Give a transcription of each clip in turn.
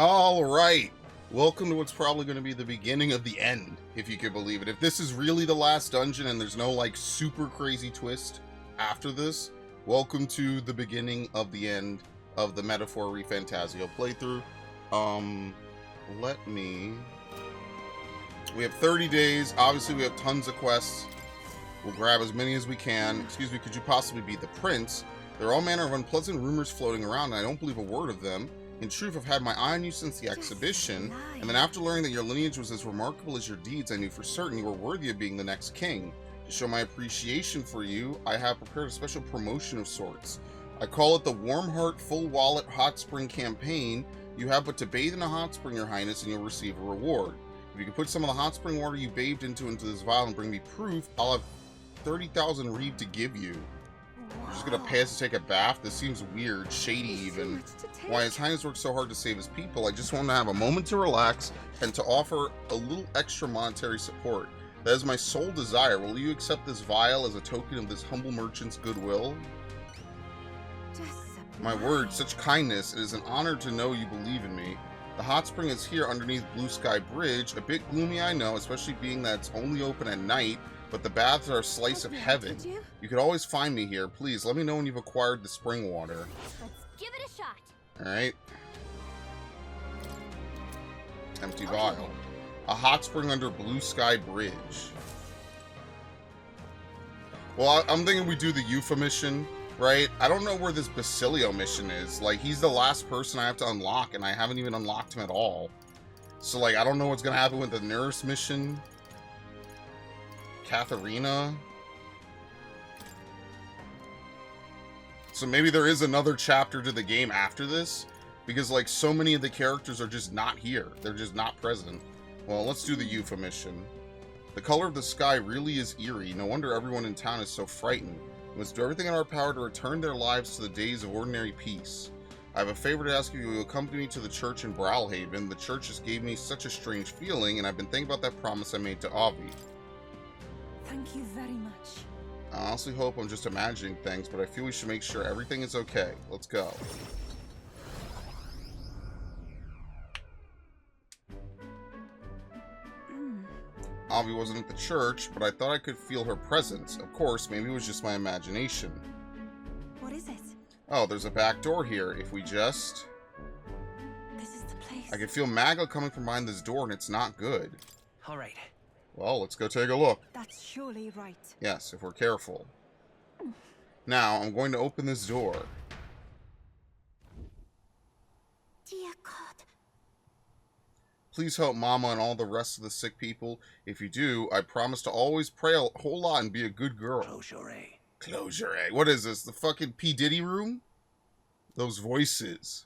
All right. Welcome to what's probably going to be the beginning of the end, if you could believe it. If this is really the last dungeon and there's no, like, super crazy twist after this, welcome to the beginning of the end of the Metaphor ReFantazio playthrough. We have 30 days. Obviously, we have tons of quests. We'll grab as many as we can. Excuse me, could you possibly be the prince? There are all manner of unpleasant rumors floating around, and I don't believe a word of them. In truth, I've had my eye on you since the exhibition, and then after learning that your lineage was as remarkable as your deeds, I knew for certain you were worthy of being the next king. To show my appreciation for you, I have prepared a special promotion of sorts. I call it the Warm Heart Full Wallet Hot Spring Campaign. You have but to bathe in a hot spring, your highness, and you'll receive a reward. If you can put some of the hot spring water you bathed into this vial and bring me proof, I'll have 30,000 reeve to give you. I'm just gonna pay us to take a bath? This seems weird, shady even. Why His Highness works so hard to save his people, I just want to have a moment to relax and to offer a little extra monetary support. That is my sole desire. Will you accept this vial as a token of this humble merchant's goodwill? My word, such kindness. It is an honor to know you believe in me. The hot spring is here underneath Blue Sky Bridge. A bit gloomy, I know, especially being that it's only open at night, but the baths are a slice of heaven. You could always find me here. Please, let me know when you've acquired the spring water. Let's give it a shot. Alright. Empty vial. A hot spring under Blue Sky Bridge. Well, I'm thinking we do the Eupha mission, right? I don't know where this Basilio mission is. Like, he's the last person I have to unlock, and I haven't even unlocked him at all. So, like, I don't know what's gonna happen with the nurse mission. Katharina. So maybe there is another chapter to the game after this, because like so many of the characters are just not here. They're just not present. Well, let's do the Eupha mission. The color of the sky really is eerie. No wonder everyone in town is so frightened. We must do everything in our power to return their lives to the days of ordinary peace. I have a favor to ask you. You will accompany me to the church in Brawlhaven. The church just gave me such a strange feeling, and I've been thinking about that promise I made to Avi. Thank you very much. I honestly hope I'm just imagining things, but I feel we should make sure everything is okay. Let's go. Avi wasn't at the church, but I thought I could feel her presence. Of course, maybe it was just my imagination. What is it? Oh, there's a back door here. If we just... This is the place. I can feel Magla coming from behind this door, and it's not good. All right. Well, let's go take a look. That's surely right. Yes, if we're careful. Now, I'm going to open this door. Dear God. Please help Mama and all the rest of the sick people. If you do, I promise to always pray a whole lot and be a good girl. Close your A. Close your A. What is this? The fucking P. Diddy room? Those voices.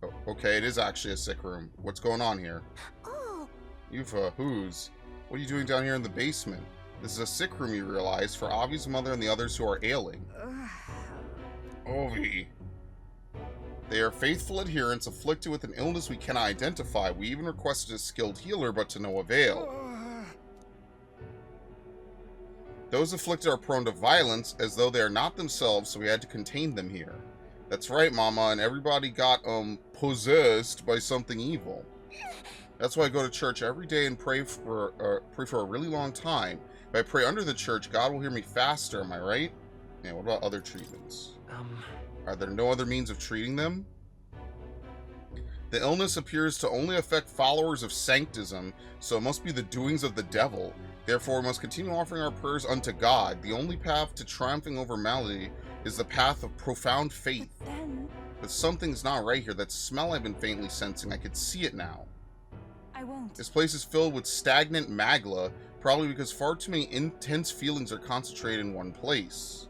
Oh, okay, it is actually a sick room. What's going on here? Oh. Eupha, who's? What are you doing down here in the basement? This is a sick room, you realize, for Avi's mother and the others who are ailing. Ovi. They are faithful adherents afflicted with an illness we cannot identify. We even requested a skilled healer, but to no avail. Those afflicted are prone to violence, as though they are not themselves, so we had to contain them here. That's right, Mama, and everybody got, possessed by something evil. That's why I go to church every day and pray for a really long time. If I pray under the church, God will hear me faster, am I right? Yeah, what about other treatments? Are there no other means of treating them? The illness appears to only affect followers of sanctism, so it must be the doings of the devil. Therefore, we must continue offering our prayers unto God. The only path to triumphing over malady is the path of profound faith. But something's not right here. That smell I've been faintly sensing, I could see it now. I won't. This place is filled with stagnant magla, probably because far too many intense feelings are concentrated in one place.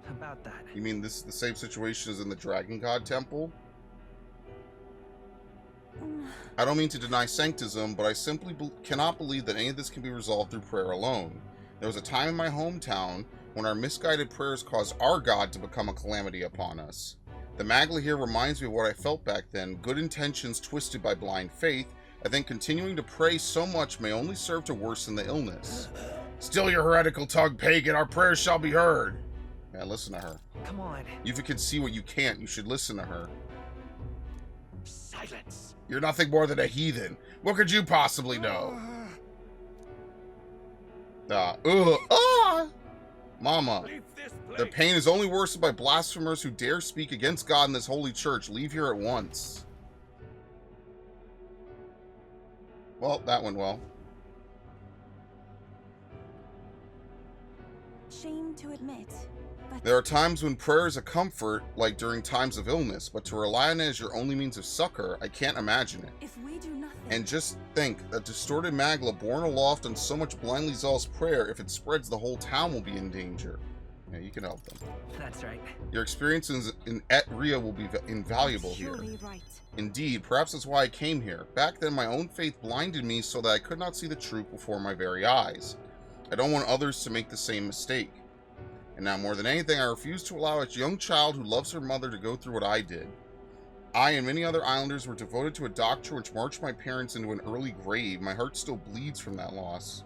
About that. You mean this is the same situation as in the Dragon God Temple? I don't mean to deny sanctism, but I simply cannot believe that any of this can be resolved through prayer alone. There was a time in my hometown when our misguided prayers caused our God to become a calamity upon us. The Magla here reminds me of what I felt back then, good intentions twisted by blind faith. I think continuing to pray so much may only serve to worsen the illness. Still your heretical tongue, pagan, our prayers shall be heard. Yeah, listen to her. Come on. If you can see what you can't, you should listen to her. Silence. You're nothing more than a heathen. What could you possibly know? Mama. Leave this place. Their pain is only worsened by blasphemers who dare speak against God in this holy church. Leave here at once. Well, that went well. Shame to admit, but There are times when prayer is a comfort, like during times of illness, but to rely on it as your only means of succor, I can't imagine it. if we do nothing, And just think, that distorted magla born aloft on so much blindly zealous prayer, if it spreads, the whole town will be in danger. Yeah, you can help them. That's right. Your experiences in Et Ria will be invaluable here. surely right. Indeed, perhaps that's why I came here. Back then, my own faith blinded me so that I could not see the truth before my very eyes. I don't want others to make the same mistake. And now, more than anything, I refuse to allow a young child who loves her mother to go through what I did. I and many other islanders were devoted to a doctrine which marched my parents into an early grave. My heart still bleeds from that loss.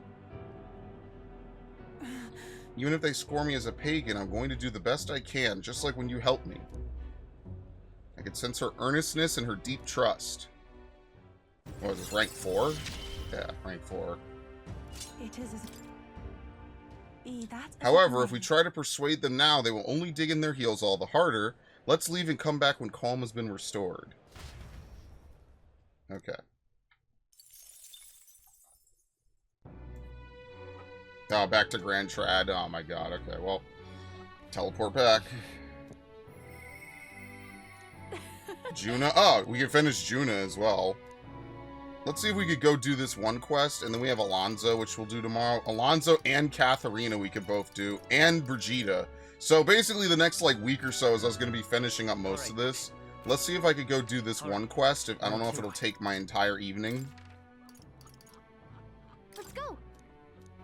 Even if they score me as a pagan, I'm going to do the best I can, just like when you helped me. I could sense her earnestness and her deep trust. What was this, rank 4? Yeah, rank 4. It is as be that as it However, may. if we try to persuade them now, they will only dig in their heels all the harder. Let's leave and come back when calm has been restored. Okay. Oh, back to Grand Trad. Oh my god, okay, well. Teleport back. Juna. Oh, we can finish Juna as well. Let's see if we could go do this one quest, and then we have Alonzo, which we'll do tomorrow. Alonzo and Katharina we could both do, and Brigida. So basically the next, like, week or so is us going to be finishing up most of this. Let's see if I could go do this one quest. I don't know if it'll take my entire evening. Let's go.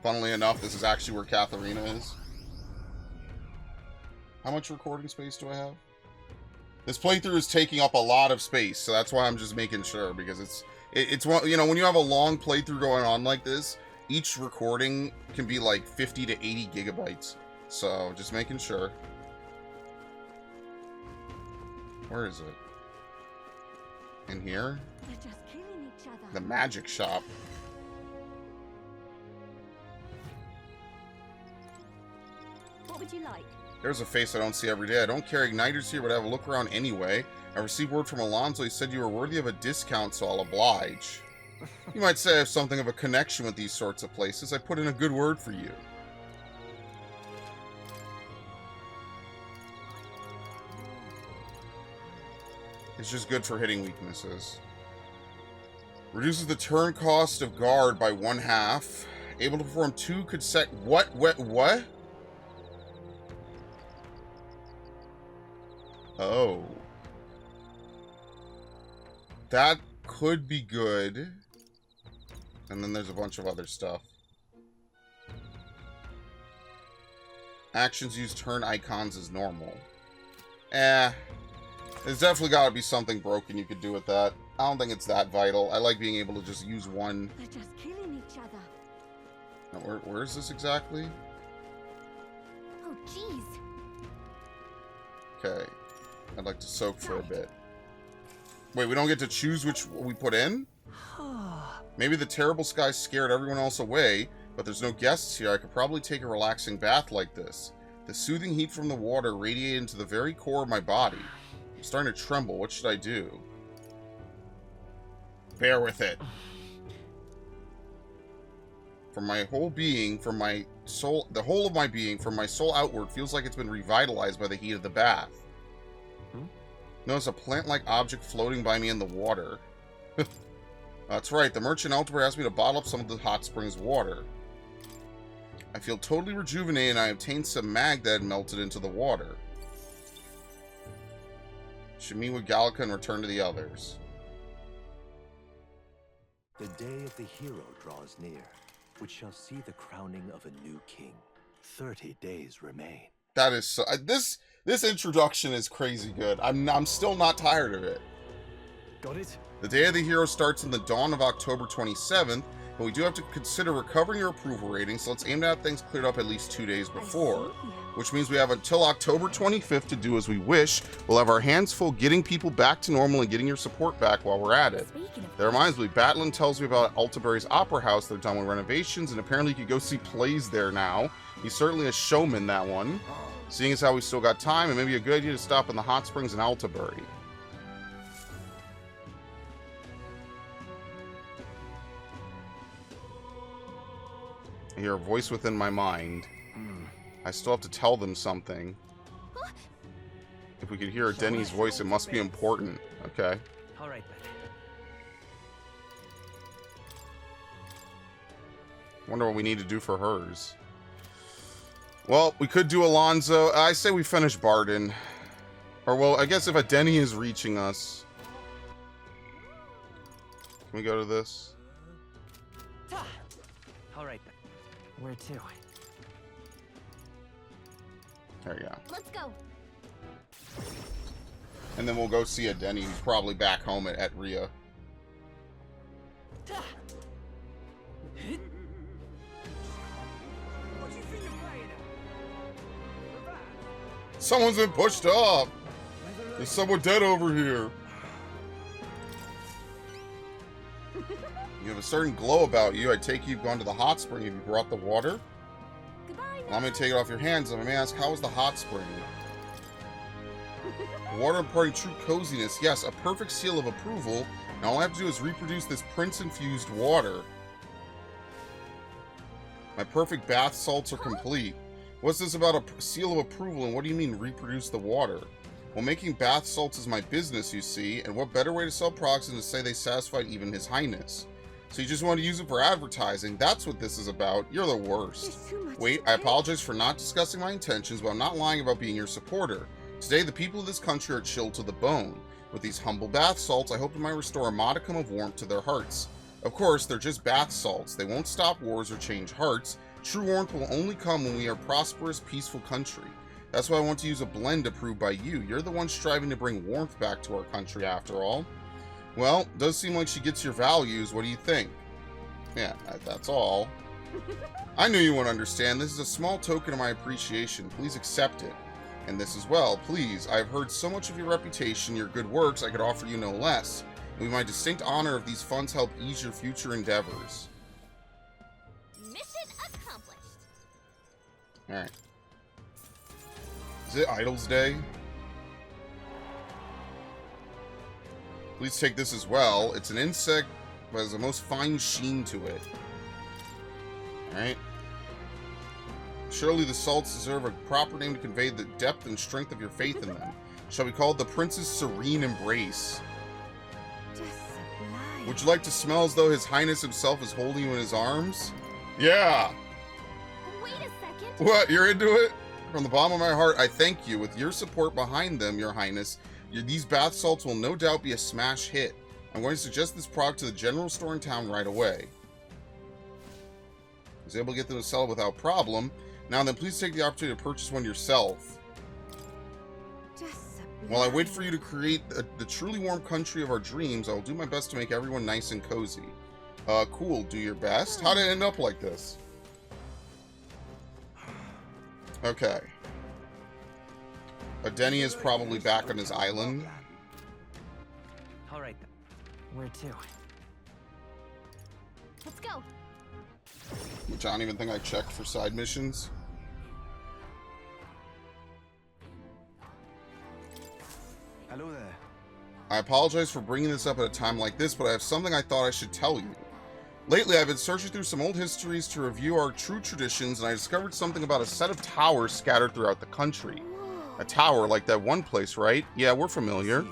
Funnily enough, this is actually where Katharina is. How much recording space do I have? This playthrough is taking up a lot of space, so that's why I'm just making sure, because it's one, you know, when you have a long playthrough going on like this, each recording can be like 50 to 80 gigabytes. So, just making sure. Where is it? In here? They're just killing each other. The magic shop. What would you like? There's a face I don't see every day. I don't carry igniters here, but I have a look around anyway. I received word from Alonzo. He said you were worthy of a discount, so I'll oblige. You might say I have something of a connection with these sorts of places. I put in a good word for you. It's just good for hitting weaknesses. Reduces the turn cost of guard by 1/2. Able to perform 2 what? Oh. That could be good. And then there's a bunch of other stuff. Actions use turn icons as normal. There's definitely got to be something broken you could do with that. I don't think it's that vital. I like being able to just use one. They're just killing each other. Now, where is this exactly? Oh, jeez. Okay. I'd like to soak for a bit. Wait, we don't get to choose which we put in? Maybe the terrible sky scared everyone else away, but there's no guests here. I could probably take a relaxing bath like this. The soothing heat from the water radiated into the very core of my body. I'm starting to tremble. What should I do? Bear with it. From my whole being, from my soul, the whole of my being, from my soul outward, feels like it's been revitalized by the heat of the bath. Notice a plant-like object floating by me in the water. That's right, the merchant elsewhere asked me to bottle up some of the hot springs water. I feel totally rejuvenated and I obtained some mag that had melted into the water. Should meet with Gallica and return to the others. The day of the hero draws near, which shall see the crowning of a new king. 30 days remain. That is so, this introduction is crazy good. I'm still not tired of it. Got it? The day of the hero starts in the dawn of October 27th But we do have to consider recovering your approval rating, so let's aim to have things cleared up at least 2 days before. Which means we have until October 25th to do as we wish. We'll have our hands full getting people back to normal and getting your support back while we're at it. That reminds me, Batlin tells me about Altabury's Opera House. They're done with renovations, and apparently you can go see plays there now. He's certainly a showman, that one. Seeing as how we still got time, it may be a good idea to stop in the hot springs in Altabury. I hear a voice within my mind. I still have to tell them something. If we could hear Denny's voice, it must be important. Okay. All right, then. Wonder what we need to do for hers. Well, we could do Alonzo. I say we finish Barden. Or, well, I guess if a Denny is reaching us. Can we go to this? All right, then. Where to? There you go. Let's go. And then we'll go see a Denny who's probably back home at Rhea. Someone's been pushed up. There's someone dead over here. You have a certain glow about you. I take you've gone to the hot spring. Have you brought the water? Goodbye. Allow me to take it off your hands. I may ask, how was the hot spring? The water imparting true coziness. Yes, a perfect seal of approval. And all I have to do is reproduce this prince-infused water. My perfect bath salts are complete. What's this about a seal of approval, and what do you mean reproduce the water? Well, making bath salts is my business, you see, and what better way to sell products than to say they satisfied even His Highness? So you just want to use it for advertising? That's what this is about. You're the worst. There's too much Wait, to I drink. apologize for not discussing my intentions, but I'm not lying about being your supporter. Today, the people of this country are chilled to the bone. With these humble bath salts, I hope I might restore a modicum of warmth to their hearts. Of course, they're just bath salts. They won't stop wars or change hearts. True warmth will only come when we are a prosperous, peaceful country. That's why I want to use a blend approved by you. You're the one striving to bring warmth back to our country, after all. Well, does seem like she gets your values. What do you think? Yeah, that's all. I knew you wouldn't understand. This is a small token of my appreciation. Please accept it. And this as well, please. I've heard so much of your reputation, your good works, I could offer you no less. It would be my distinct honor if these funds help ease your future endeavors. Mission accomplished. Alright. Is it Idols Day? Please take this as well. It's an insect, but has the most fine sheen to it. Alright. Surely the salts deserve a proper name to convey the depth and strength of your faith in them. Shall we call it the Prince's Serene Embrace? Just sublime. Would you like to smell as though His Highness himself is holding you in his arms? Yeah! Wait a second. What? You're into it? From the bottom of my heart, I thank you. With your support behind them, Your Highness, these bath salts will no doubt be a smash hit. I'm going to suggest this product to the general store in town right away. I was able to get them to sell it without problem. Now then, please take the opportunity to purchase one yourself. Just sublime. While I wait for you to create the truly warm country of our dreams, I will do my best to make everyone nice and cozy. Cool. Do your best. How did it end up like this? Okay. Denny is probably back on his island. All right, then. Where to? Let's go. Which I don't even think I checked for side missions. Hello there. I apologize for bringing this up at a time like this, but I have something I thought I should tell you. Lately, I've been searching through some old histories to review our true traditions, and I discovered something about a set of towers scattered throughout the country. A tower like that one place, right? Yeah, we're familiar.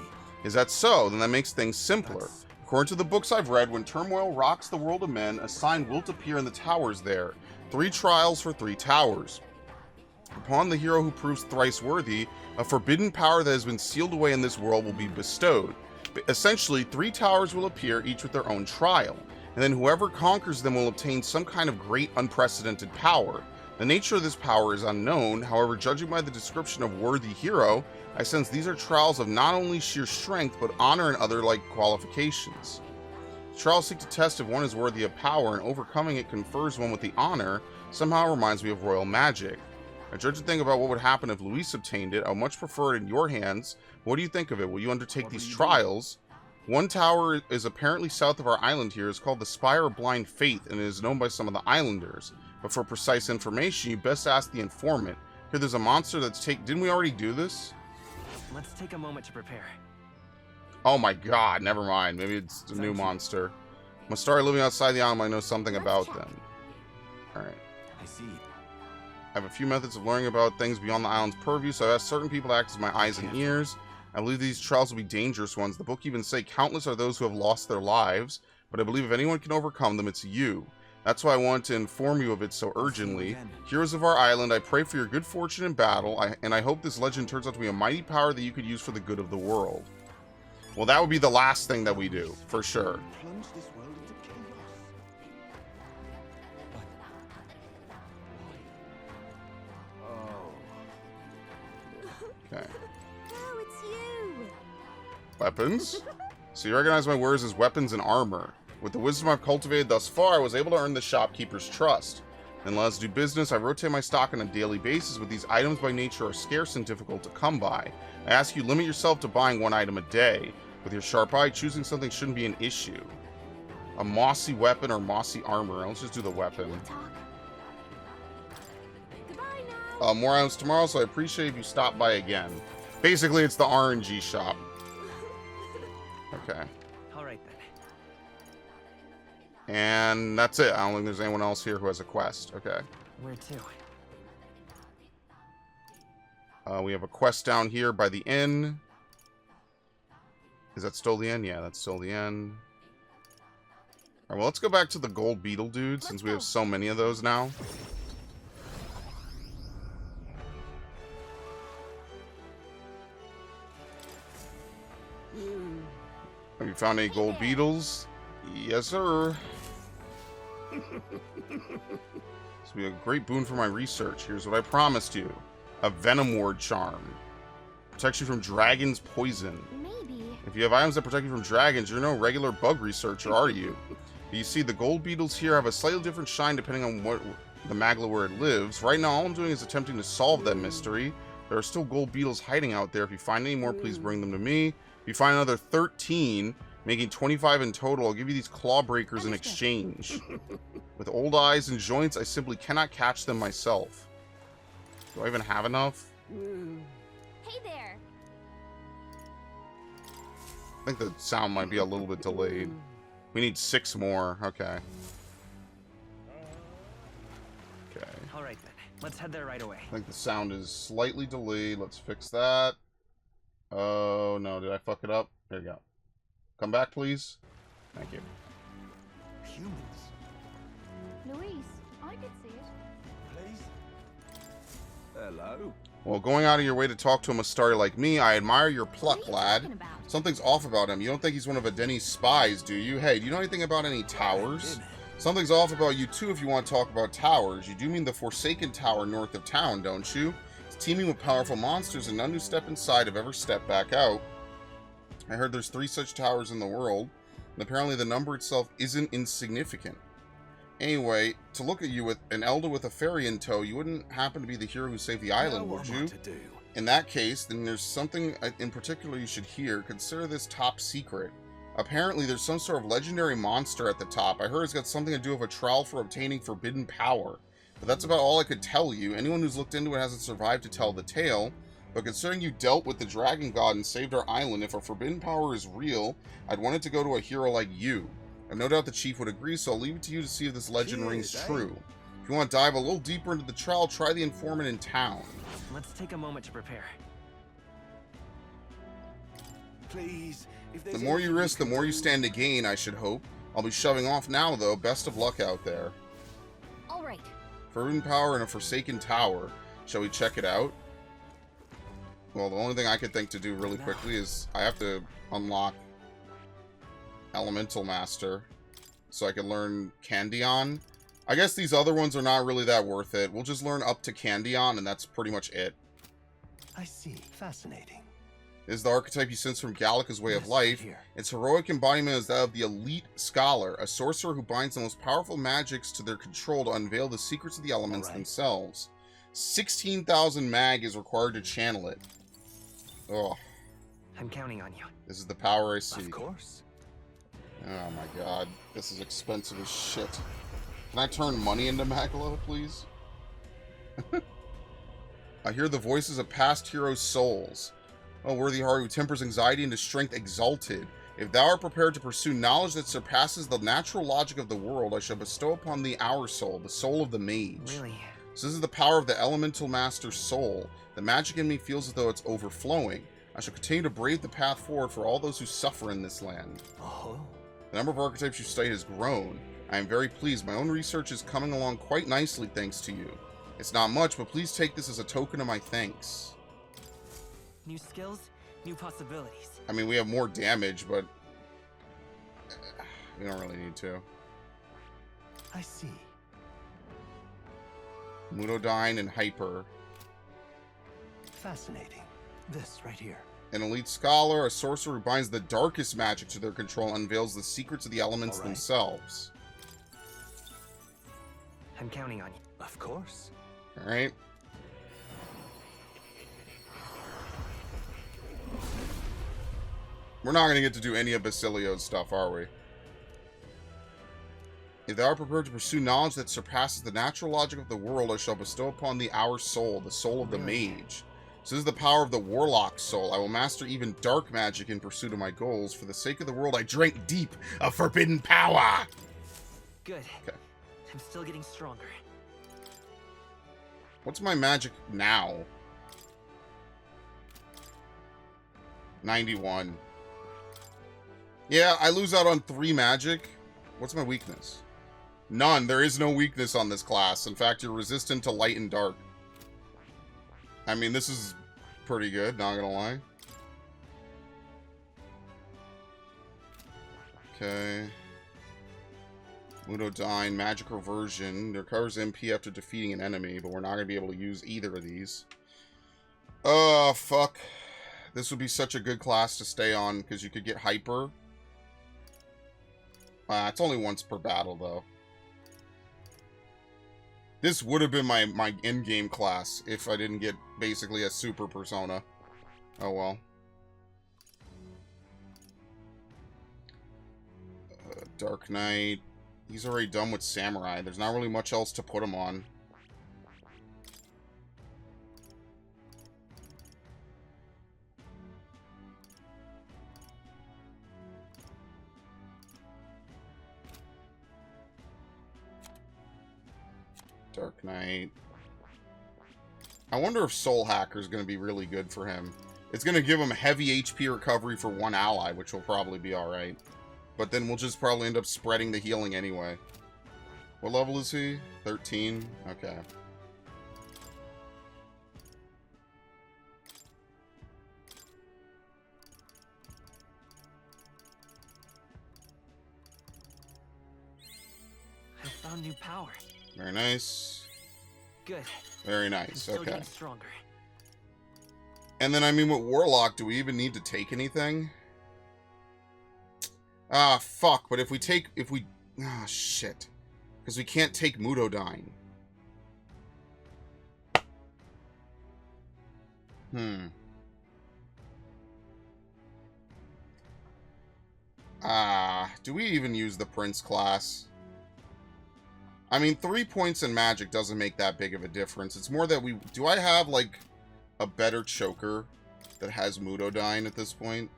Is that so? Then that makes things simpler. According to the books I've read, when turmoil rocks the world of men, a sign will appear in the towers there. 3 trials for 3 towers. Upon the hero who proves thrice worthy, a forbidden power that has been sealed away in this world will be bestowed. But essentially, 3 towers will appear, each with their own trial. And then whoever conquers them will obtain some kind of great unprecedented power. The nature of this power is unknown, however, judging by the description of worthy hero, I sense these are trials of not only sheer strength, but honor and other like qualifications. Trials seek to test if one is worthy of power, and overcoming it confers one with the honor. Somehow reminds me of royal magic. I dread to think about what would happen if Luis obtained it. I would much prefer it in your hands. What do you think of it? Will you undertake these trials? One tower is apparently south of our island here. It's called the Spire of Blind Faith, and it is known by some of the islanders. But for precise information, you best ask the informant. Here, there's a monster that's Didn't we already do this? Let's take a moment to prepare. Oh my god, never mind. Maybe it's a new monster. Mastari living outside the island might know something about them. Alright. I see. I have a few methods of learning about things beyond the island's purview, so I've asked certain people to act as my eyes and ears. I believe these trials will be dangerous ones. The book even say countless are those who have lost their lives, but I believe if anyone can overcome them, it's you. That's why I want to inform you of it so urgently. Heroes of our island, I pray for your good fortune in battle, and I hope this legend turns out to be a mighty power that you could use for the good of the world. Well, that would be the last thing that we do, for sure. Plunge this world into chaos. But why? Oh. Okay. Oh, it's you. Weapons? So you recognize my wares as weapons and armor. With the wisdom I've cultivated thus far, I was able to earn the shopkeeper's trust. Then let us do business. I rotate my stock on a daily basis, but these items by nature are scarce and difficult to come by. I ask you, limit yourself to buying one item a day. With your sharp eye, choosing something shouldn't be an issue. A mossy weapon or mossy armor. Let's just do the weapon. We'll talk. Goodbye now. More items tomorrow, so I appreciate if you stop by again. Basically, it's the RNG shop. Okay. Alright then. And that's it. I don't think there's anyone else here who has a quest. Okay. Where to? We have a quest down here by the inn. Is that still the inn? Yeah, that's still the inn. Alright, well, let's go back to the gold beetle dude, since we have so many of those now. Have you found any gold beetles? Yes, sir. This will be a great boon for my research. Here's what I promised you. A Venom Ward charm. Protects you from dragon's poison. Maybe. If you have items that protect you from dragons, you're no regular bug researcher, are you? You see, the gold beetles here have a slightly different shine depending on what the magla where it lives. Right now, all I'm doing is attempting to solve that mystery. There are still gold beetles hiding out there. If you find any more, please bring them to me. If you find another 13, making 25 in total, I'll give you these claw breakers in exchange. With old eyes and joints, I simply cannot catch them myself. Do I even have enough? Hey there. I think the sound might be a little bit delayed. We need 6 more. Okay. Okay. Alright then. Let's head there right away. I think the sound is slightly delayed. Let's fix that. Oh, no. Did I fuck it up? There you go. Come back, please. Thank you. Humans, Luis, I could see it. please. Hello. Well, going out of your way to talk to a Mastari like me, I admire your pluck, What are you lad. talking about? Something's off about him. You don't think he's one of Adeni's spies, do you? Hey, do you know anything about any towers? Something's off about you, too, if you want to talk about towers. You do mean the Forsaken Tower north of town, don't you? It's teeming with powerful monsters, and none who step inside have ever stepped back out. I heard there's 3 such towers in the world, and apparently the number itself isn't insignificant. Anyway, to look at you with an elder with a fairy in tow, you wouldn't happen to be the hero who saved the island, would you? In that case, then there's something in particular you should hear. Consider this top secret. Apparently, there's some sort of legendary monster at the top. I heard it's got something to do with a trial for obtaining forbidden power. But that's about all I could tell you. Anyone who's looked into it hasn't survived to tell the tale. But considering you dealt with the dragon god and saved our island, if a forbidden power is real, I'd want it to go to a hero like you. I've no doubt the chief would agree, so I'll leave it to you to see if this legend rings true. If you want to dive a little deeper into the trial, try the informant in town. Let's take a moment to prepare. Please. If The more you risk, the more you stand to gain, I should hope. I'll be shoving off now, though. Best of luck out there. All right. Forbidden power in a forsaken tower. Shall we check it out? Well, the only thing I could think to do really quickly is I have to unlock Elemental Master so I can learn Candion. I guess these other ones are not really that worth it. We'll just learn up to Candion, and that's pretty much it. I see. Fascinating. It is the archetype he sends from Gallica's way of life. Here. Its heroic embodiment is that of the elite scholar, a sorcerer who binds the most powerful magics to their control to unveil the secrets of the elements themselves. 16,000 mag is required to channel it. Oh. I'm counting on you. This is the power I see. Of course. Oh my god. This is expensive as shit. Can I turn money into Magla, please? I hear the voices of past heroes' souls. O worthy heart who tempers anxiety into strength exalted. If thou art prepared to pursue knowledge that surpasses the natural logic of the world, I shall bestow upon thee our soul, the soul of the mage. Really? So this is the power of the elemental master's soul. The magic in me feels as though it's overflowing. I shall continue to brave the path forward for all those who suffer in this land. Oh. The number of archetypes you study has grown. I am very pleased. My own research is coming along quite nicely thanks to you. It's not much, but please take this as a token of my thanks. New skills, new possibilities. I mean, we have more damage, but we don't really need to. I see. Mudodyne and Hyper. Fascinating. This right here. An elite scholar, a sorcerer who binds the darkest magic to their control and unveils the secrets of the elements themselves. I'm counting on you. Of course. Alright. We're not going to get to do any of Basilio's stuff, are we? If thou art prepared to pursue knowledge that surpasses the natural logic of the world, I shall bestow upon thee our soul, the soul of the mage. So this is the power of the warlock soul. I will master even dark magic in pursuit of my goals. For the sake of the world, I drank deep of forbidden power. Good. Okay. I'm still getting stronger. What's my magic now? 91. Yeah, I lose out on 3 magic. What's my weakness? None. There is no weakness on this class. In fact, you're resistant to light and dark. I mean, this is pretty good, not gonna lie. Okay. Mudodyne, Magic Reversion. It recovers MP after defeating an enemy, but we're not gonna be able to use either of these. Oh, fuck. This would be such a good class to stay on, because you could get Hyper. It's only once per battle, though. This would have been my in-game class if I didn't get basically a super persona. Oh well. Dark Knight. He's already done with Samurai. There's not really much else to put him on. Dark Knight. I wonder if Soul Hacker is going to be really good for him. It's going to give him heavy HP recovery for 1 ally, which will probably be alright. But then we'll just probably end up spreading the healing anyway. What level is he? 13? Okay. I found new power. Very nice. Good. Very I'm nice. still Okay. getting stronger. And then, I mean, with Warlock, do we even need to take anything? Ah, fuck. But if we take... Ah, shit. Because we can't take Mudodyne. Do we even use the Prince class? I mean, 3 points in magic doesn't make that big of a difference. It's more that we... Do I have, like, a better choker that has Mudodyne at this point?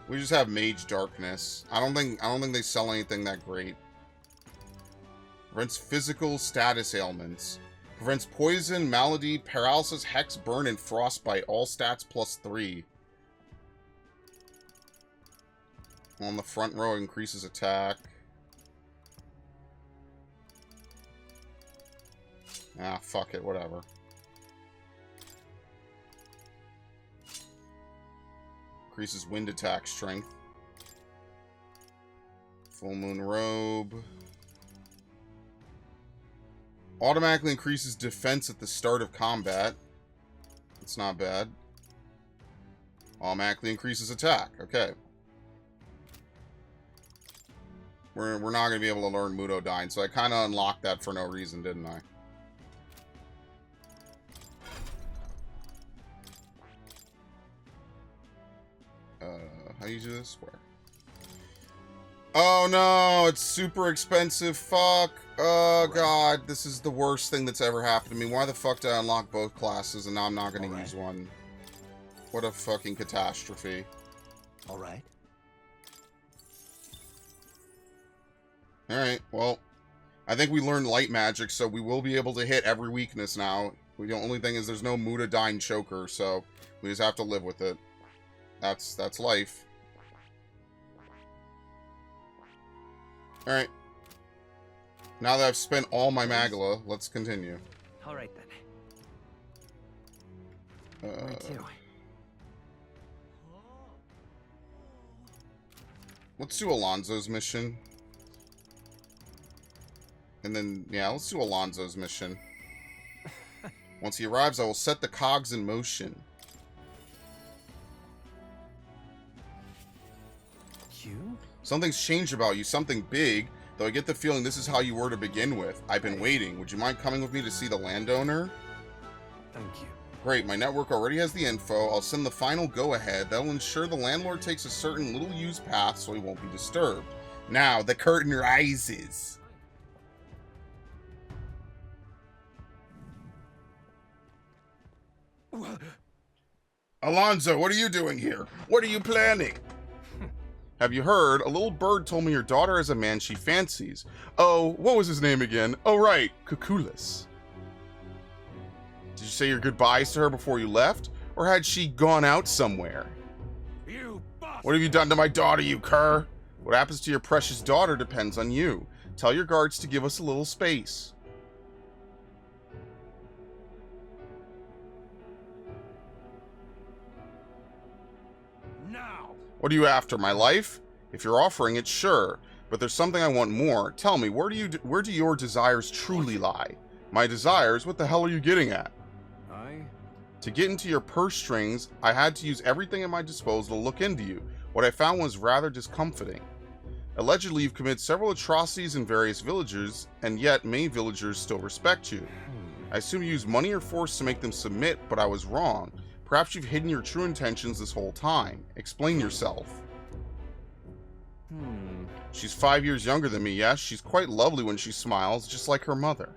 We just have Mage Darkness. I don't think they sell anything that great. Prevents physical status ailments. Prevents poison, malady, paralysis, hex, burn, and frostbite. All stats +3. On the front row, increases attack. Ah, fuck it, whatever. Increases wind attack strength. Full moon robe. Automatically increases defense at the start of combat. Let's That's not bad. Automatically increases attack. Okay. We're not going to be able to learn Mudodyne, so I kind of unlocked that for no reason, didn't I? How do you do this? Where? Oh no, it's super expensive. Fuck. Oh god, this is the worst thing that's ever happened to me. Why the fuck did I unlock both classes and now I'm not going to use one? What a fucking catastrophe. Alright. Alright, well, I think we learned light magic, so we will be able to hit every weakness now. The only thing is there's no Mudodyne choker, so we just have to live with it. That's life. Alright. Now that I've spent all my Magla, let's continue. Alright then. Where to? Let's do Alonso's mission. And then, yeah, let's do Alonso's mission. Once he arrives, I will set the cogs in motion. You? Something's changed about you, something big, though I get the feeling this is how you were to begin with. I've been waiting. Would you mind coming with me to see the landowner? Thank you. Great, my network already has the info. I'll send the final go-ahead. That'll ensure the landlord takes a certain little used path so he won't be disturbed. Now, the curtain rises. Alonso, what are you doing here? What are you planning? Have you heard? A little bird told me your daughter has a man she fancies. Oh, what was his name again? Oh, right, Cuculus. Did you say your goodbyes to her before you left? Or had she gone out somewhere? You bastard! What have you done to my daughter, you cur? What happens to your precious daughter depends on you. Tell your guards to give us a little space. Now! What are you after, my life? If you're offering it, sure. But there's something I want more. Tell me, where do your desires truly lie? My desires? What the hell are you getting at? To get into your purse strings, I had to use everything at my disposal to look into you. What I found was rather discomfiting. Allegedly, you've committed several atrocities in various villages, and yet many villagers still respect you. I assume you used money or force to make them submit, but I was wrong. Perhaps you've hidden your true intentions this whole time. Explain yourself. She's 5 years younger than me, yes? She's quite lovely when she smiles, just like her mother.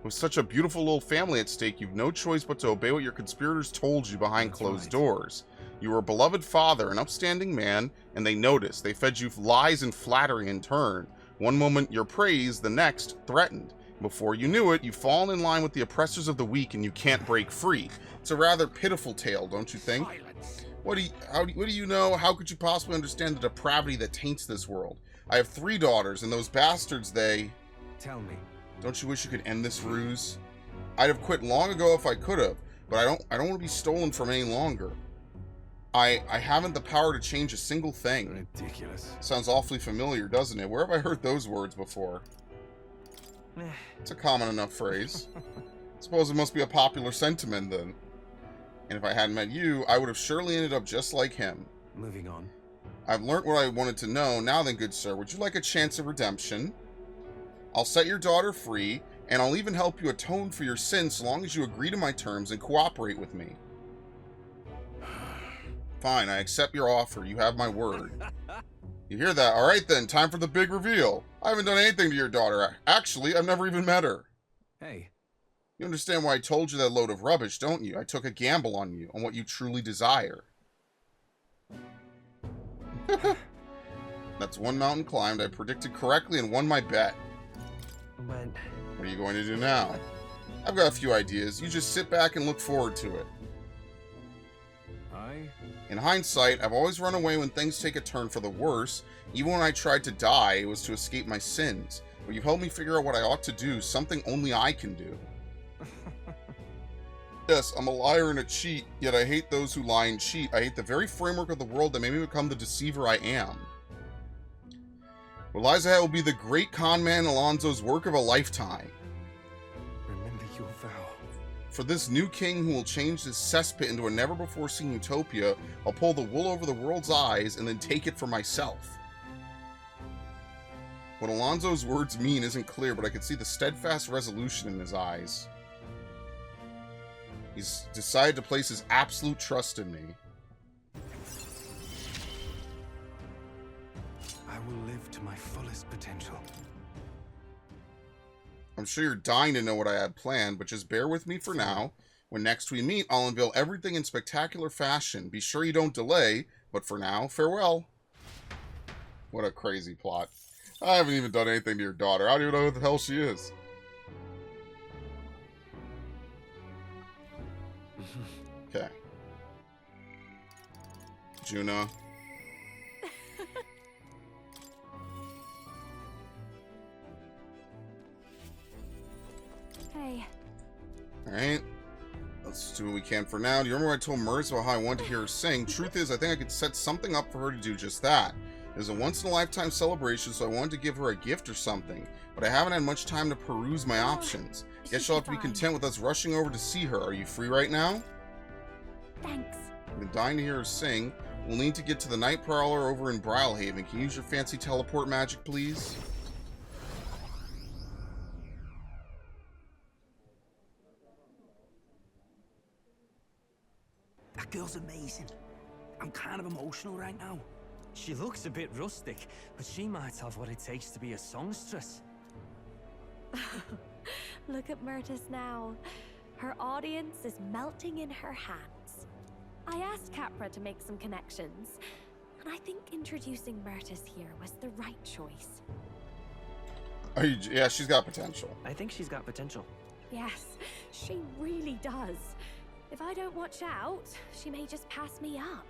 With such a beautiful little family at stake, you've no choice but to obey what your conspirators told you behind closed doors. You were a beloved father, an upstanding man, and they noticed. They fed you lies and flattery in turn. One moment you're praised, the next threatened. Before you knew it, you've fallen in line with the oppressors of the weak and you can't break free. It's a rather pitiful tale, don't you think? What do you know? How could you possibly understand the depravity that taints this world? I have 3 daughters, and those bastards, they... Tell me. Don't you wish you could end this ruse? I'd have quit long ago if I could have, but I don't want to be stolen from any longer. I haven't the power to change a single thing. Ridiculous. Sounds awfully familiar, doesn't it? Where have I heard those words before? It's a common enough phrase. Suppose it must be a popular sentiment then. And if I hadn't met you, I would have surely ended up just like him. Moving on. I've learnt what I wanted to know. Now then, good sir, would you like a chance of redemption? I'll set your daughter free, and I'll even help you atone for your sins so long as you agree to my terms and cooperate with me. Fine, I accept your offer. You have my word. You hear that? All right then, time for the big reveal. I haven't done anything to your daughter. Actually, I've never even met her. Hey. You understand why I told you that load of rubbish, don't you? I took a gamble on you, on what you truly desire. That's one mountain climbed. I predicted correctly and won my bet. But... What are you going to do now? I've got a few ideas. You just sit back and look forward to it. In hindsight, I've always run away when things take a turn for the worse. Even when I tried to die, it was to escape my sins. But you've helped me figure out what I ought to do, something only I can do. Yes, I'm a liar and a cheat, yet I hate those who lie and cheat. I hate the very framework of the world that made me become the deceiver I am. What lies ahead will be the great con man Alonso's work of a lifetime. Remember your vow. For this new king who will change this cesspit into a never-before-seen utopia, I'll pull the wool over the world's eyes and then take it for myself. What Alonso's words mean isn't clear, but I can see the steadfast resolution in his eyes. He's decided to place his absolute trust in me. I will live to my fullest potential. I'm sure you're dying to know what I had planned, but just bear with me for now. When next we meet, I'll unveil everything in spectacular fashion. Be sure you don't delay, but for now, farewell. What a crazy plot. I haven't even done anything to your daughter. I don't even know who the hell she is. Okay. Juna. Hey. Alright. Let's do what we can for now. Do you remember I told Merz about how I wanted to hear her sing? Truth is, I think I could set something up for her to do just that. It was a once-in-a-lifetime celebration, so I wanted to give her a gift or something. But I haven't had much time to peruse my options. Guess she'll have to be content with us rushing over to see her. Are you free right now? Thanks. I've been dying to hear her sing. We'll need to get to the Night Prowler over in Brylehaven. Can you use your fancy teleport magic, please? That girl's amazing. I'm kind of emotional right now. She looks a bit rustic, but she might have what it takes to be a songstress. Look at Myrtis now. Her audience is melting in her hands. I asked Capra to make some connections, and I think introducing Myrtis here was the right choice. Yeah, she's got potential. I think she's got potential. Yes, she really does. If I don't watch out, she may just pass me up.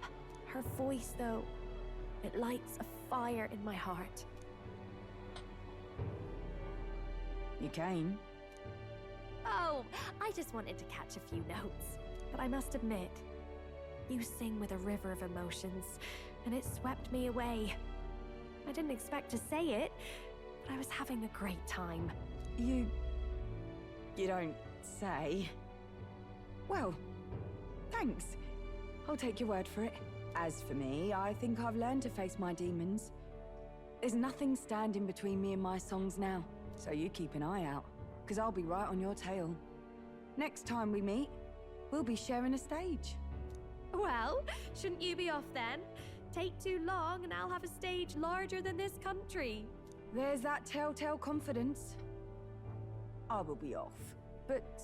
Her voice, though, it lights a fire in my heart. You came? Oh, I just wanted to catch a few notes. But I must admit, you sing with a river of emotions, and it swept me away. I didn't expect to say it, but I was having a great time. You don't say. Well, thanks. I'll take your word for it. As for me, I think I've learned to face my demons. There's nothing standing between me and my songs now, so you keep an eye out, because I'll be right on your tail. Next time we meet, we'll be sharing a stage. Well, shouldn't you be off then? Take too long and I'll have a stage larger than this country. There's that telltale confidence. I will be off, but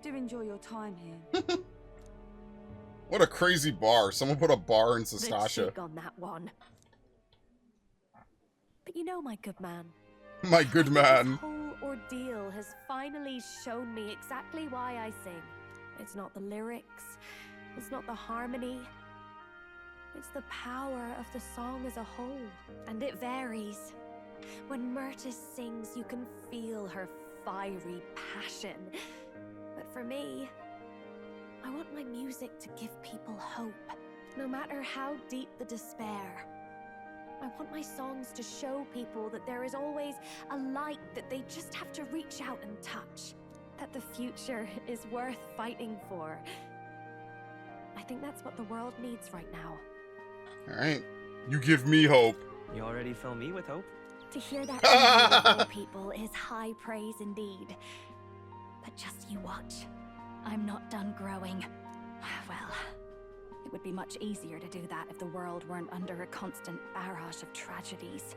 do enjoy your time here. What a crazy bar. Someone put a bar in Bit Sastasha. chic on that one. But you know, my good man. My good man. This whole ordeal has finally shown me exactly why I sing. It's not the lyrics, it's not the harmony, it's the power of the song as a whole. And it varies. When Myrtis sings, you can feel her fiery passion. But for me, I want my music to give people hope, no matter how deep the despair. I want my songs to show people that there is always a light that they just have to reach out and touch. That the future is worth fighting for. I think that's what the world needs right now. Alright. You give me hope. You already fill me with hope. To hear that from you people is high praise indeed. But just you watch. I'm not done growing. Well, it would be much easier to do that if the world weren't under a constant barrage of tragedies.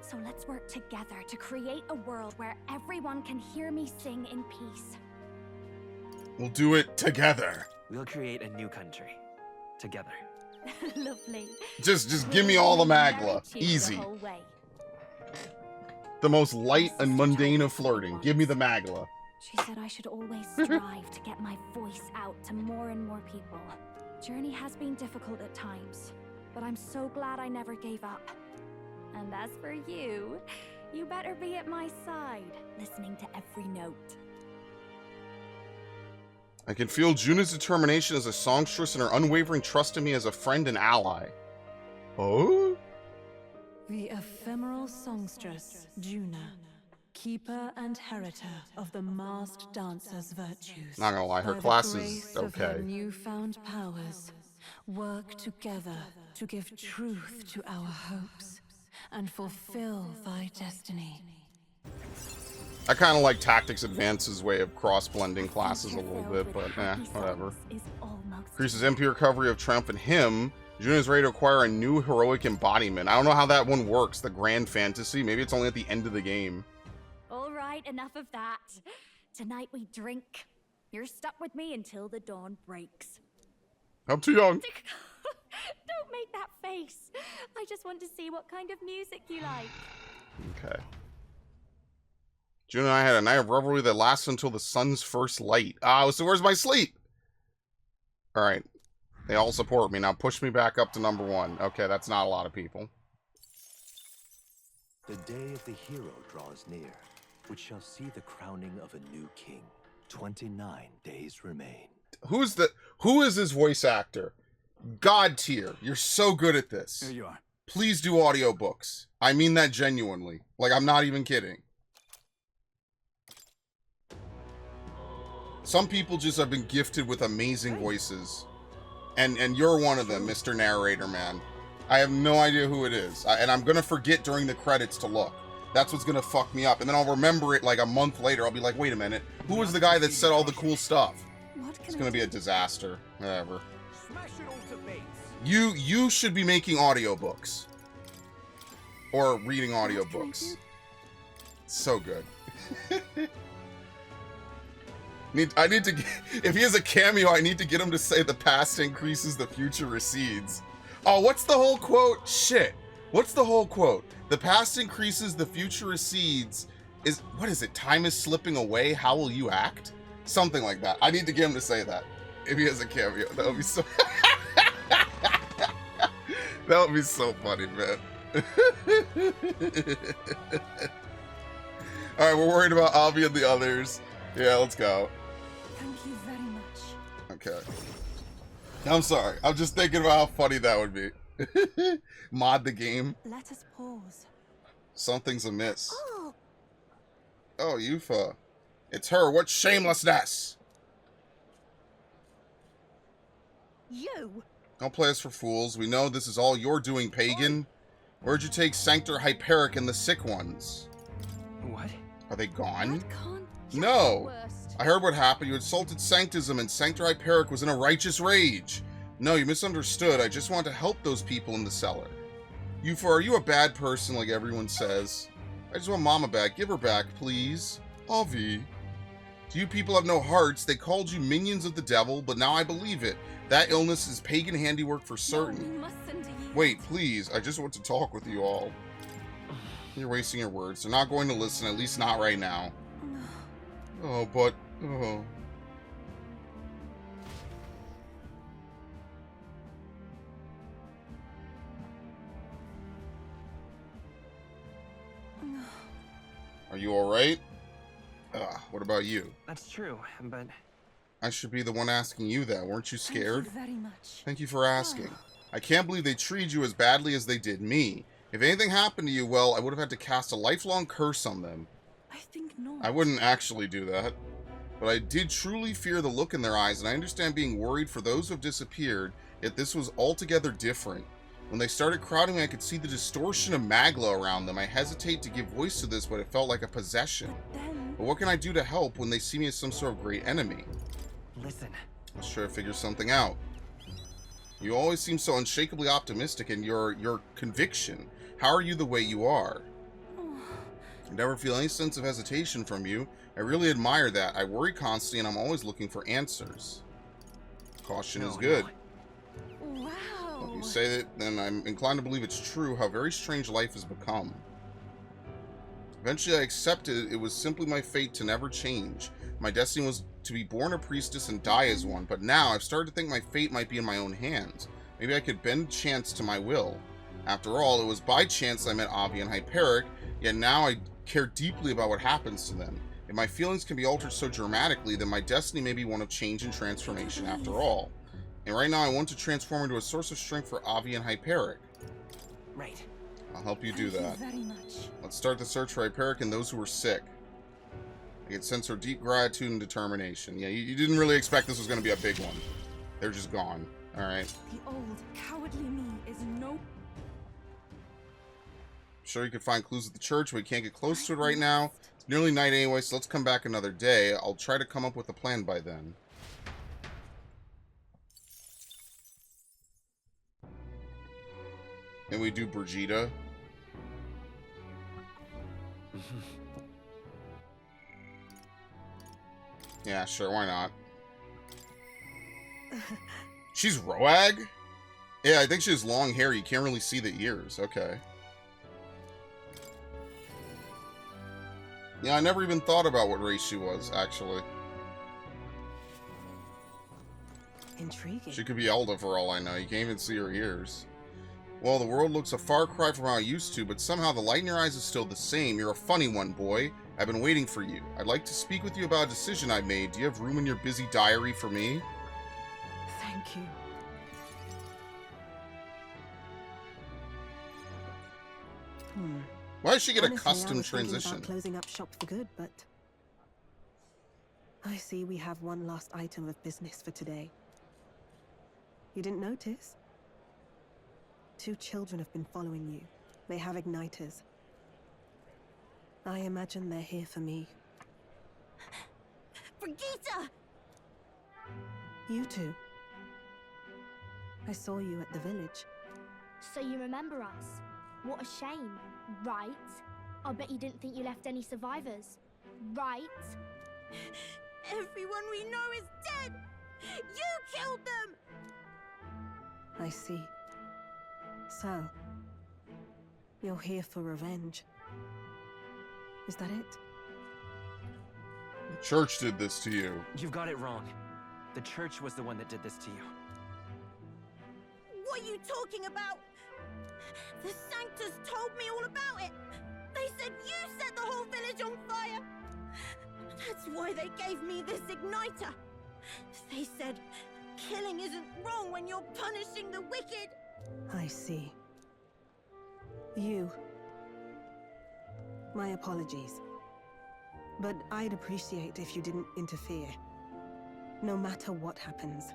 So let's work together to create a world where everyone can hear me sing in peace. We'll do it together. We'll create a new country. Together. Lovely. Just give me all the Magla. The Easy. whole way. The most light and mundane of flirting. Give me the Magla. She said I should always strive to get my voice out to more and more people. Journey has been difficult at times, but I'm so glad I never gave up. And as for you, you better be at my side, listening to every note. I can feel Juna's determination as a songstress and her unwavering trust in me as a friend and ally. Oh? The ephemeral songstress, Juna. keeper and heritor of the masked dancer's virtues. Not gonna lie, her By class the is grace of her okay. newfound powers, work together to give truth to our hopes and fulfill thy destiny. I kind of like Tactics Advance's way of cross-blending classes a little bit, but whatever. Increases MP recovery of Triumphant Hymn. June is ready to acquire a new heroic embodiment. I don't know how that one works, the Grand Fantasy. Maybe it's only at the end of the game. All right, enough of that. Tonight we drink. You're stuck with me until the dawn breaks. I'm too young. Don't make that face. I just want to see what kind of music you like. Okay. June and I had a night of revelry that lasted until the sun's first light. Ah, so where's my sleep? Alright. They all support me. Now push me back up to number 1. Okay, that's not a lot of people. The day of the hero draws near, which shall see the crowning of a new king. 29 days remain. Who is this voice actor? God tier. You're so good at this. Here you are. Please do audiobooks. I mean that genuinely. Like, I'm not even kidding. Some people just have been gifted with amazing voices. And you're one of them, Mr. Narrator Man. I have no idea who it is. And I'm going to forget during the credits to look. That's what's going to fuck me up. And then I'll remember it like a month later. I'll be like, wait a minute. Who was the guy that said all the cool stuff? It's going to be a disaster. Whatever. You should be making audiobooks. Or reading audiobooks. So good. I need to get, if he has a cameo, I need to get him to say the past increases, the future recedes. Oh, what's the whole quote? Shit. What's the whole quote? The past increases, the future recedes. What is it? Time is slipping away. How will you act? Something like that. I need to get him to say that. If he has a cameo, that would be so. That would be so funny, man. All right, we're worried about Avi and the others. Yeah, let's go. Thank you very much. Okay. I'm sorry. I'm just thinking about how funny that would be. Mod the game. Let us pause. Something's amiss. Oh, Yufa. It's her. What shamelessness! You? Don't play us for fools. We know this is all you're doing, pagan. Where'd you take Sanctor Hyperic and the sick ones? What? Are they gone? That can't. No. I heard what happened. You insulted Sanctism and Sanctor Hyperic was in a righteous rage. No, you misunderstood. I just want to help those people in the cellar. Yufa, are you a bad person like everyone says? I just want Mama back. Give her back, please. Avi. Do you people have no hearts? They called you minions of the devil, but now I believe it. That illness is pagan handiwork for certain. Wait, please. I just want to talk with you all. You're wasting your words. They're not going to listen, at least not right now. Oh, but... Oh. Are you alright? What about you? That's true, but... I should be the one asking you that. Weren't you scared? Thank you very much. Thank you for asking. I can't believe they treated you as badly as they did me. If anything happened to you, well, I would have had to cast a lifelong curse on them. I think not. I wouldn't actually do that. But I did truly fear the look in their eyes, and I understand being worried for those who have disappeared, yet this was altogether different. When they started crowding me, I could see the distortion of Magla around them. I hesitate to give voice to this, but it felt like a possession. But what can I do to help when they see me as some sort of great enemy? Listen. Let's try to figure something out. You always seem so unshakably optimistic in your conviction. How are you the way you are? I never feel any sense of hesitation from you. I really admire that. I worry constantly and I'm always looking for answers. Caution is good. Wow. If you say that, then I'm inclined to believe it's true how very strange life has become. Eventually I accepted it was simply my fate to never change. My destiny was to be born a priestess and die as one, but now I've started to think my fate might be in my own hands. Maybe I could bend chance to my will. After all, it was by chance I met Avi and Hyperic, yet now I care deeply about what happens to them. If my feelings can be altered so dramatically, then my destiny may be one of change and transformation after all. And right now I want to transform into a source of strength for Avi and Hyperic. Right. I'll help you do that. Thank you very much. Let's start the search for Hyperic and those who were sick. I can sense her deep gratitude and determination. Yeah, you didn't really expect this was going to be a big one. They're just gone. All right. The old, cowardly me is no... Sure, you can find clues at the church, but we can't get close to it right now. It's nearly night anyway, so let's come back another day. I'll try to come up with a plan by then. And we do Brigida. Yeah, sure, why not? She's Roag? Yeah, I think she has long hair. You can't really see the ears. Okay. Yeah, I never even thought about what race she was, actually. Intriguing. She could be Elda for all I know. You can't even see her ears. Well, the world looks a far cry from how I used to, but somehow the light in your eyes is still the same. You're a funny one, boy. I've been waiting for you. I'd like to speak with you about a decision I made. Do you have room in your busy diary for me? Thank you. Why does she get Honestly, a custom I was thinking transition? about closing up shop for good, but I see we have one last item of business for today. You didn't notice? 2 children have been following you. They have igniters. I imagine they're here for me. Brigitte! You two. I saw you at the village. So you remember us? What a shame, right? I bet you didn't think you left any survivors, right? Everyone we know is dead! You killed them! I see. So, you're here for revenge. Is that it? The church did this to you. You've got it wrong. The church was the one that did this to you. What are you talking about? The Sanctus told me all about it. They said you set the whole village on fire. That's why they gave me this igniter. They said killing isn't wrong when you're punishing the wicked. I see. You. My apologies. But I'd appreciate if you didn't interfere. No matter what happens.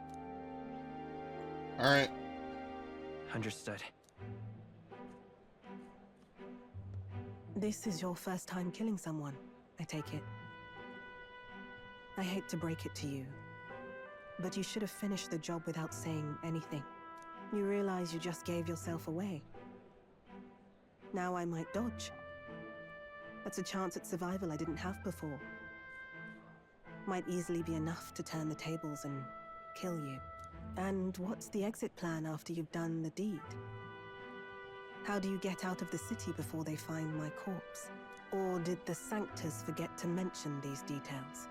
Alright. Understood. This is your first time killing someone, I take it. I hate to break it to you, but you should have finished the job without saying anything. You realize you just gave yourself away. Now I might dodge. That's a chance at survival I didn't have before. Might easily be enough to turn the tables and kill you. And what's the exit plan after you've done the deed? How do you get out of the city before they find my corpse? Or did the Sanctus forget to mention these details?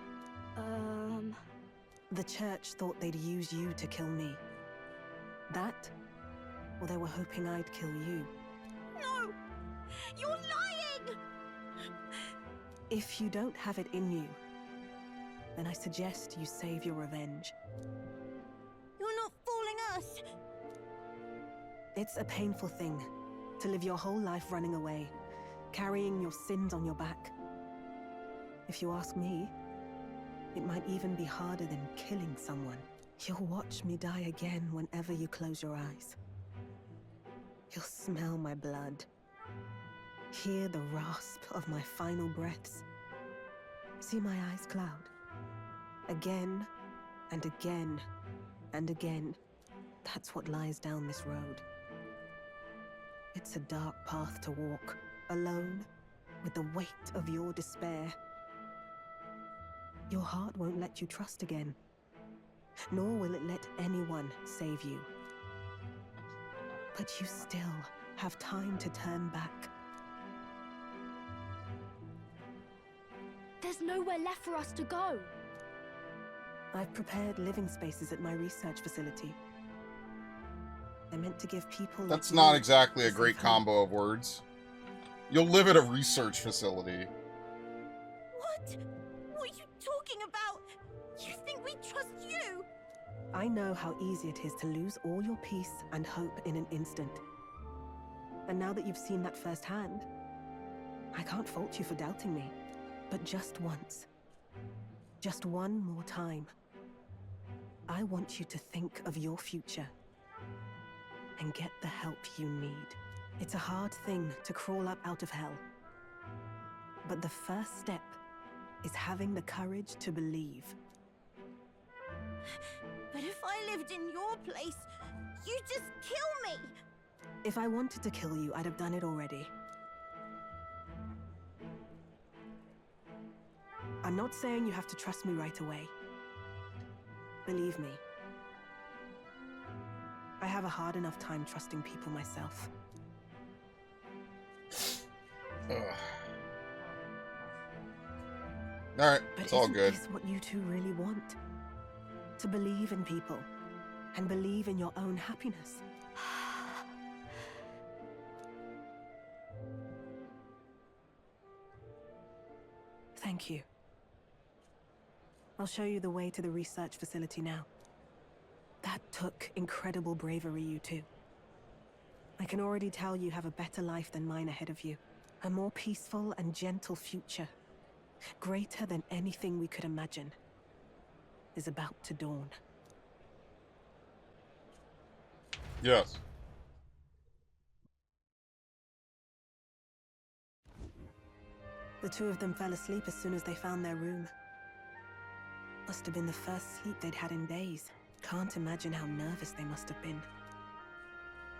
The church thought they'd use you to kill me. That? Or they were hoping I'd kill you? No! You're lying! If you don't have it in you, then I suggest you save your revenge. You're not fooling us! It's a painful thing to live your whole life running away, carrying your sins on your back. If you ask me, it might even be harder than killing someone. You'll watch me die again whenever you close your eyes. You'll smell my blood, hear the rasp of my final breaths, see my eyes cloud. Again and again and again. That's what lies down this road. It's a dark path to walk, alone, with the weight of your despair. Your heart won't let you trust again, nor will it let anyone save you. But you still have time to turn back. There's nowhere left for us to go. I've prepared living spaces at my research facility. They're meant to give people That's like not you exactly a safe great home. combo of words. You'll live at a research facility. What? What are you talking about? You think we trust you? I know how easy it is to lose all your peace and hope in an instant. And now that you've seen that firsthand, I can't fault you for doubting me. But just once, just one more time, I want you to think of your future and get the help you need. It's a hard thing to crawl up out of hell. But the first step is having the courage to believe. But if I lived in your place, you'd just kill me! If I wanted to kill you, I'd have done it already. I'm not saying you have to trust me right away. Believe me, I have a hard enough time trusting people myself. Ugh. Alright, it's all good. But isn't this what you two really want? To believe in people, and believe in your own happiness. Thank you. I'll show you the way to the research facility now. That took incredible bravery, you two. I can already tell you have a better life than mine ahead of you. A more peaceful and gentle future, greater than anything we could imagine, is about to dawn. Yes. The two of them fell asleep as soon as they found their room. Must have been the first sleep they'd had in days. Can't imagine how nervous they must have been.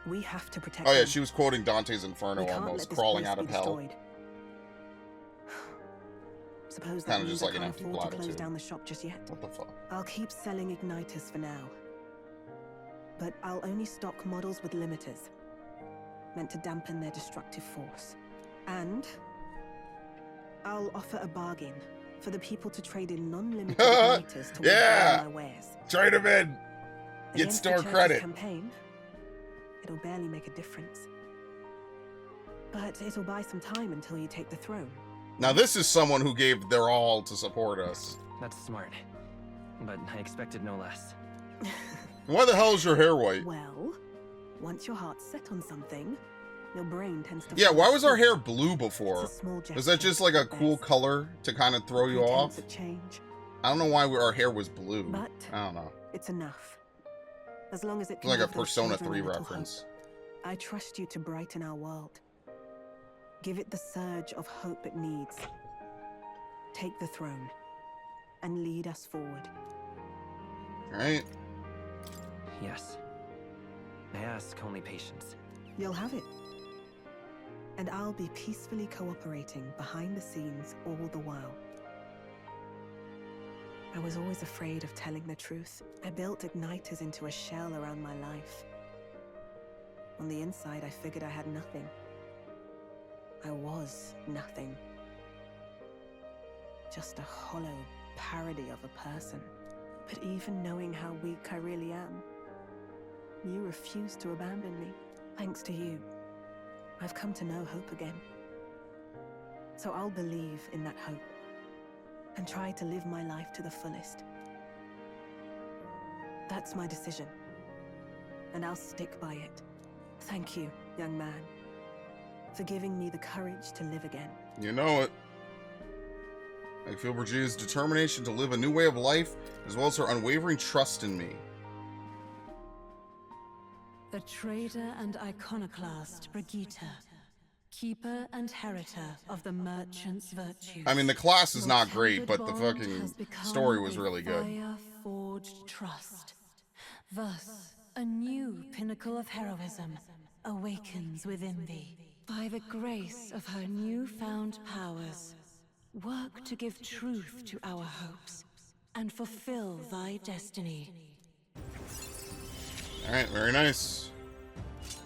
We have to protect Oh yeah, them. she was quoting Dante's Inferno, We can't almost let this crawling place out of be hell. destroyed. Suppose that Kind of means just I like an can't empty afford to close platitude. down the shop just yet. What the fuck? I'll keep selling igniters for now. But I'll only stock models with limiters, meant to dampen their destructive force. And I'll offer a bargain for the people to trade in non-limited igniters to Yeah! my wares. Trade him in! Get Against the store church's credit. campaign, it'll barely make a difference. But it'll buy some time until you take the throne. Now this is someone who gave their all to support us. That's smart. But I expected no less. Why the hell is your hair white? Well, once your heart's set on something, your brain tends to... Yeah, follow why was our suit. hair blue before? It's a small Was that gesture just like a at cool best. color to kind of throw you Pretense off? of change, I don't know why our hair was blue. but I don't know. it's enough. As long as it It's can like a give those Persona children 3 a little reference. hope. I trust you to brighten our world. Give it the surge of hope it needs. Take the throne and lead us forward. Alright. Yes. I ask only patience. You'll have it. And I'll be peacefully cooperating behind the scenes all the while. I was always afraid of telling the truth. I built igniters into a shell around my life. On the inside, I figured I had nothing. I was nothing. Just a hollow parody of a person. But even knowing how weak I really am, you refused to abandon me. Thanks to you, I've come to know hope again. So I'll believe in that hope and try to live my life to the fullest. That's my decision, and I'll stick by it. Thank you, young man, for giving me the courage to live again. You know it. I feel Brigida's determination to live a new way of life, as well as her unwavering trust in me. The trader and iconoclast Brigitta, keeper and heritor of the merchant's virtues. I mean, the class is Your not great, kindred but the bond fucking has become story was a really good. fire-forged trust. Thus, a new pinnacle of heroism awakens within thee. By the grace of her newfound powers, work to give truth to our hopes and fulfill thy destiny. Alright, very nice.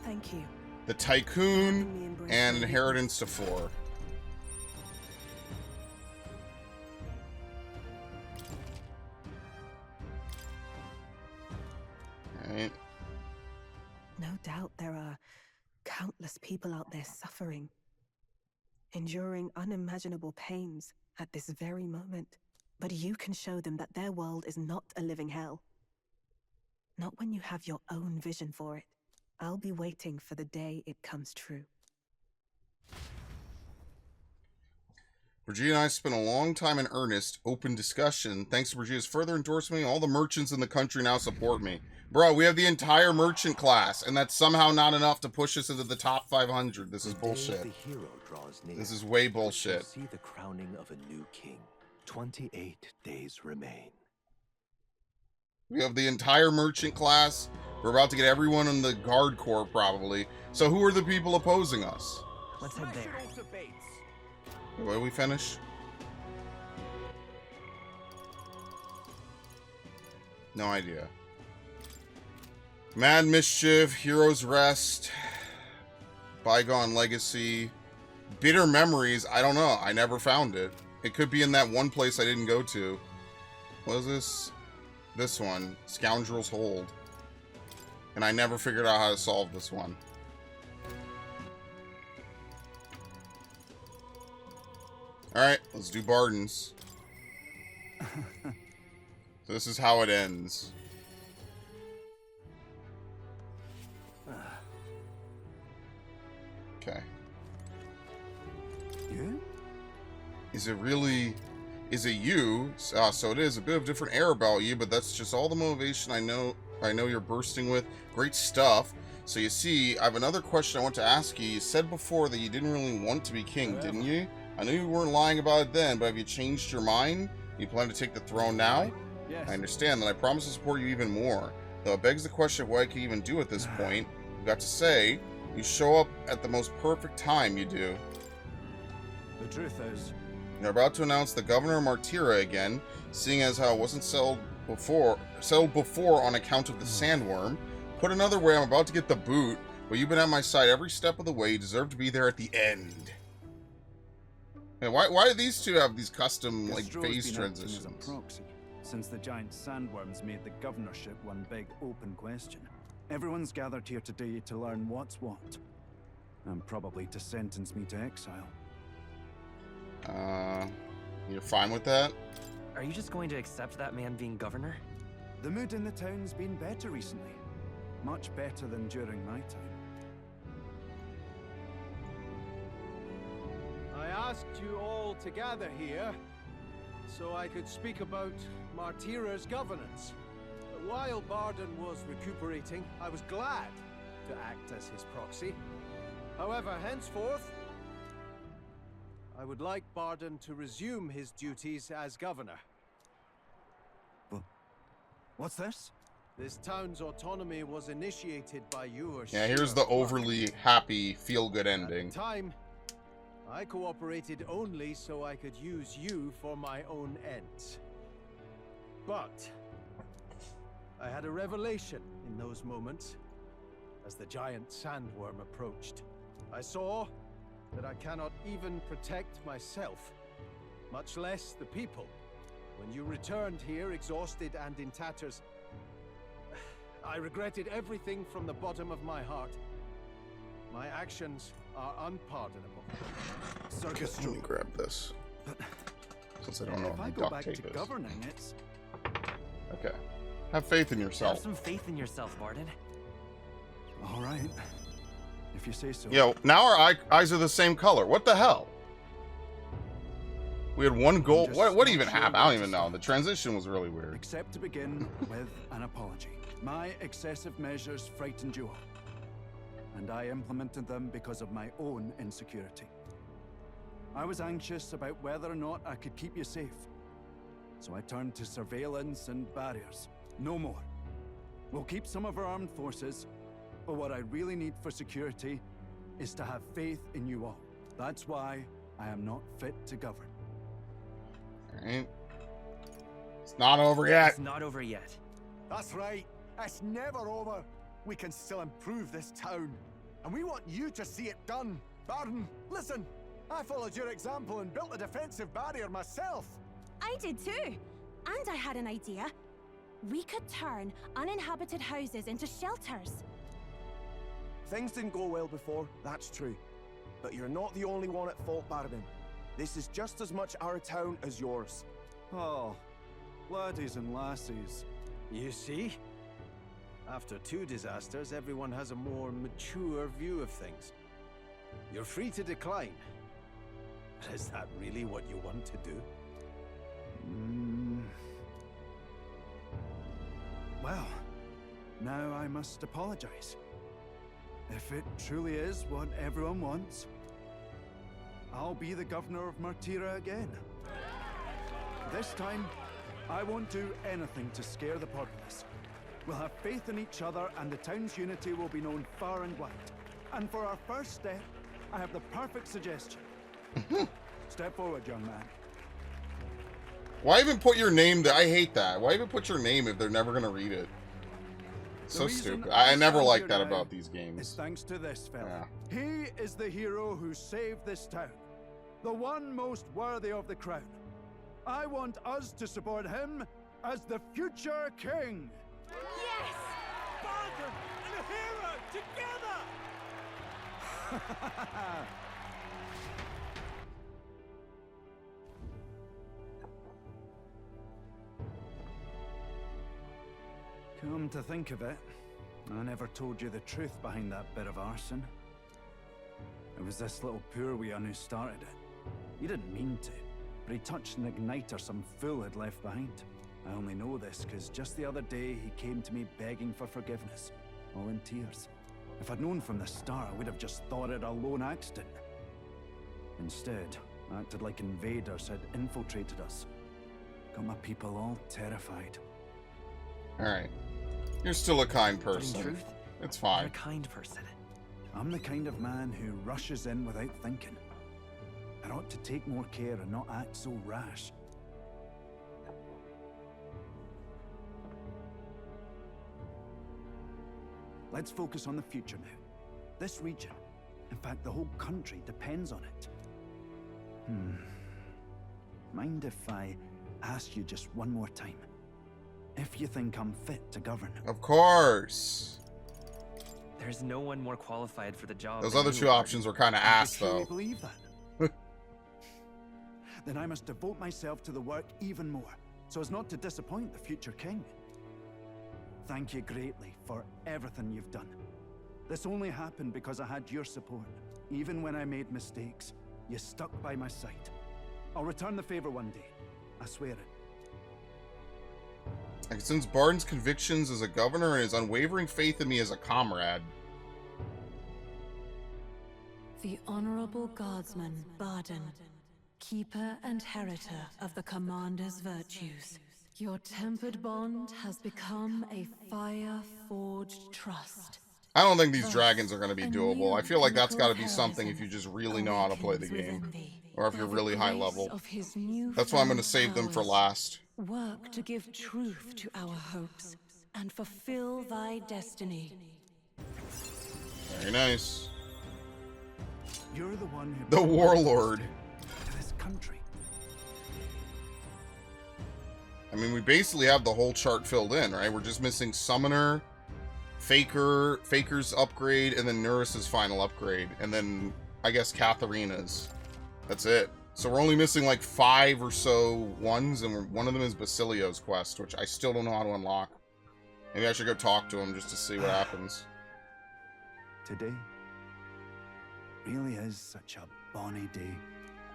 Thank you. The Tycoon and Inheritance to 4. Alright. No doubt there are countless people out there suffering, enduring unimaginable pains at this very moment. But you can show them that their world is not a living hell. Not when you have your own vision for it. I'll be waiting for the day it comes true. Brigitte and I spent a long time in earnest, open discussion. Thanks to Brigitte's further endorsement, all the merchants in the country now support me. Bro, we have the entire merchant class, and that's somehow not enough to push us into the top 500. This is bullshit. The hero draws near. This is way bullshit. See the crowning of a new king. 28 days remain. We have the entire merchant class. We're about to get everyone in the guard corps, probably. So who are the people opposing us? Let's head there. Where we finish? No idea. Mad Mischief, Hero's Rest, Bygone Legacy, Bitter Memories. I don't know. I never found it. It could be in that one place I didn't go to. What is this? This one. Scoundrel's Hold. And I never figured out how to solve this one. Alright, let's do Barden's. So this is how it ends. Okay. You? Is it really... Is it you? So it is a bit of different air about you, but that's just all the motivation I know you're bursting with. Great stuff. So you see, I have another question I want to ask you. You said before that you didn't really want to be king, didn't you? I knew you weren't lying about it then, but have you changed your mind? You plan to take the throne now? Yes. I understand that. I promise to support you even more. Though it begs the question of what I can even do at this point. You've got to say, you show up at the most perfect time, you do. The truth is, They're about to announce the governor of Martira again, seeing as how it wasn't settled before on account of the sandworm. Put another way, I'm about to get the boot, but you've been at my side every step of the way. You deserve to be there at the end. Man, why do these two have these custom like phase transitions? As a proxy, since the giant sandworms made the governorship one big open question. Everyone's gathered here today to learn what's what, and probably to sentence me to exile. You're fine with that? Are you just going to accept that man being governor? The mood in the town's been better recently. Much better than during my time. I asked you all to gather here so I could speak about Martira's governance. While Barden was recuperating, I was glad to act as his proxy. However, henceforth, I would like Barden to resume his duties as governor. What's this? This town's autonomy was initiated by your Yeah, here's the overly happy, feel-good ending. At the time, I cooperated only so I could use you for my own ends. But I had a revelation in those moments as the giant sandworm approached. I saw that I cannot even protect myself, much less the people. When you returned here exhausted and in tatters, I regretted everything from the bottom of my heart. My actions are unpardonable. Let me grab this. Since I don't know if I what go duct back tape to is. governing, it's Okay. Have faith in Have yourself. some faith in yourself, Barden. all right. If you say so. Yo, now our eyes are the same color. What the hell? We had one goal. What even happened? I don't even know. The transition was really weird. Except to begin with an apology. My excessive measures frightened you all, and I implemented them because of my own insecurity. I was anxious about whether or not I could keep you safe, so I turned to surveillance and barriers. No more. We'll keep some of our armed forces, but what I really need for security is to have faith in you all. That's why I am not fit to govern. Alright. It's not over yet. It's not over yet. That's right. It's never over. We can still improve this town. And we want you to see it done. Barden, listen. I followed your example and built a defensive barrier myself. I did too. And I had an idea. We could turn uninhabited houses into shelters. Things didn't go well before, that's true. But you're not the only one at fault, Barden. This is just as much our town as yours. Oh, laddies and lassies. You see? After 2 disasters, everyone has a more mature view of things. You're free to decline. But is that really what you want to do? Well, now I must apologize. If it truly is what everyone wants, I'll be the governor of Martira again. This time, I won't do anything to scare the populace. We'll have faith in each other, and the town's unity will be known far and wide. And for our first step, I have the perfect suggestion. Step forward, young man. Why even put your name there? I hate that. Why even put your name if they're never going to read it? So stupid. I never liked that about these games. It's thanks to this fella. Yeah. He is the hero who saved this town. The one most worthy of the crown. I want us to support him as the future king. Yes! Bargain and a hero together! Come to think of it, I never told you the truth behind that bit of arson. It was this little poor wee who started it. He didn't mean to, but he touched an igniter some fool had left behind. I only know this because just the other day he came to me begging for forgiveness, all in tears. If I'd known from the start, I would have just thought it a lone accident. Instead, I acted like invaders had infiltrated us. Got my people all terrified. Alright. You're still a kind But in person. truth, It's fine. you're a kind person. I'm the kind of man who rushes in without thinking. I ought to take more care and not act so rash. Let's focus on the future now. This region, in fact the whole country, depends on it. Mind if I ask you just one more time? If you think I'm fit to govern? Of course. There's no one more qualified for the job. Those than other you two are. options were kind of Do ass, you truly though. believe that? Then I must devote myself to the work even more, so as not to disappoint the future king. Thank you greatly for everything you've done. This only happened because I had your support. Even when I made mistakes, you stuck by my side. I'll return the favor one day. I swear it. I can sense Barden's convictions as a governor and his unwavering faith in me as a comrade. The Honorable Guardsman, Barden, keeper and heritor of the Commander's virtues. Your tempered bond has become a fire-forged trust. I don't think these dragons are going to be doable. I feel like that's got to be something if you just really know how to play the game. Or if you're really high level. That's why I'm going to save them for last. Work to give truth to our hopes and fulfill thy destiny. Very nice. You're the one who The warlord. to this country. I mean, we basically have the whole chart filled in, right? We're just missing Summoner, Faker's upgrade, and then Nuris's final upgrade. And then, I guess, Katharina's. That's it. So we're only missing like 5 or so ones, and one of them is Basilio's quest, which I still don't know how to unlock. Maybe I should go talk to him just to see what happens. Today really is such a bonny day.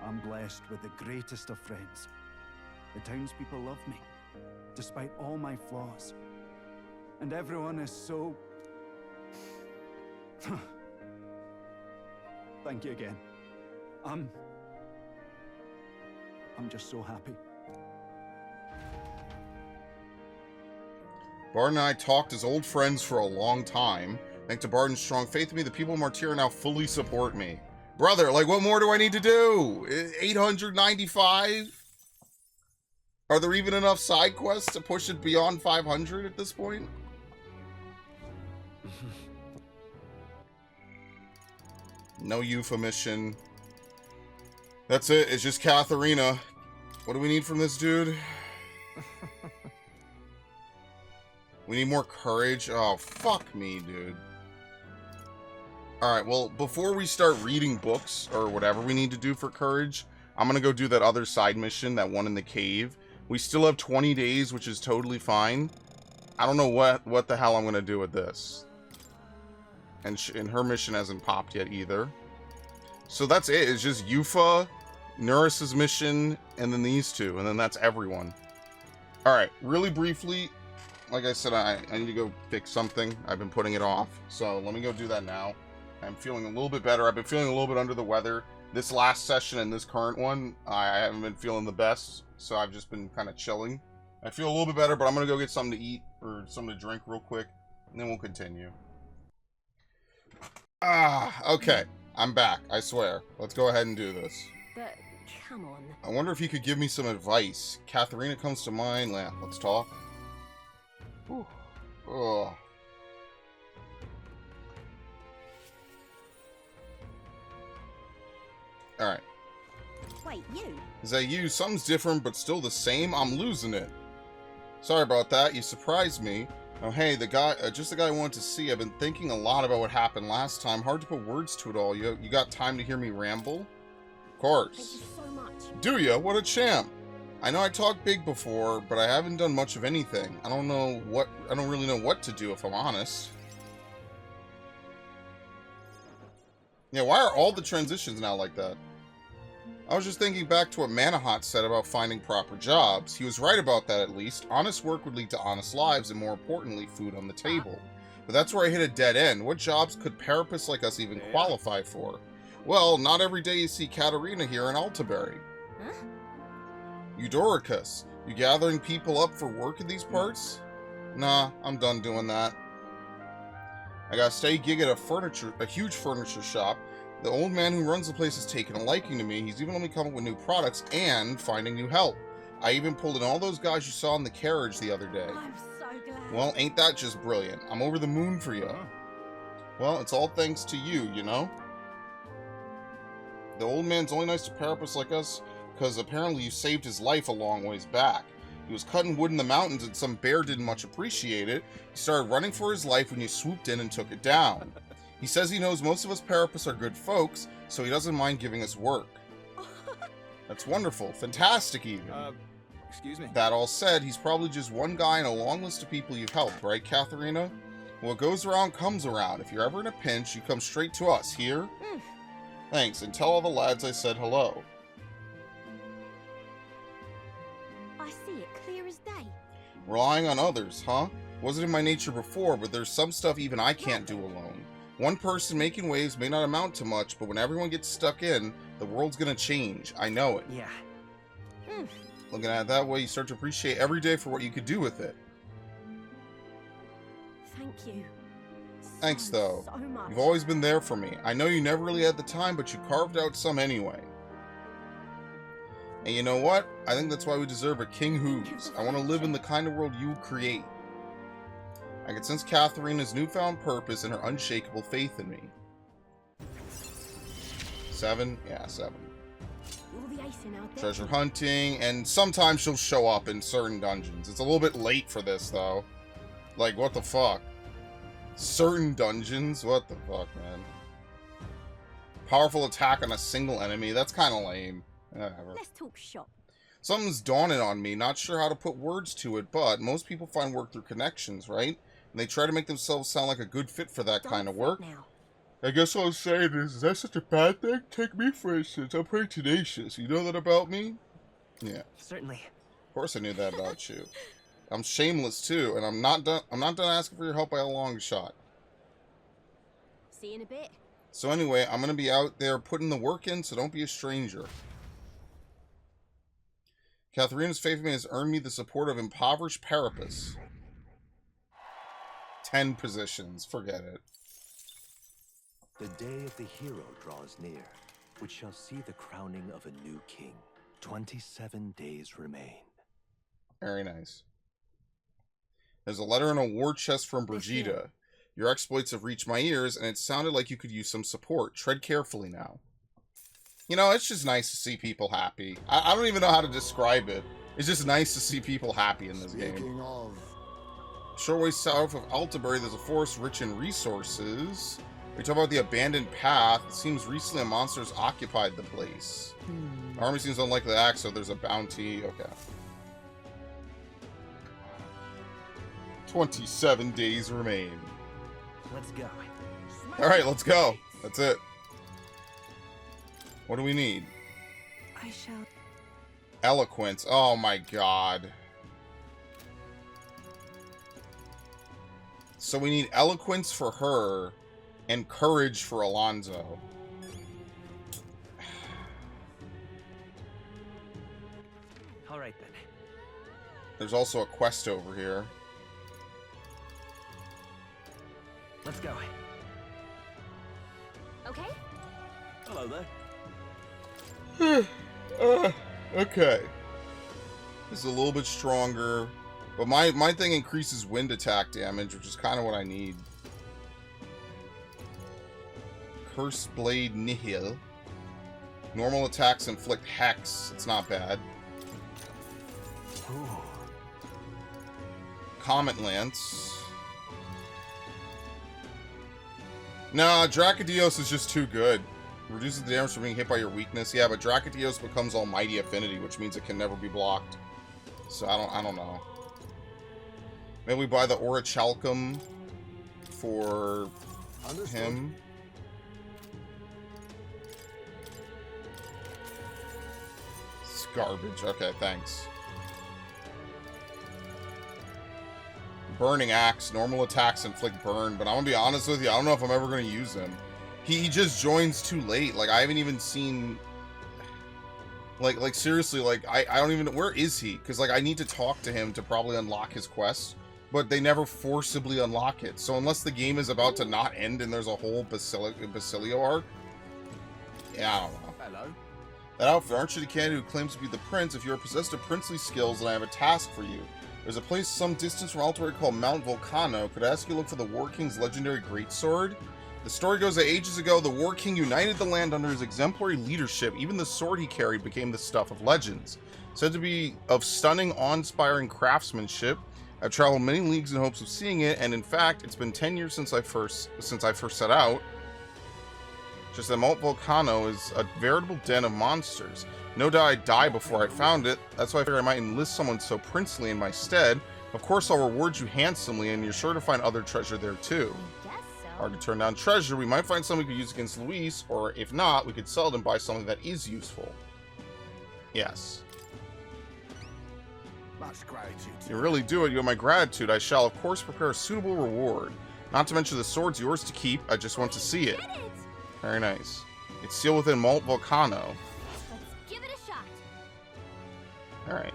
I'm blessed with the greatest of friends. The townspeople love me, despite all my flaws. And everyone is so... Thank you again. I'm just so happy. Barden and I talked as old friends for a long time. Thanks to Barden's strong faith in me, the people of Martira now fully support me. Brother, like, what more do I need to do? 895? Are there even enough side quests to push it beyond 500 at this point? No Eupha mission. That's it. It's just Katharina. What do we need from this dude? We need more courage. Oh, fuck me, dude. Alright, well, before we start reading books, or whatever we need to do for courage, I'm gonna go do that other side mission, that one in the cave. We still have 20 days, which is totally fine. I don't know what the hell I'm gonna do with this. And her mission hasn't popped yet either. So that's it. It's just Yufa, Nuris's mission, and then these two, and then that's everyone. All right, really briefly, like I said, I need to go fix something. I've been putting it off, so let me go do that now. I'm feeling a little bit better. I've been feeling a little bit under the weather. This last session and this current one, I haven't been feeling the best, so I've just been kind of chilling. I feel a little bit better, but I'm going to go get something to eat or something to drink real quick, and then we'll continue. Okay. I'm back, I swear. Let's go ahead and do this. But, come on. I wonder if you could give me some advice. Katharina comes to mind. Let's talk. Whew. Ugh. Alright. Wait, you? Is that you? Something's different, but still the same? I'm losing it. Sorry about that. You surprised me. Oh, hey, the guy, just the guy I wanted to see. I've been thinking a lot about what happened last time. Hard to put words to it all. You got time to hear me ramble? Of course. Thank you so much. Do ya? What a champ. I know I talked big before, but I haven't done much of anything. I don't really know what to do, if I'm honest. Yeah, why are all the transitions now like that? I was just thinking back to what Manahat said about finding proper jobs. He was right about that, at least. Honest work would lead to honest lives, and more importantly, food on the table. But that's where I hit a dead end. What jobs could Carapace like us even qualify for? Well, not every day you see Katarina here in Altaberry. Huh? Eudoricus, you gathering people up for work in these parts? Nah, I'm done doing that. I got a steady gig at a huge furniture shop. The old man who runs the place has taken a liking to me. He's even let me come up with new products and finding new help. I even pulled in all those guys you saw in the carriage the other day. I'm so glad. Well, ain't that just brilliant? I'm over the moon for you. Well, it's all thanks to you, you know? The old man's only nice to Carapace like us because apparently you saved his life a long ways back. He was cutting wood in the mountains and some bear didn't much appreciate it. He started running for his life when you swooped in and took it down. He says he knows most of us Carapace are good folks, so he doesn't mind giving us work. That's wonderful. Fantastic, even. Excuse me? That all said, he's probably just one guy in a long list of people you've helped, right, Katharina? What goes around comes around. If you're ever in a pinch, you come straight to us, here? Thanks, and tell all the lads I said hello. I see it clear as day. Relying on others, huh? Wasn't in my nature before, but there's some stuff even I can't do alone. One person making waves may not amount to much, but when everyone gets stuck in, the world's gonna change. I know it. Yeah. Looking at it that way, you start to appreciate every day for what you could do with it. Thank you. Thanks, though. So much. You've always been there for me. I know you never really had the time, but you carved out some anyway. And you know what? I think that's why we deserve a King Who's. I want to live in the kind of world you create. I can sense Katharina's newfound purpose and her unshakable faith in me. 7? Yeah, 7. All the acing out there. Treasure hunting, and sometimes she'll show up in certain dungeons. It's a little bit late for this, though. Like, what the fuck? Certain dungeons? What the fuck, man? Powerful attack on a single enemy? That's kind of lame. Whatever. Let's talk shop. Something's dawning on me. Not sure how to put words to it, but most people find work through connections, right? And they try to make themselves sound like a good fit for that kind of work. Now. I guess what I'm saying is that such a bad thing? Take me, for instance. I'm pretty tenacious. You know that about me? Yeah. Certainly. Of course I knew that about you. I'm shameless, too, and I'm not done asking for your help by a long shot. See you in a bit. So anyway, I'm going to be out there putting the work in, so don't be a stranger. Katharina's faith in me has earned me the support of impoverished Carapace. 10 positions. Forget it. The day of the hero draws near, which shall see the crowning of a new king. 27 days remain. Very nice. There's a letter in a war chest from Brigida. Your exploits have reached my ears, and it sounded like you could use some support. Tread carefully now. You know, it's just nice to see people happy. I don't even know how to describe it. It's just nice to see people happy in this game. Short way south of Altaberry, there's a forest rich in resources. We talk about the abandoned path. It seems recently a monster has occupied the place. The army seems unlikely to act, so there's a bounty. Okay. 27 days remain. Let's go. Alright, let's go. That's it. What do we need? I shall... Eloquence. Oh my god. So we need eloquence for her and courage for Alonzo. Alright then. There's also a quest over here. Let's go. Okay? Hello there. Okay. This is a little bit stronger. But my thing increases wind attack damage, which is kind of what I need. Curse Blade Nihil. Normal attacks inflict hex. It's not bad. Ooh. Comet Lance. Nah, Dracodios is just too good. Reduces the damage from being hit by your weakness. Yeah, but Dracodios becomes Almighty Affinity, which means it can never be blocked. So I don't know. Maybe we buy the Orichalcum for him. It's garbage. Okay, thanks. Burning Axe. Normal attacks inflict burn, but I'm gonna be honest with you, I don't know if I'm ever gonna use him. He just joins too late. Like, I haven't even seen... Like seriously, like, I don't even... Where is he? Because, like, I need to talk to him to probably unlock his quest, but they never forcibly unlock it. So unless the game is about to not end and there's a whole Basilio arc... Yeah, I don't know. Hello. That outfit, aren't you the candidate who claims to be the prince? If you are possessed of princely skills, then I have a task for you. There's a place some distance from Altair called Mount Volcano. Could I ask you to look for the War King's legendary greatsword? The story goes that ages ago, the War King united the land under his exemplary leadership. Even the sword he carried became the stuff of legends. Said to be of stunning, awe-inspiring craftsmanship. I've traveled many leagues in hopes of seeing it, and in fact, it's been 10 years since I first set out. Just that Mount Volcano is a veritable den of monsters. No doubt I'd die before I found it. That's why I figured I might enlist someone so princely in my stead. Of course, I'll reward you handsomely, and you're sure to find other treasure there too. Hard to turn down treasure. We might find something we could use against Luis, or if not, we could sell it and buy something that is useful. Yes. Much gratitude. You really do it. You have my gratitude. I shall, of course, prepare a suitable reward. Not to mention the sword's yours to keep. I just want to see it. Very nice. It's sealed within Mount Volcano. Let's give it a shot. Alright.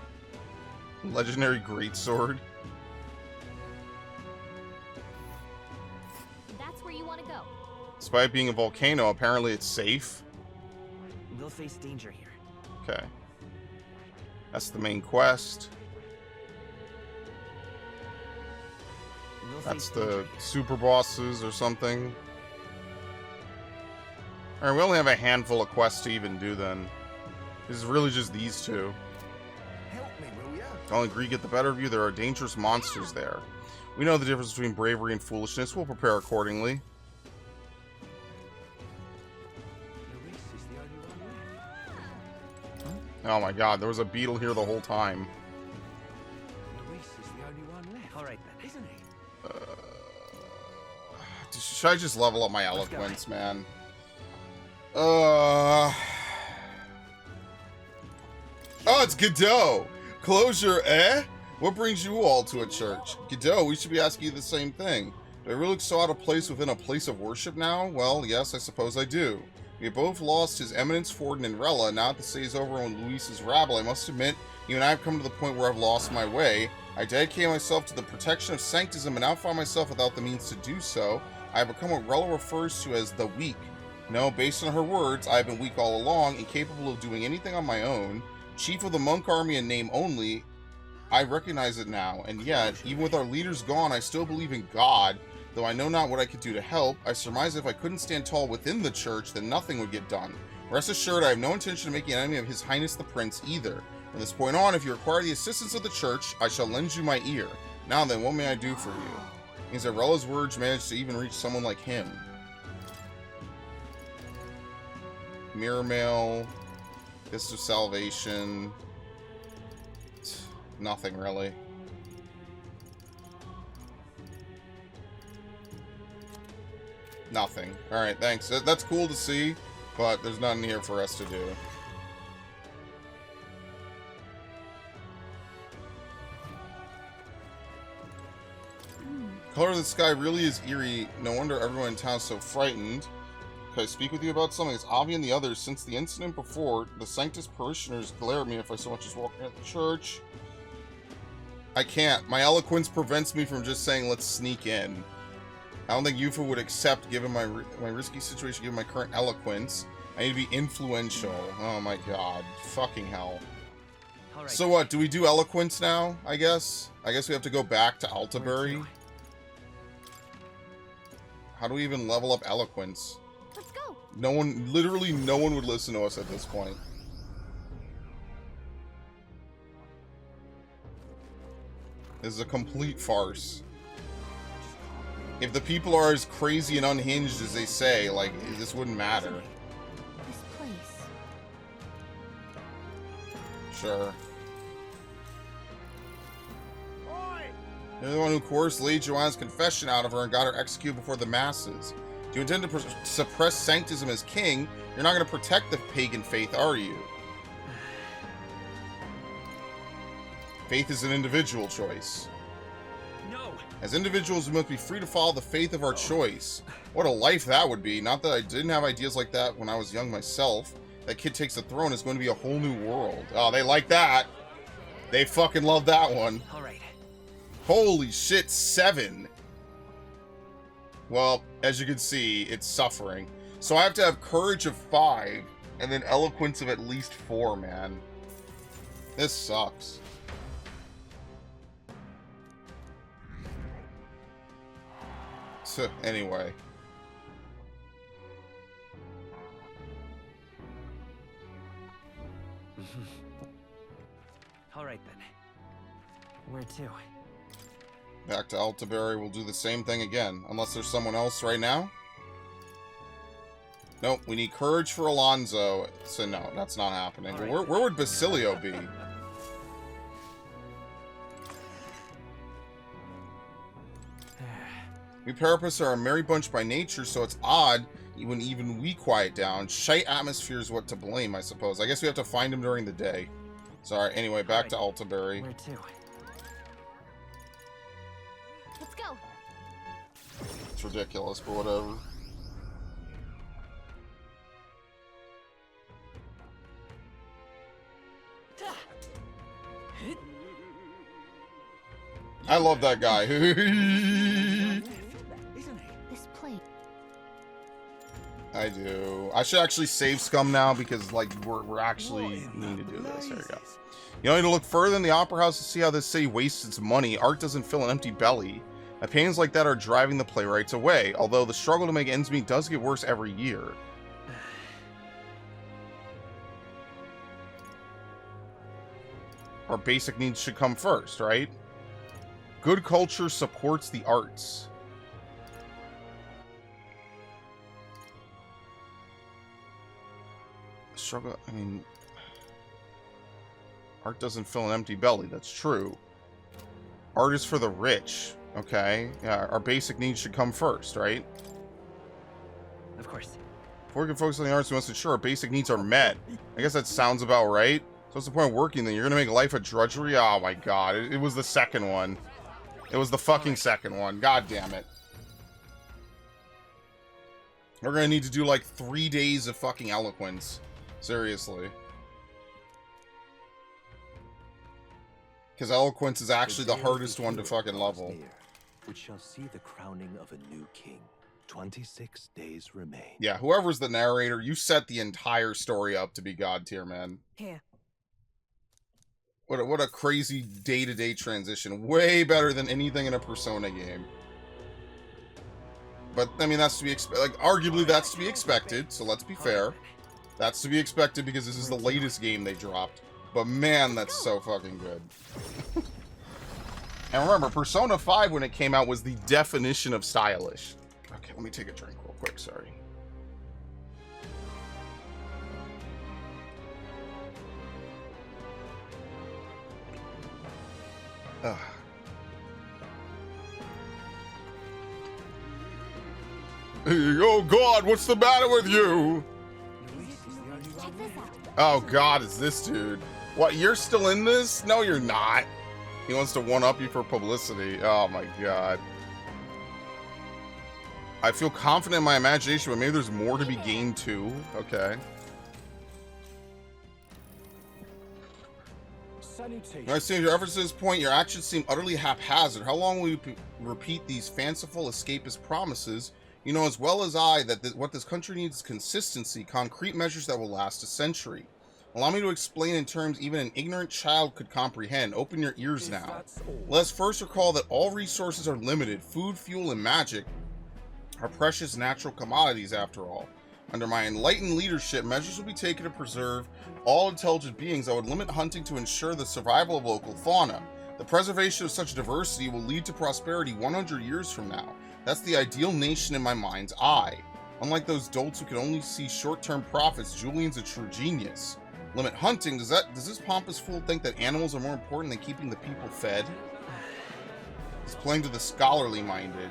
Legendary greatsword. That's where you want to go. Despite being a volcano, apparently it's safe. We'll face danger here. Okay. That's the main quest. That's the super bosses or something. Alright, we only have a handful of quests to even do then. This is really just these two. Help me, will ya? Don't agree, get the better of you. There are dangerous monsters there. We know the difference between bravery and foolishness. We'll prepare accordingly. Oh my god, there was a beetle here the whole time. Luis is the only one left. Alright then, isn't he? Should I just level up my eloquence, man? Oh, it's Godot! Closure, eh? What brings you all to a church? Godot, we should be asking you the same thing. Do I really look so out of place within a place of worship now? Well, yes, I suppose I do. We have both lost His Eminence Forden and Rella. Now that the stay is over on Luis's rabble, I must admit, even I have come to the point where I've lost my way. I dedicated myself to the protection of sanctism and now find myself without the means to do so. I have become what Rella refers to as the weak. No, based on her words, I have been weak all along, incapable of doing anything on my own. Chief of the monk army in name only, I recognize it now, and yet, even with our leaders gone, I still believe in God. Though I know not what I could do to help, I surmise if I couldn't stand tall within the church, then nothing would get done. Rest assured, I have no intention of making an enemy of His Highness the Prince either. From this point on, if you require the assistance of the church, I shall lend you my ear. Now then, what may I do for you? It means that Rella's words managed to even reach someone like him. Mirror Mail, Fist of Salvation, nothing really. Nothing. Alright, thanks. That's cool to see, but there's nothing here for us to do. Color of the sky really is eerie. No wonder everyone in town is so frightened. Can I speak with you about something? It's Avi and the others. Since the incident before, the Sanctus parishioners glare at me if I so much as walk near the church. I can't. My eloquence prevents me from just saying, let's sneak in. I don't think Yufa would accept, given my risky situation, given my current eloquence. I need to be influential. Oh my god. Fucking hell. Right. So what, do we do eloquence now, I guess? I guess we have to go back to Altabury. How do we even level up eloquence? Let's go. No one, literally no one would listen to us at this point. This is a complete farce. If the people are as crazy and unhinged as they say, like, this wouldn't matter. This place. Sure. You're the one who coerced Lady Joanna's confession out of her and got her executed before the masses. Do you intend to suppress Sanctism as king? You're not going to protect the pagan faith, are you? Faith is an individual choice. No. As individuals, we must be free to follow the faith of our choice. What a life that would be. Not that I didn't have ideas like that when I was young myself. That kid takes the throne is going to be a whole new world. Oh, they like that. They fucking love that one. All right. Holy shit, 7. Well, as you can see, it's suffering. So I have to have courage of 5 and then eloquence of at least 4, man. This sucks. So, anyway. All right then. Where to? Back to Altabury, we'll do the same thing again. Unless there's someone else right now. Nope, we need courage for Alonso. So no, that's not happening. Right. Where would Basilio be? We Parapists are a merry bunch by nature, so it's odd when even we quiet down. Shite atmosphere is what to blame, I suppose. I guess we have to find him during the day. Sorry, anyway, back to Altabury. Where to? Let's go. It's ridiculous, but whatever. I love that guy. This place. I do. I should actually save Scum now because, like, we're actually need to do this. There you go. You don't need to look further than the Opera House to see how this city wastes its money. Art doesn't fill an empty belly. Opinions like that are driving the playwrights away, although the struggle to make ends meet does get worse every year. Our basic needs should come first, right? Good culture supports the arts. Struggle, I mean... Art doesn't fill an empty belly, that's true. Art is for the rich, okay? Yeah, our basic needs should come first, right? Of course. Before we can focus on the arts, we must ensure our basic needs are met. I guess that sounds about right. So what's the point of working then? You're gonna make life a drudgery? Oh my god, it was the second one. It was the fucking second one. God damn it. We're gonna need to do like 3 days of fucking eloquence. Seriously. Because eloquence is actually the hardest one to fucking level. Near, which shall see the crowning of a new king. 26 days remain. Yeah, whoever's the narrator, you set the entire story up to be god tier, man. Here. What a crazy day-to-day transition. Way better than anything in a Persona game. But, I mean, that's to be expected. Like, arguably that's to be expected, so let's be fair. That's to be expected because this is the latest game they dropped. But man, that's so fucking good. And remember, Persona 5, when it came out, was the definition of stylish. Okay, let me take a drink real quick, sorry. Ugh. Oh God, what's the matter with you? Check this out. Oh God, is this dude? What, you're still in this? No, you're not. He wants to one-up you for publicity. Oh my God. I feel confident in my imagination, but maybe there's more to be gained too. Okay. I see your efforts to this point, your actions seem utterly haphazard. How long will you repeat these fanciful escapist promises? You know as well as I that what this country needs is consistency, concrete measures that will last a century. Allow me to explain in terms even an ignorant child could comprehend. Open your ears now. Let us first recall that all resources are limited. Food, fuel, and magic are precious natural commodities after all. Under my enlightened leadership, measures will be taken to preserve all intelligent beings that would limit hunting to ensure the survival of local fauna. The preservation of such diversity will lead to prosperity 100 years from now. That's the ideal nation in my mind's eye. Unlike those dolts who can only see short-term profits, Julian's a true genius. Limit hunting? Does this pompous fool think that animals are more important than keeping the people fed? He's playing to the scholarly minded.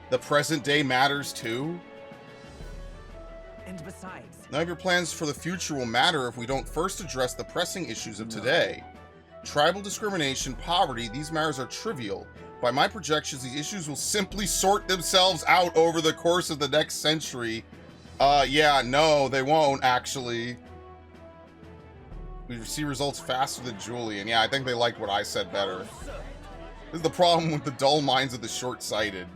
The present day matters too? And besides, None of your plans for the future will matter if we don't first address the pressing issues of today. Tribal discrimination, poverty, these matters are trivial. By my projections, these issues will simply sort themselves out over the course of the next century. Yeah, no, they won't, actually. We see results faster than Julian. Yeah, I think they liked what I said better. This is the problem with the dull minds of the short-sighted.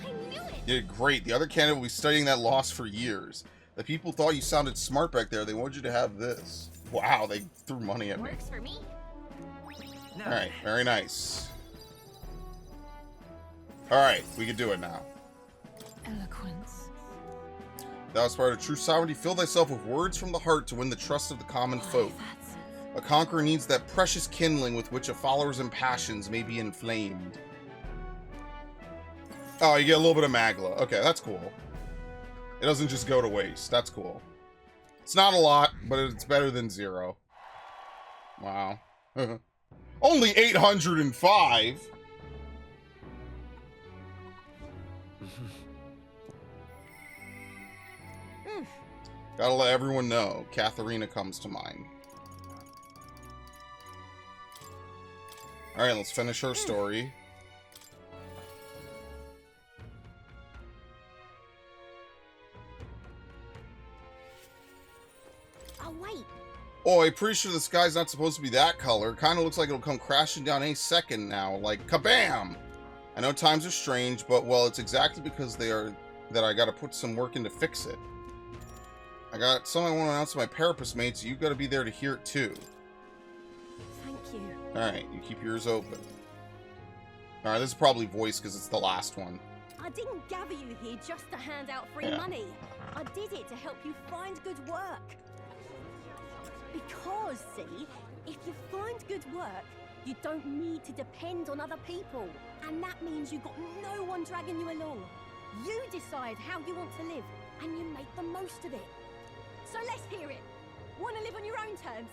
I knew it! You did great. The other candidate will be studying that loss for years. The people thought you sounded smart back there. They wanted you to have this. Wow, they threw money at me. Works for me. Alright, very nice. Alright, we can do it now. Eloquence. Thou aspire to true sovereignty, fill thyself with words from the heart to win the trust of the common folk. A conqueror needs that precious kindling with which a follower's impassions may be inflamed. Oh, you get a little bit of Magla. Okay, that's cool. It doesn't just go to waste. That's cool. It's not a lot, but it's better than 0. Wow. Only 805! Gotta let everyone know. Katharina comes to mind. Alright, let's finish her story. Oh, wait. Oh, I'm pretty sure the sky's not supposed to be that color. Kinda looks like it'll come crashing down any second now. Like, kabam! I know times are strange, but, well, it's exactly because they are that I gotta put some work in to fix it. I got something I want to announce to my parapet mates, so you've got to be there to hear it too. Thank you. Alright, you keep your ears open. Alright, this is probably voice because it's the last one. I didn't gather you here just to hand out free money. I did it to help you find good work. Because, see, if you find good work, you don't need to depend on other people. And that means you've got no one dragging you along. You decide how you want to live, and you make the most of it. So let's hear it. Want to live on your own terms?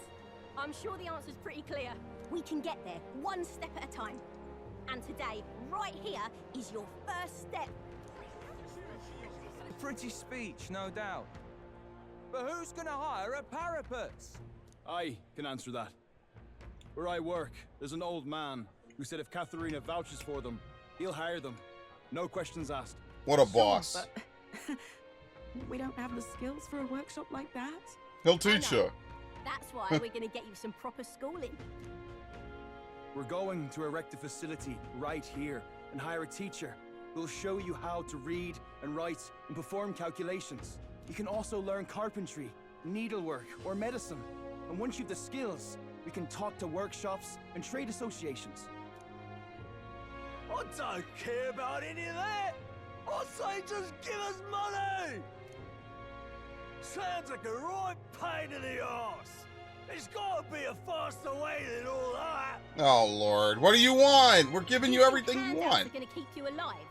I'm sure the answer's pretty clear. We can get there, one step at a time. And today, right here, is your first step. Pretty speech, no doubt. But who's gonna hire a parapets? I can answer that. Where I work, there's an old man who said if Katharina vouches for them, he'll hire them. No questions asked. What a boss. But we don't have the skills for a workshop like that. He'll teach you. That's why we're going to get you some proper schooling. We're going to erect a facility right here and hire a teacher who'll show you how to read and write and perform calculations. You can also learn carpentry, needlework, or medicine. And once you've the skills, we can talk to workshops and trade associations. I don't care about any of that. I say just give us money. Sounds like a right pain in the arse. There's gotta be a faster way than all that. Oh, Lord. What do you want? We're giving you everything you want. Are going to keep you alive.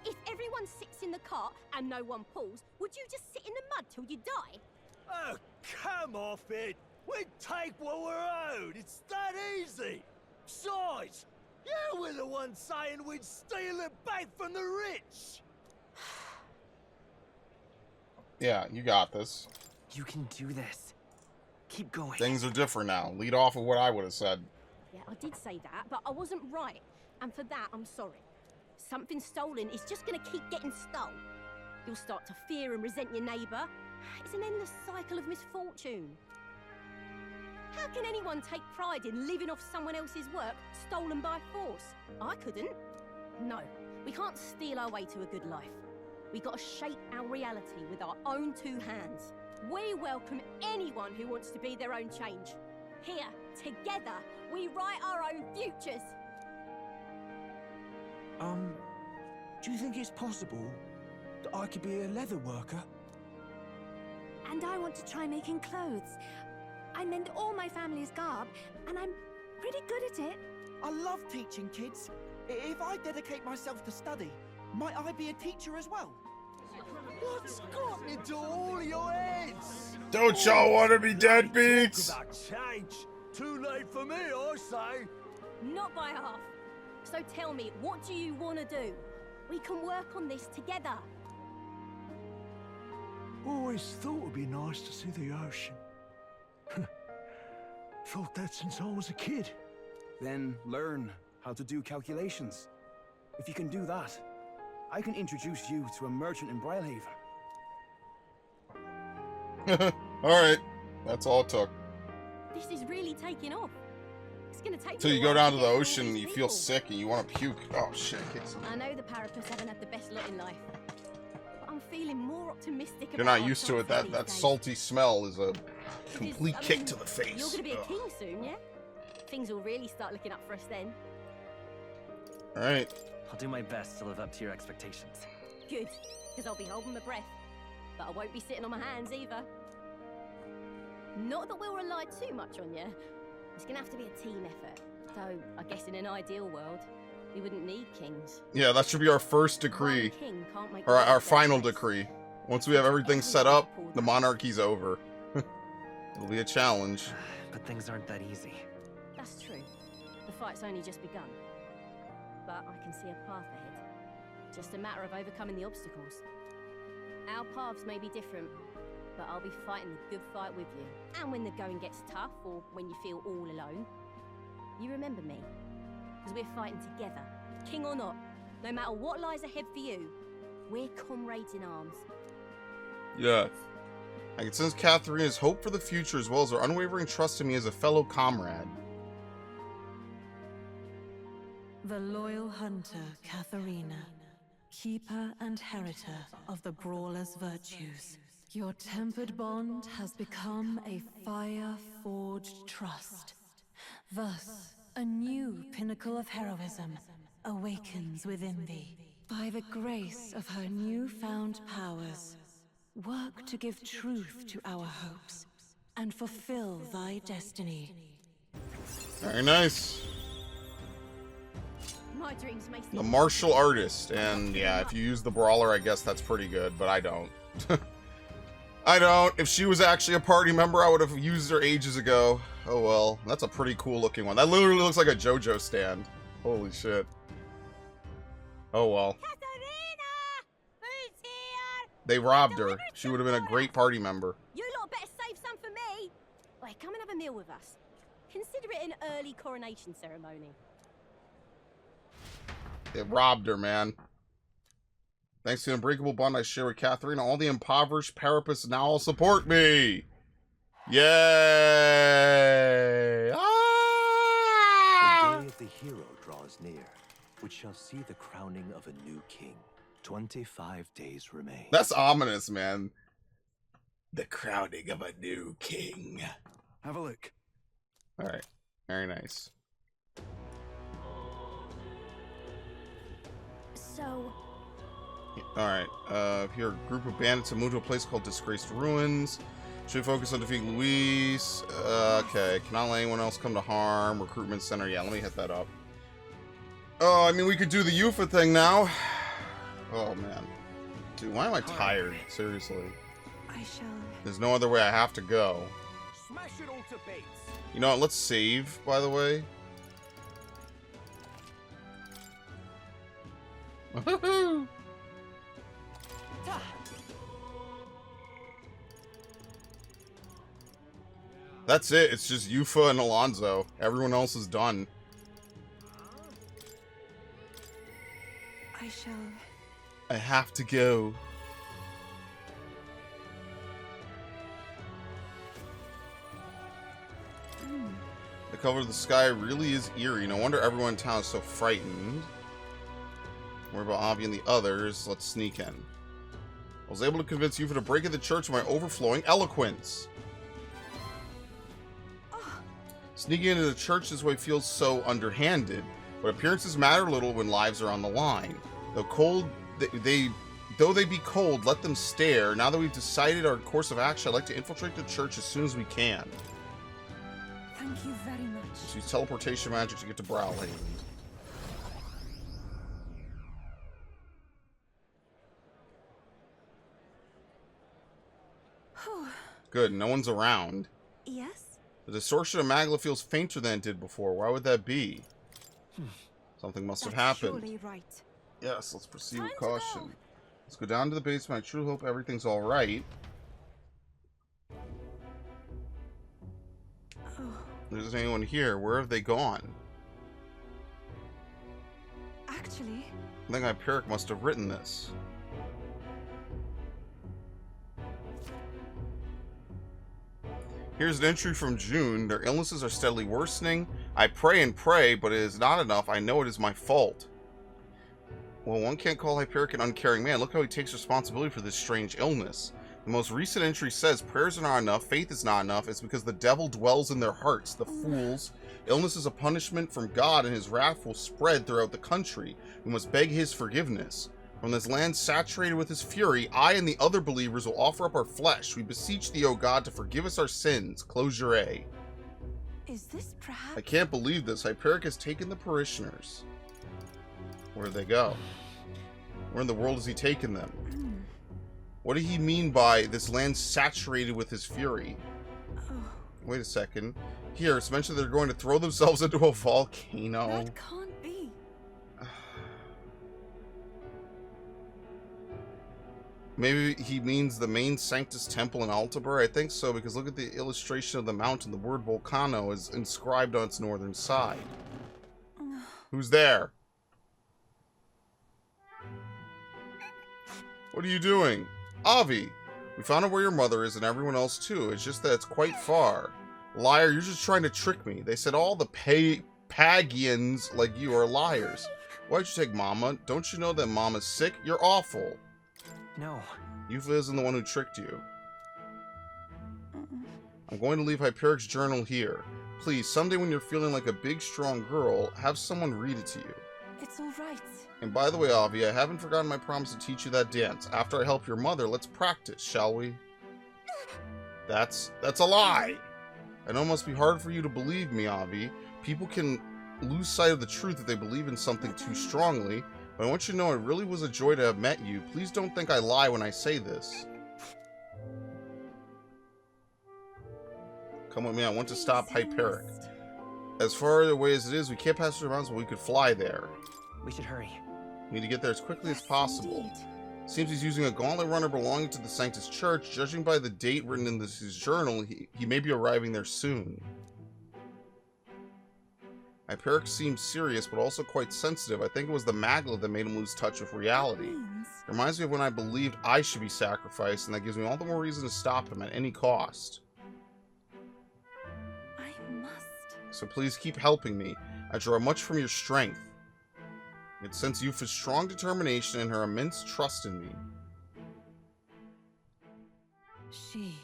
If everyone sits in the cart and no one pulls, would you just sit in the mud till you die? Oh, come off it. We take what we're owed. It's that easy. Besides, you were the one saying we'd steal it back from the rich. Yeah, you got this. You can do this. Keep going. Things are different now. Lead off of what I would have said. Yeah, I did say that, but I wasn't right. And for that, I'm sorry. Something stolen is just gonna keep getting stolen. You'll start to fear and resent your neighbour. It's an endless cycle of misfortune. How can anyone take pride in living off someone else's work stolen by force? I couldn't. No, we can't steal our way to a good life. We gotta shape our reality with our own two hands. We welcome anyone who wants to be their own change. Here, together, we write our own futures. Do you think it's possible that I could be a leather worker? And I want to try making clothes. I mend all my family's garb, and I'm pretty good at it. I love teaching kids. If I dedicate myself to study, might I be a teacher as well? What's gotten into all your heads? Don't y'all want to be deadbeats? Talk about change. Too late for me, I say. Not by half. So tell me, what do you want to do? We can work on this together. Always thought it'd be nice to see the ocean. Thought that since I was a kid. Then learn how to do calculations. If you can do that, I can introduce you to a merchant in Brylehaven. Alright. That's all it took. This is really taking off. It's gonna take Till me you a go while down to get the through all ocean and these you feel people. sick and you want to puke. Oh shit, I kicked something. I know the Parapus haven't had the best lot in life, but I'm feeling more optimistic You're about not our used to it. chances That these days. salty smell is a Because, complete I kick mean, to the face. You're gonna be a Ugh. king soon, yeah? Things will really start looking up for us then. Alright. I'll do my best to live up to your expectations. Good, because I'll be holding my breath. But I won't be sitting on my hands either. Not that we'll rely too much on you. It's gonna have to be a team effort. Though, I guess in an ideal world, we wouldn't need kings. Yeah, that should be our first decree. One king can't make Or the our world final better. decree. Once we have everything set up, the monarchy's over. It'll be a challenge. But things aren't that easy. That's true. The fight's only just begun. But I can see a path ahead. Just a matter of overcoming the obstacles. Our paths may be different, but I'll be fighting the good fight with you. And when the going gets tough, or when you feel all alone, you remember me. Because we're fighting together, king or not. No matter what lies ahead for you, we're comrades in arms. Yeah. I can sense Katharina's hope for the future as well as her unwavering trust in me as a fellow comrade. The loyal hunter, Katharina, keeper and heritor of the brawler's virtues. Your tempered bond has become a fire-forged trust. Thus, a new pinnacle of heroism awakens within thee. By the grace of her newfound powers, work to give truth to our hopes and fulfill thy destiny. Very nice. My dreams may seem The martial artist. And yeah, if you use the brawler, I guess that's pretty good, but I don't. I don't. If she was actually a party member, I would have used her ages ago. Oh well. That's a pretty cool looking one. That literally looks like a JoJo stand. Holy shit. Oh well. Who's here? They robbed her. She would have been a great party member. You lot better save some for me. Wait, come and have a meal with us. Consider it an early coronation ceremony. They robbed her, man. Thanks to the unbreakable bond I share with Katharina, all the impoverished Parapus now all support me. Yay! Ah! The day of the hero draws near, which shall see the crowning of a new king. 25 days remain. That's ominous, man. The crowning of a new king. Have a look. All right. Very nice. So, Alright, here, a group of bandits have moved to a place called Disgraced Ruins. Should focus on defeating Luis. Okay, cannot let anyone else come to harm. Recruitment center, yeah, let me hit that up. Oh, I mean, we could do the Yufa thing now. Oh, man. Dude, why am I tired? Seriously. I shall... There's no other way I have to go. Smash it all to bits. You know what, let's save, by the way. That's it. It's just Yufa and Alonso. Everyone else is done. I shall... I have to go. The color of the sky really is eerie. No wonder everyone in town is so frightened. Worry about Avi and the others. Let's sneak in. I was able to convince Yufa to break in the church with my overflowing eloquence. Sneaking into the church this way feels so underhanded, but appearances matter little when lives are on the line. Though they be cold, let them stare. Now that we've decided our course of action, I'd like to infiltrate the church as soon as we can. Thank you very much. Let's use teleportation magic to get to Browland. Good, no one's around. Yes? The distortion of Magla feels fainter than it did before. Why would that be? Something must have happened. Surely right. Yes, let's proceed with caution. Let's go down to the basement. I truly hope everything's alright. There's anyone here. Where have they gone? Actually... I think Hyperic must have written this. Here's an entry from June. Their illnesses are steadily worsening. I pray and pray, but it is not enough. I know it is my fault. Well, one can't call Hyperic an uncaring man. Look how he takes responsibility for this strange illness. The most recent entry says prayers are not enough, faith is not enough. It's because the devil dwells in their hearts, the fools. Illness is a punishment from God, and his wrath will spread throughout the country. We must beg his forgiveness. From this land saturated with his fury, I and the other believers will offer up our flesh. We beseech thee, O God, to forgive us our sins. Close your A. Is this perhaps... I can't believe this. Hyperic has taken the parishioners. Where did they go? Where in the world has he taken them? What did he mean by this land saturated with his fury? Wait a second. Here, it's mentioned they're going to throw themselves into a volcano. That can't be. Maybe he means the main Sanctus Temple in Altabar? I think so, because look at the illustration of the mountain. The word volcano is inscribed on its northern side. Who's there? What are you doing? Avi! We found out where your mother is and everyone else too. It's just that it's quite far. Liar, you're just trying to trick me. They said all the Pagians like you are liars. Why'd you take Mama? Don't you know that Mama's sick? You're awful. No. Yufa isn't the one who tricked you. I'm going to leave Hyperic's journal here. Please, someday when you're feeling like a big, strong girl, have someone read it to you. It's all right. And by the way, Avi, I haven't forgotten my promise to teach you that dance. After I help your mother, let's practice, shall we? That's a lie! I know it must be hard for you to believe me, Avi. People can lose sight of the truth if they believe in something too strongly. But I want you to know it really was a joy to have met you. Please don't think I lie when I say this. Come with me, I want to stop Hyperic. As far away as it is, we can't pass through the mountains, but we could fly there. We should hurry. We need to get there as quickly as possible. Seems he's using a gauntlet runner belonging to the Sanctus Church. Judging by the date written in his journal, he may be arriving there soon. Hyperic seems serious, but also quite sensitive. I think it was the Magla that made him lose touch with reality. It reminds me of when I believed I should be sacrificed, and that gives me all the more reason to stop him at any cost. I must. So please keep helping me. I draw much from your strength. I can sense Yufa's strong determination and her immense trust in me. She.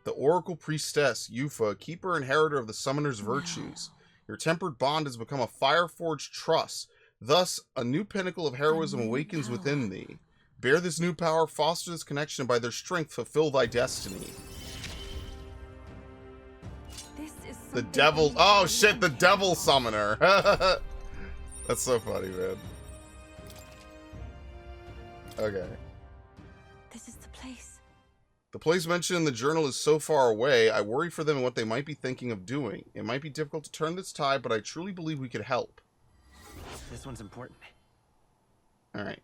The Oracle Priestess, Yufa, keeper and inheritor of the Summoner's virtues. Your tempered bond has become a fire-forged trust. Thus, a new pinnacle of heroism awakens within thee. Bear this new power, foster this connection, and by their strength fulfill thy destiny. This is the devil. Oh shit, the devil summoner. That's so funny, man. Okay. This is the place. The place mentioned in the journal is so far away, I worry for them and what they might be thinking of doing. It might be difficult to turn this tide, but I truly believe we could help. This one's important. Alright.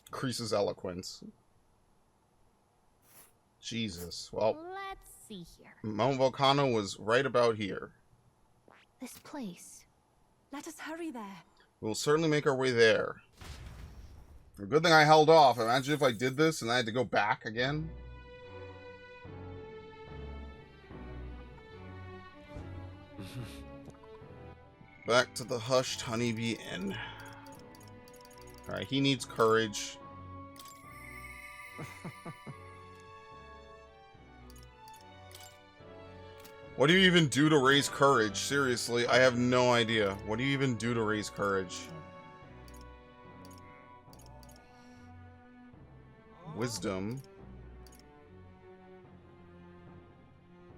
Increases eloquence. Jesus. Well, Let's see here. Mount Volcano was right about here. This place. Let us hurry there. We'll certainly make our way there. A good thing I held off. Imagine if I did this and I had to go back again. Back to the hushed honeybee inn. Alright, he needs courage. What do you even do to raise courage? Seriously, I have no idea. What do you even do to raise courage? Wisdom.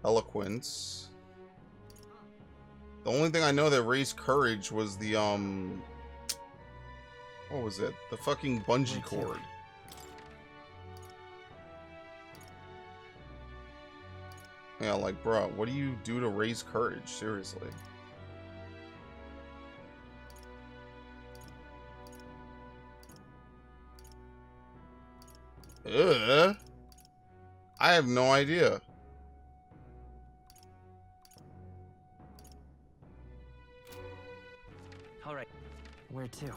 Eloquence. The only thing I know that raised courage was the, what was it? The fucking bungee cord. Yeah, like, bro, what do you do to raise courage? Seriously. I have no idea. Alright. Where to?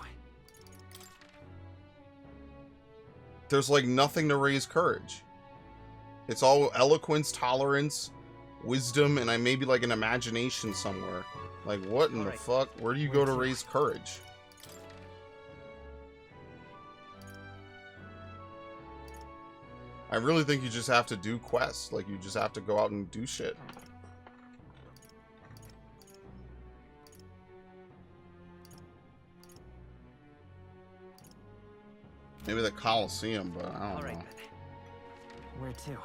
There's like nothing to raise courage. It's all eloquence, tolerance, wisdom, and I maybe like an imagination somewhere. Like, what in the fuck? Where do you go to raise courage? I really think you just have to do quests. Like, you just have to go out and do shit. Maybe the Colosseum, but I don't know. Where to?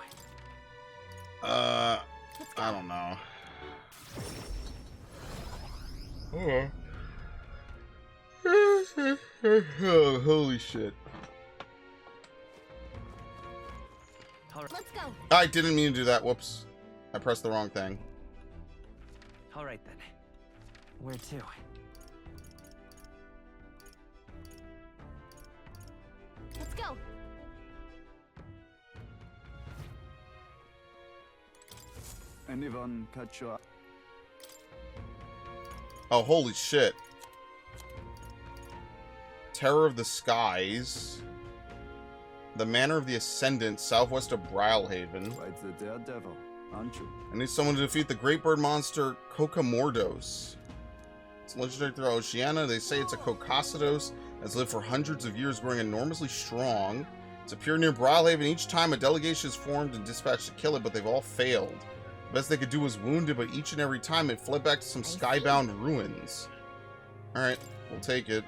I don't know. Oh, holy shit. Let's go. I didn't mean to do that. Whoops. I pressed the wrong thing. Alright then. Where to? Let's go. Anyone catch your... Oh, holy shit. Terror of the Skies. The Manor of the Ascendant, southwest of Brilhaven. Right, the daredevil, aren't you? I need someone to defeat the great bird monster Kokomordos. It's legendary throughout Oceania. They say it's a Kokosidos that's lived for hundreds of years, growing enormously strong. It's appeared near Brilhaven each time a delegation is formed and dispatched to kill it, but they've all failed. The best they could do was wound it, but each and every time it fled back to some skybound ruins. Alright, we'll take it.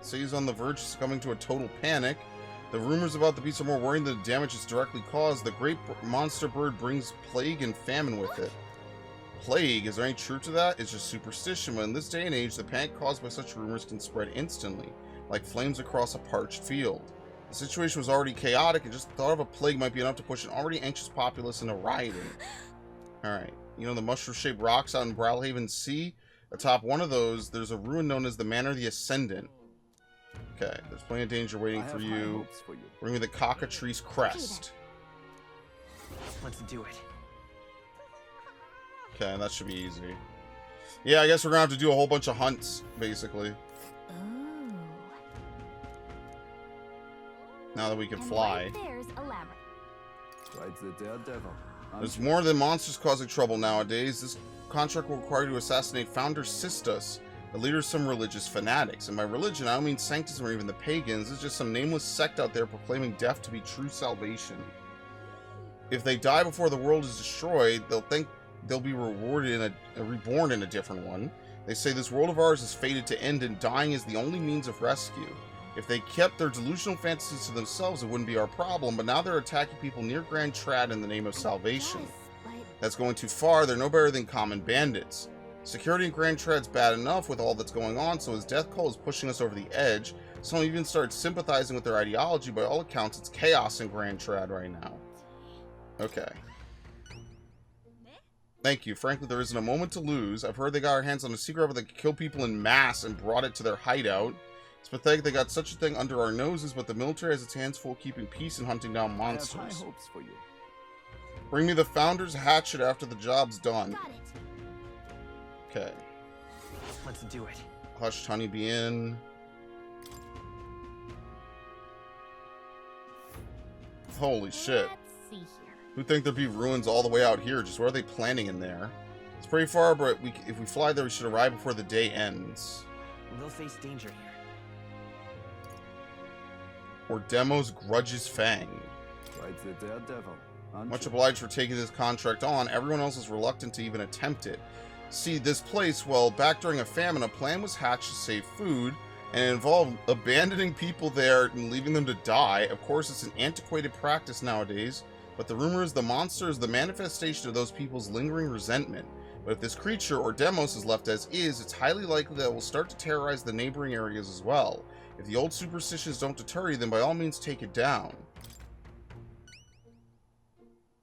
So he's on the verge of succumbing to a total panic. The rumors about the beast are more worrying than the damage it's directly caused. The great monster bird brings plague and famine with it. Plague? Is there any truth to that? It's just superstition, but in this day and age, the panic caused by such rumors can spread instantly, like flames across a parched field. The situation was already chaotic, and just the thought of a plague might be enough to push an already anxious populace into rioting. Alright, you know the mushroom-shaped rocks out in Brilhaven Sea? Atop one of those, there's a ruin known as the Manor of the Ascendant. Okay, there's plenty of danger waiting for you. Bring me the cockatrice crest. Let's do it. Okay, that should be easy. Yeah, I guess we're gonna have to do a whole bunch of hunts, basically. Now that we can fly. There's a ladder. Right, the daredevil. There's more than monsters causing trouble nowadays. This contract will require you to assassinate Founder Sistus, the leader of some religious fanatics. And by religion, I don't mean sanctums or even the pagans. It's just some nameless sect out there proclaiming death to be true salvation. If they die before the world is destroyed, they'll think they'll be rewarded in reborn in a different one. They say this world of ours is fated to end, and dying is the only means of rescue. If they kept their delusional fantasies to themselves, it wouldn't be our problem, but now they're attacking people near Grand Trad in the name of salvation. That's going too far. They're no better than common bandits. Security in Grand Trad's bad enough with all that's going on, so his death call is pushing us over the edge. Some even started sympathizing with their ideology. By all accounts, it's chaos in Grand Trad right now. Okay. Thank you. Frankly, there isn't a moment to lose. I've heard they got our hands on a secret weapon that could kill people in mass and brought it to their hideout. It's pathetic they got such a thing under our noses, but the military has its hands full keeping peace and hunting down monsters. I have high hopes for you. Bring me the Founder's hatchet after the job's done. Got it. Okay. Let's do it. Hushed honeybee in. Holy shit. Let's see here. Who'd think there'd be ruins all the way out here? Just what are they planning in there? It's pretty far, but if we fly there, we should arrive before the day ends. They'll face danger here. Or Demo's grudges fanged. Like the daredevil. Much obliged for taking this contract on. Everyone else is reluctant to even attempt it. See, this place, well, back during a famine, a plan was hatched to save food, and it involved abandoning people there and leaving them to die. Of course, it's an antiquated practice nowadays, but the rumor is the monster is the manifestation of those people's lingering resentment. But if this creature, or Demos, is left as is, it's highly likely that it will start to terrorize the neighboring areas as well. If the old superstitions don't deter you, then by all means take it down.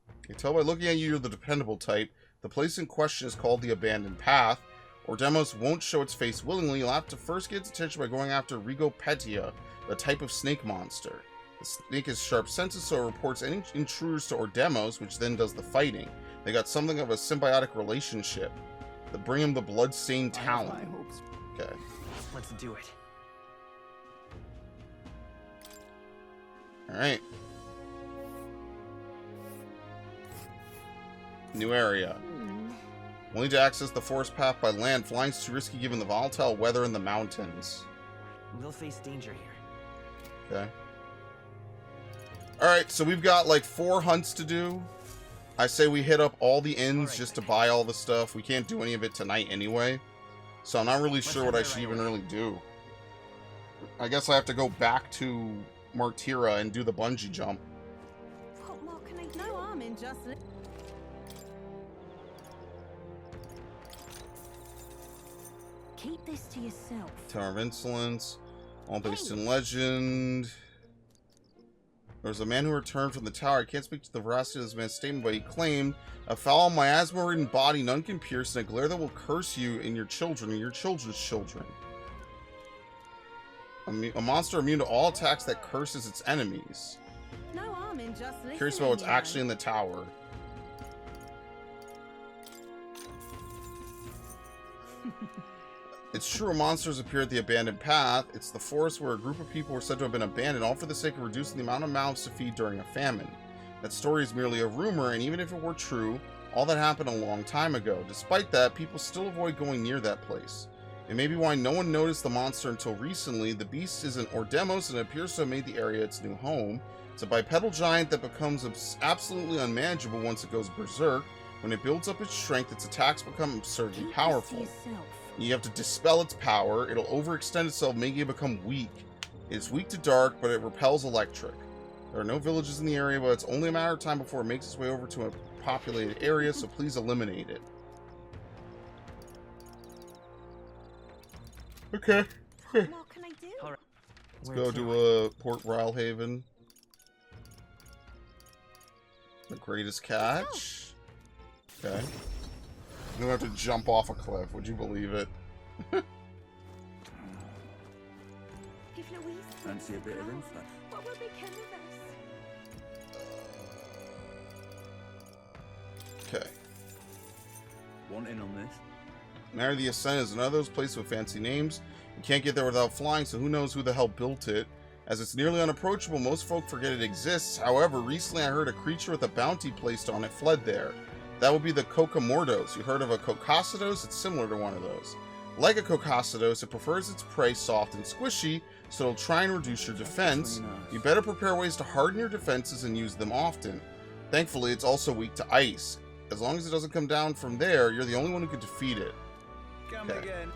You can tell by looking at you, you're the dependable type. The place in question is called the Abandoned Path, or Demos won't show its face willingly. You'll have to first get its attention by going after Rigopetia, the type of snake monster. The snake has sharp senses, so it reports any intruders to Ordemos, which then does the fighting. They got something of a symbiotic relationship. They bring him the blood-stained talon. Okay. Let's do it. Alright. New area. We'll need to access the forest path by land. Flying's too risky given the volatile weather in the mountains. They'll face danger here. Okay. Alright, so we've got like 4 hunts to do. I say we hit up all the inns just to buy all the stuff. We can't do any of it tonight anyway. So I'm not really sure what I should even really do. I guess I have to go back to Martira and do the bungee jump. What more can I do? No harm in just... Keep this to yourself. Tower of Insolence. All based in legend. There was a man who returned from the tower. I can't speak to the veracity of this man's statement, but he claimed a foul miasma-ridden body none can pierce, and a glare that will curse you and your children and your children's children. A monster immune to all attacks that curses its enemies. No harm in just listening. Curious about what's actually in the tower. It's true, monsters appear at the abandoned path. It's the forest where a group of people were said to have been abandoned, all for the sake of reducing the amount of mouths to feed during a famine. That story is merely a rumor, and even if it were true, all that happened a long time ago. Despite that, people still avoid going near that place. It may be why no one noticed the monster until recently. The beast is an Ordemos and appears to have made the area its new home. It's a bipedal giant that becomes absolutely unmanageable once it goes berserk. When it builds up its strength, its attacks become absurdly powerful. You have to dispel its power. It'll overextend itself, making it become weak. It's weak to dark, but it repels electric. There are no villages in the area, but it's only a matter of time before it makes its way over to a populated area, so please eliminate it. Okay. What more can I do? All right. Let's go to Port Rylhaven. The greatest catch. Okay. You don't have to jump off a cliff. Would you believe it? If Louise Fancy a bit of insight. what will become of us? Okay. Want in on this? Mare the Ascent is another of those places with fancy names. You can't get there without flying, so who knows who the hell built it. As it's nearly unapproachable, most folk forget it exists. However, recently I heard a creature with a bounty placed on it fled there. That would be the Cocamordos. You heard of a Cocosidos? It's similar to one of those. Like a Cocosidos, it prefers its prey soft and squishy, so it'll try and reduce your defense. You better prepare ways to harden your defenses and use them often. Thankfully, it's also weak to ice. As long as it doesn't come down from there, you're the only one who can defeat it. Come again.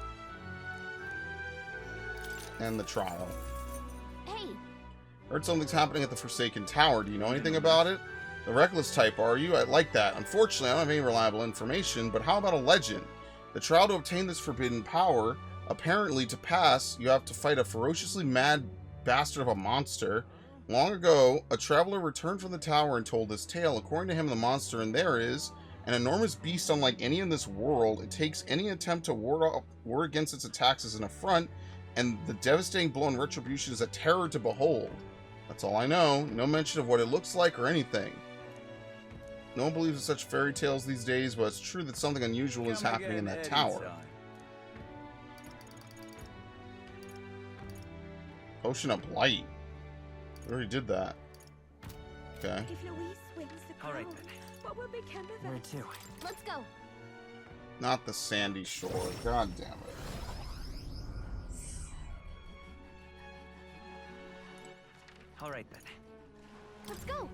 And the trial. Hey, Heard something's happening at the Forsaken Tower. Do you know anything about it? The reckless type, are you? I like that. Unfortunately, I don't have any reliable information, but how about a legend? The trial to obtain this forbidden power, apparently to pass, you have to fight a ferociously mad bastard of a monster. Long ago, a traveler returned from the tower and told this tale. According to him, the monster in there is An enormous beast unlike any in this world, it takes any attempt to ward against its attacks as an affront, and the devastating blow and retribution is a terror to behold. That's all I know. No mention of what it looks like or anything. No one believes in such fairy tales these days, but it's true that something unusual is happening in that tower. Potion of Blight. We already did that. Okay. If Louise wins the crown, All right, then. what will become of Where us? to? Let's go. Not the sandy shore. God damn it. All right, then. Let's go.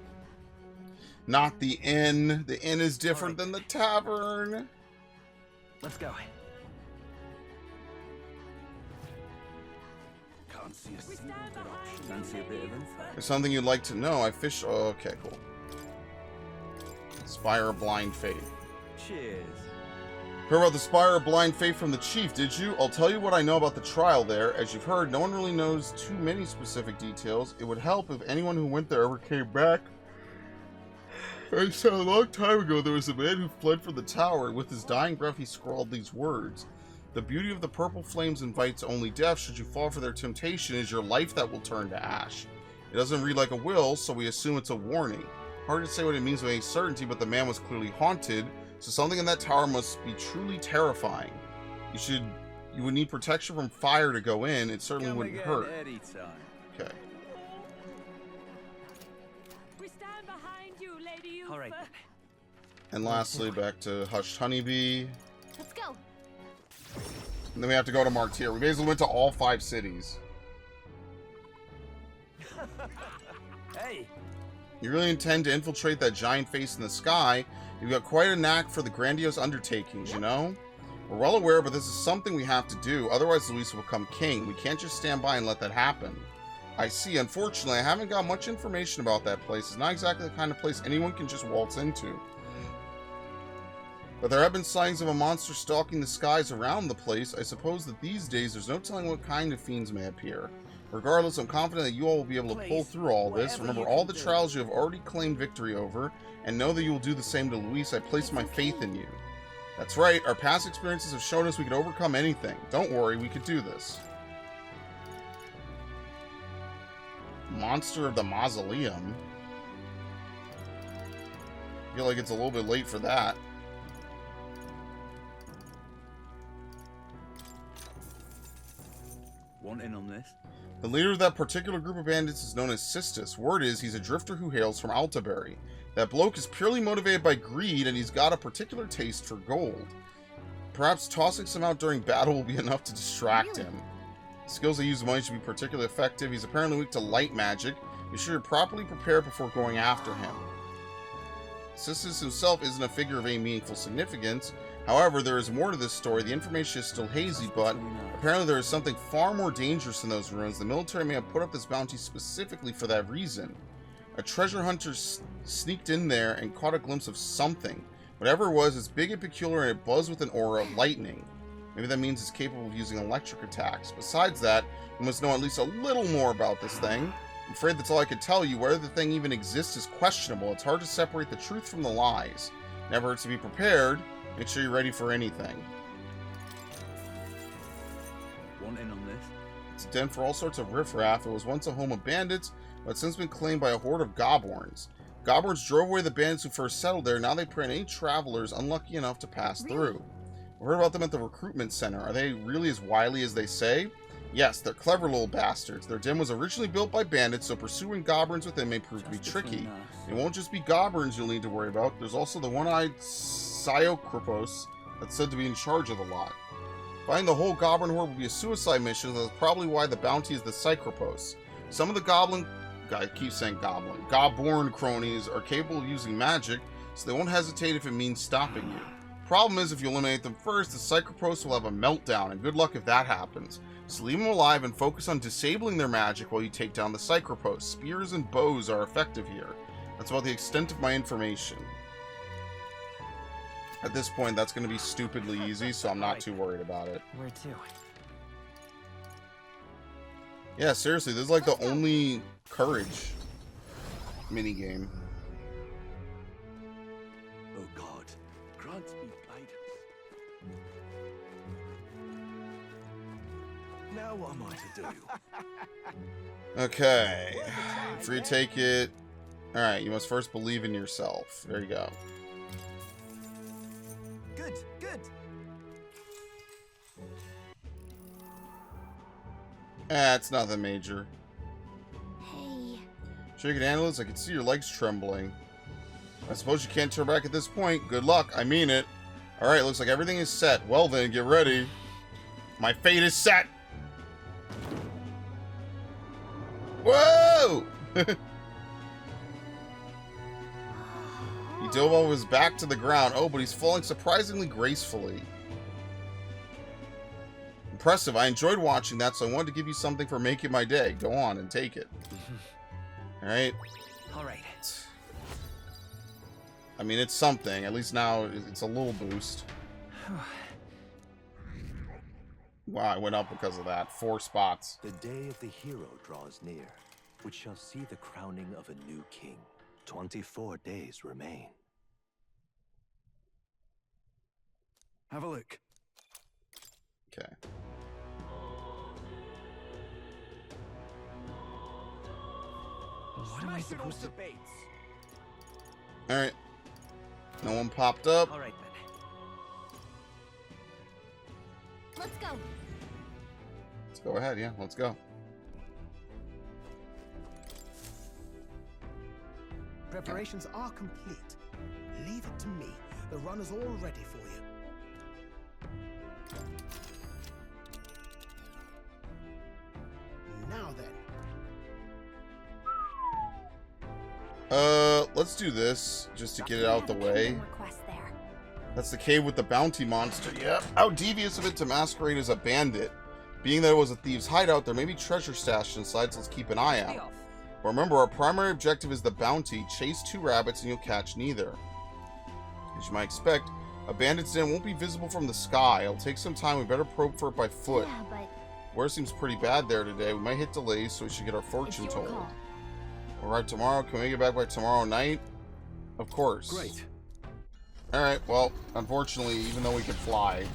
Not the inn. The inn is different than the tavern. Let's go. Can't see a single good option. Fancy a bit of info? There's something you'd like to know. I fish. Oh, okay, cool. Spire of Blind Faith. Cheers. Heard about the Spire of Blind Faith from the chief, did you? I'll tell you what I know about the trial there. As you've heard, no one really knows too many specific details. It would help if anyone who went there ever came back. I said a long time ago there was a man who fled from the tower, and with his dying breath he scrawled these words. The beauty of the purple flames invites only death. Should you fall for their temptation, it is your life that will turn to ash. It doesn't read like a will, so we assume it's a warning. Hard to say what it means with any certainty, but the man was clearly haunted, so something in that tower must be truly terrifying. You would need protection from fire to go in. It certainly wouldn't hurt. Okay. We stand behind you, Lady All right, then. And lastly, back to Hushed Honeybee. Let's go. And then we have to go to Martyr. We basically went to all 5 cities. Hey! You really intend to infiltrate that giant face in the sky? You've got quite a knack for the grandiose undertakings, you know? We're well aware, but this is something we have to do. Otherwise, Luis will become king. We can't just stand by and let that happen. I see. Unfortunately, I haven't got much information about that place. It's not exactly the kind of place anyone can just waltz into. But there have been signs of a monster stalking the skies around the place. I suppose that these days there's no telling what kind of fiends may appear. Regardless, I'm confident that you all will be able to pull through all this. Remember all the trials you have already claimed victory over, and know that you will do the same to Luis. I place my faith in you. That's right, our past experiences have shown us we can overcome anything. Don't worry, we could do this. Monster of the Mausoleum. I feel like it's a little bit late for that. Want in on this? The leader of that particular group of bandits is known as Sistus. Word is he's a drifter who hails from Altaberry. That bloke is purely motivated by greed, and he's got a particular taste for gold. Perhaps tossing some out during battle will be enough to distract him. The skills he uses money should be particularly effective. He's apparently weak to light magic. Be sure you're properly prepared before going after him. Sistus himself isn't a figure of any meaningful significance. However, there is more to this story. The information is still hazy, but apparently there is something far more dangerous in those ruins. The military may have put up this bounty specifically for that reason. A treasure hunter sneaked in there and caught a glimpse of something. Whatever it was, it's big and peculiar, and it buzzed with an aura of lightning. Maybe that means it's capable of using electric attacks. Besides that, you must know at least a little more about this thing. I'm afraid that's all I could tell you. Whether the thing even exists is questionable. It's hard to separate the truth from the lies. Never hurts to be prepared. Make sure you're ready for anything. Want in on this? It's a den for all sorts of riffraff. It was once a home of bandits, but since been claimed by a horde of goblins. Goblins drove away the bandits who first settled there. Now they prey on any travelers unlucky enough to pass through. We heard about them at the recruitment center. Are they really as wily as they say? Yes, they're clever little bastards. Their den was originally built by bandits, so pursuing goblins within may prove to be tricky. It won't just be goblins you'll need to worry about. There's also the one-eyed Psychropos that's said to be in charge of the lot. Finding the whole goblin horde will be a suicide mission. That's probably why the bounty is the Psychropos. Some of the goblin... I keep saying goblin. Godborn cronies are capable of using magic, so they won't hesitate if it means stopping you. Problem is, if you eliminate them first, the Psychropos will have a meltdown, and good luck if that happens. Just leave them alive and focus on disabling their magic while you take down the Psychropos. Spears and bows are effective here. That's about the extent of my information. At this point, that's going to be stupidly easy, so I'm not too worried about it. Where to? Yeah, seriously, this is like the only courage minigame. Oh God, Now what am I to do? Okay. Free take it. Alright, you must first believe in yourself. There you go. Good, good. It's nothing major. Hey. Sure you can handle this? I can see your legs trembling. I suppose you can't turn back at this point. Good luck. I mean it. Alright, looks like everything is set. Well then, get ready. My fate is set! Whoa! He dove over his back to the ground. Oh, but he's falling surprisingly gracefully. Impressive. I enjoyed watching that, so I wanted to give you something for making my day. Go on and take it. Alright. Alright. I mean, it's something. At least now it's a little boost. Wow, I went up because of that. 4 spots. The day of the hero draws near, which shall see the crowning of a new king. 24 days remain. Have a look. Okay. What am I supposed to... Alright. No one popped up. Alright then. Let's go. Let's go ahead, yeah. Let's go. Preparations are complete. Leave it to me. The runner's all ready for you. Now then. Let's do this just to get it out the way. That's the cave with the bounty monster. Yep. How devious of it to masquerade as a bandit. Being that it was a thieves' hideout, there may be treasure stashed inside, so let's keep an eye out. But remember, our primary objective is the bounty. Chase 2 rabbits and you'll catch neither. As you might expect, a bandit's den won't be visible from the sky. It'll take some time. We better probe for it by foot. Yeah, but Weather seems pretty bad there today. We might hit delays, so we should get our fortune told. We'll arrive tomorrow. Can we get back by tomorrow night? Of course. Great. Alright, well, unfortunately, even though we can fly,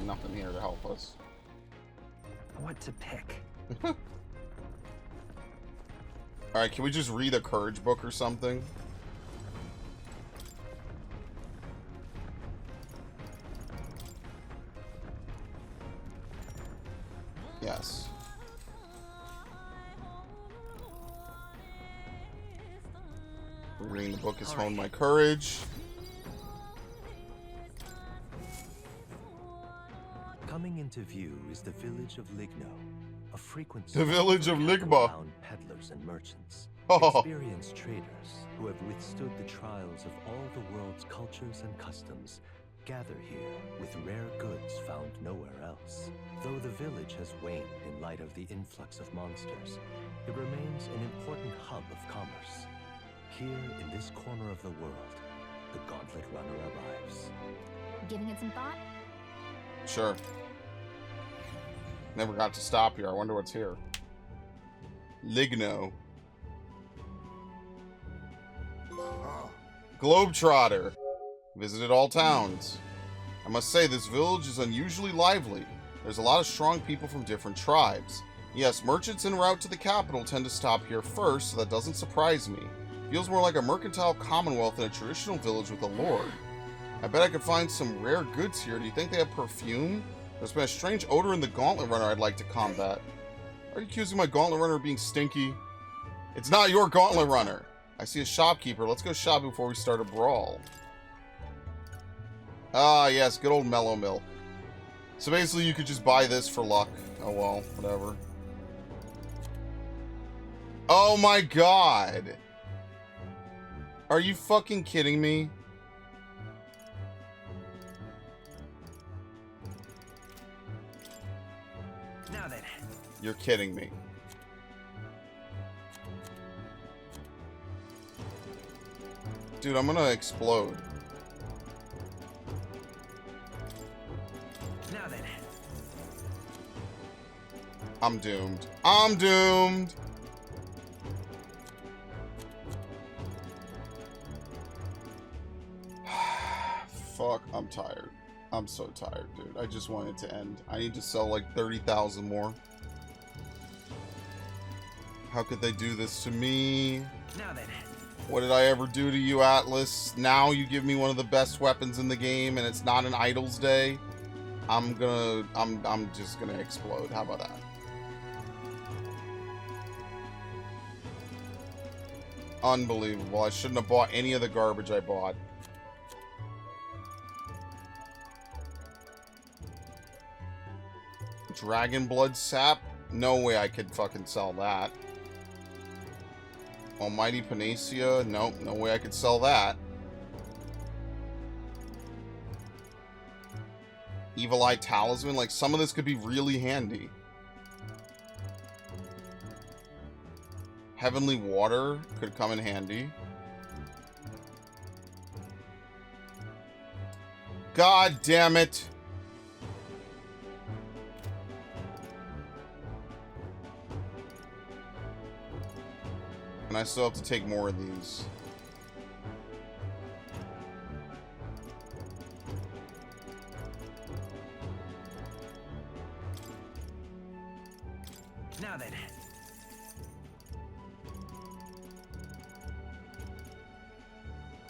nothing here to help us. What to pick? Alright, can we just read a courage book or something? Yes. Reading the book has honed my courage. Coming into view is the village of Ligno, a frequent The village of Ligma. Peddlers and merchants, Oh. experienced traders who have withstood the trials of all the world's cultures and customs, gather here with rare goods found nowhere else. Though the village has waned in light of the influx of monsters, it remains an important hub of commerce. Here in this corner of the world, the Gauntlet Runner arrives. giving it some thought? Sure. Never got to stop here. I wonder what's here. Ligno. Globetrotter. Visited all towns. I must say, this village is unusually lively. There's a lot of strong people from different tribes. Yes, merchants en route to the capital tend to stop here first, so that doesn't surprise me. Feels more like a mercantile commonwealth than a traditional village with a lord. I bet I could find some rare goods here. Do you think they have perfume? There's been a strange odor in the Gauntlet Runner I'd like to combat. Are you accusing my Gauntlet Runner of being stinky? It's not your Gauntlet Runner. I see a shopkeeper. Let's go shopping before we start a brawl. Ah, yes, good old mellow milk. So basically, you could just buy this for luck. Oh well, whatever. Oh my god! Are you fucking kidding me? Now then. You're kidding me. Dude, I'm gonna explode. Now then. I'm doomed. I'm doomed! Fuck, I'm tired. I'm so tired, dude. I just want it to end. I need to sell like 30,000 more. How could they do this to me? Now then. What did I ever do to you, Atlas? Now you give me one of the best weapons in the game and it's not an Idol's Day? I'm just gonna explode. How about that? Unbelievable. I shouldn't have bought any of the garbage I bought. Dragon Blood Sap? No way I could fucking sell that. Almighty Panacea? Nope, no way I could sell that. Evil Eye Talisman? Like, some of this could be really handy. Heavenly Water could come in handy. God damn it! And I still have to take more of these. Now then.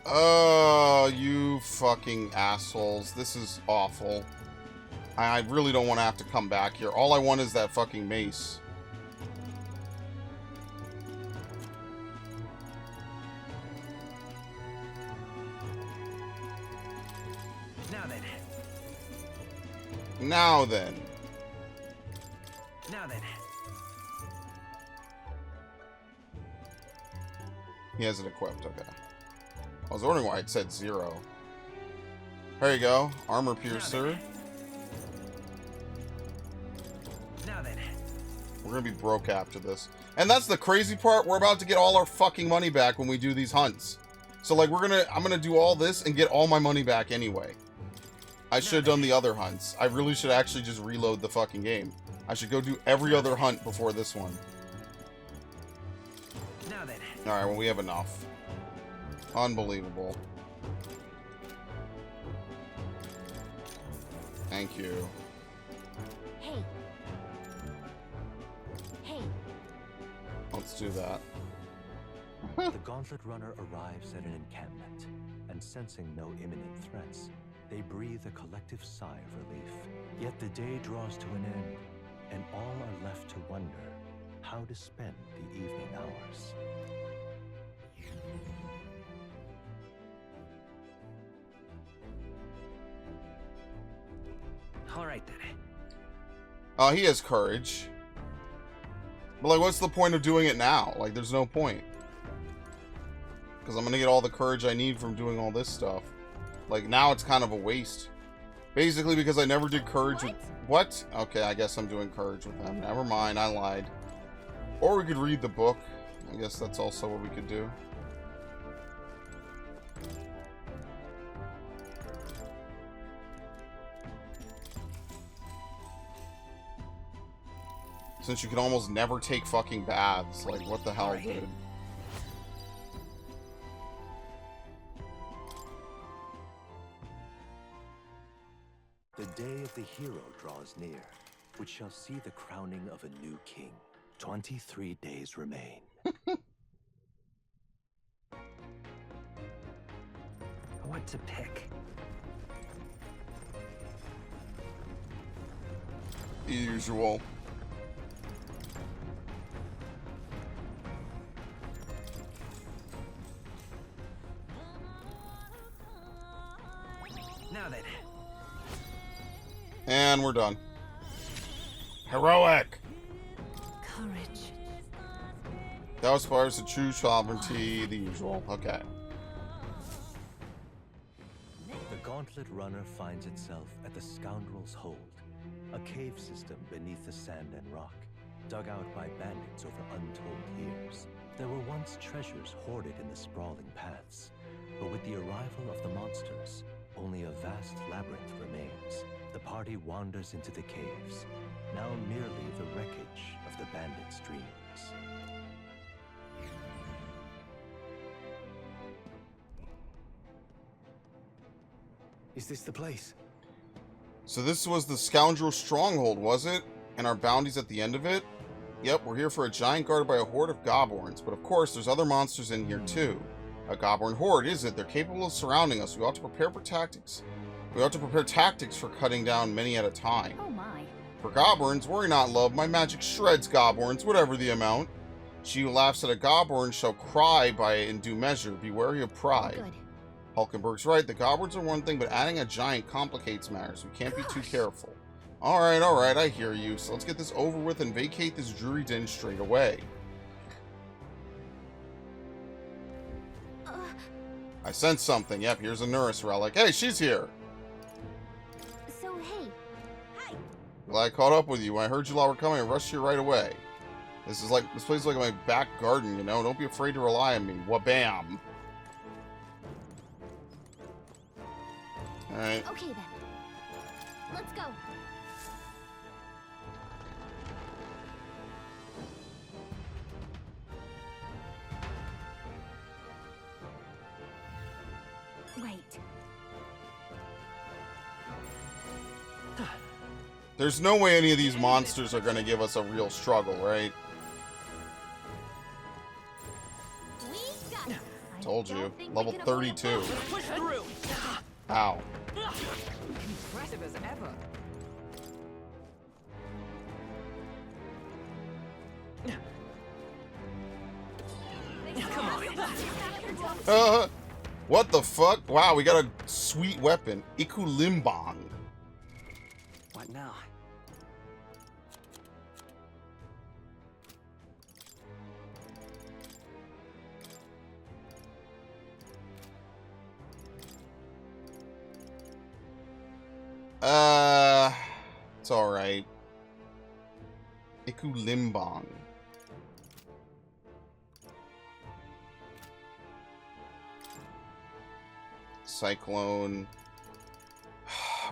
Oh, you fucking assholes. This is awful. I really don't want to have to come back here. All I want is that fucking mace. Now then. Now then. Now then. He hasn't equipped, okay. I was wondering why it said 0. There you go. Armor Piercer. Now then. We're gonna be broke after this. And that's the crazy part. We're about to get all our fucking money back when we do these hunts. So, like, I'm gonna do all this and get all my money back anyway. I should have done the other hunts. I really should actually just reload the fucking game. I should go do every other hunt before this one. Now then. Alright, well, we have enough. Unbelievable. Thank you. Hey. Hey. Let's do that. The Gauntlet Runner arrives at an encampment, and sensing no imminent threats, they breathe a collective sigh of relief. Yet the day draws to an end, and all are left to wonder how to spend the evening hours. All right then. He has courage. But, like, what's the point of doing it now? Like, there's no point. Because I'm gonna get all the courage I need from doing all this stuff. Like, now it's kind of a waste. Basically, because I never did courage with... What? Okay, I guess I'm doing courage with them. Never mind, I lied. Or we could read the book. I guess that's also what we could do. Since you can almost never take fucking baths. Like, what the hell, dude? The day of the hero draws near, which shall see the crowning of a new king. 23 days remain. What to pick? The usual. Now then. And we're done. Heroic! Courage. Thou aspires to true sovereignty, the usual. Okay. The Gauntlet Runner finds itself at the Scoundrel's Hold, a cave system beneath the sand and rock, dug out by bandits over untold years. There were once treasures hoarded in the sprawling paths, but with the arrival of the monsters, only a vast labyrinth remains. The party wanders into the caves, now merely the wreckage of the bandits' dreams. Is this the place? So this was the Scoundrel Stronghold, was it? And our bounties at the end of it? Yep, we're here for a giant guarded by a horde of goblins, but of course there's other monsters in here too. A goblin horde, is it? They're capable of surrounding us. We ought to prepare for tactics. We ought to prepare tactics for cutting down many at a time. Oh my. For goblins, worry not, love. My magic shreds goblins, whatever the amount. She who laughs at a goblin shall cry by it in due measure. Be wary of pride. Good. Hulkenberg's right. The goblins are one thing, but adding a giant complicates matters. We can't be too careful. Alright, I hear you. So let's get this over with and vacate this Drury Den straight away. I sense something. Yep, here's a Nurse relic. Hey, she's here! So, hey. Glad I caught up with you. When I heard you all were coming, I rushed here right away. This place is like my back garden, you know? Don't be afraid to rely on me. Wabam! Alright. Okay then. Let's go. Wait. There's no way any of these monsters are gonna give us a real struggle, right? Told you. Level 32. Ow. Impressive as ever. What the fuck? Wow, we got a sweet weapon. Ikulimbang. What now? It's alright. Ikulimbang. Cyclone.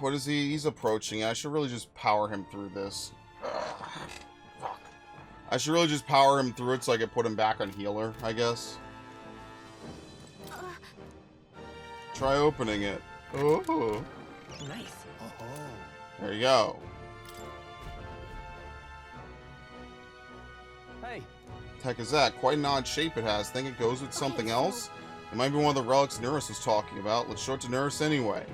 What is he? He's approaching. I should really just power him through this. Fuck. I should really just power him through it so I can put him back on healer, I guess. Try opening it. Oh. Nice. There you go. Hey. What the heck is that? Quite an odd shape it has. Think it goes with something else? It might be one of the relics Nurse was talking about. Let's show it to Nurse anyway.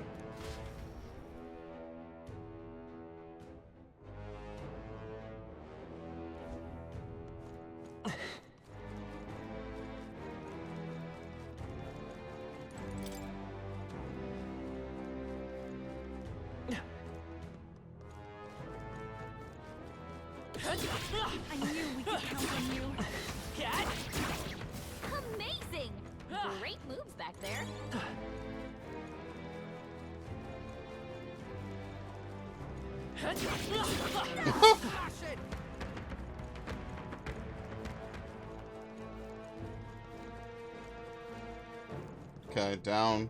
I knew we could count on you. Amazing! Great moves back there. Okay, down.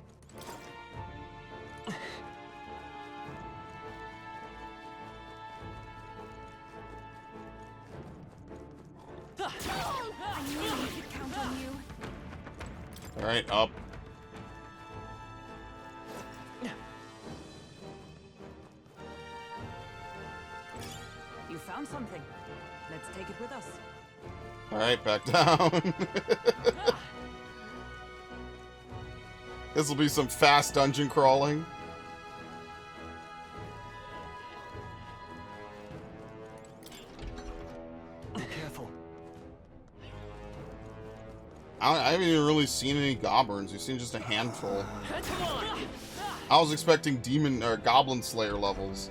I knew we could count on you. Alright, up. You found something. Let's take it with us. Alright, back down. This will be some fast dungeon crawling. Be careful. I haven't even really seen any goblins. We've seen just a handful. I was expecting demon or goblin slayer levels.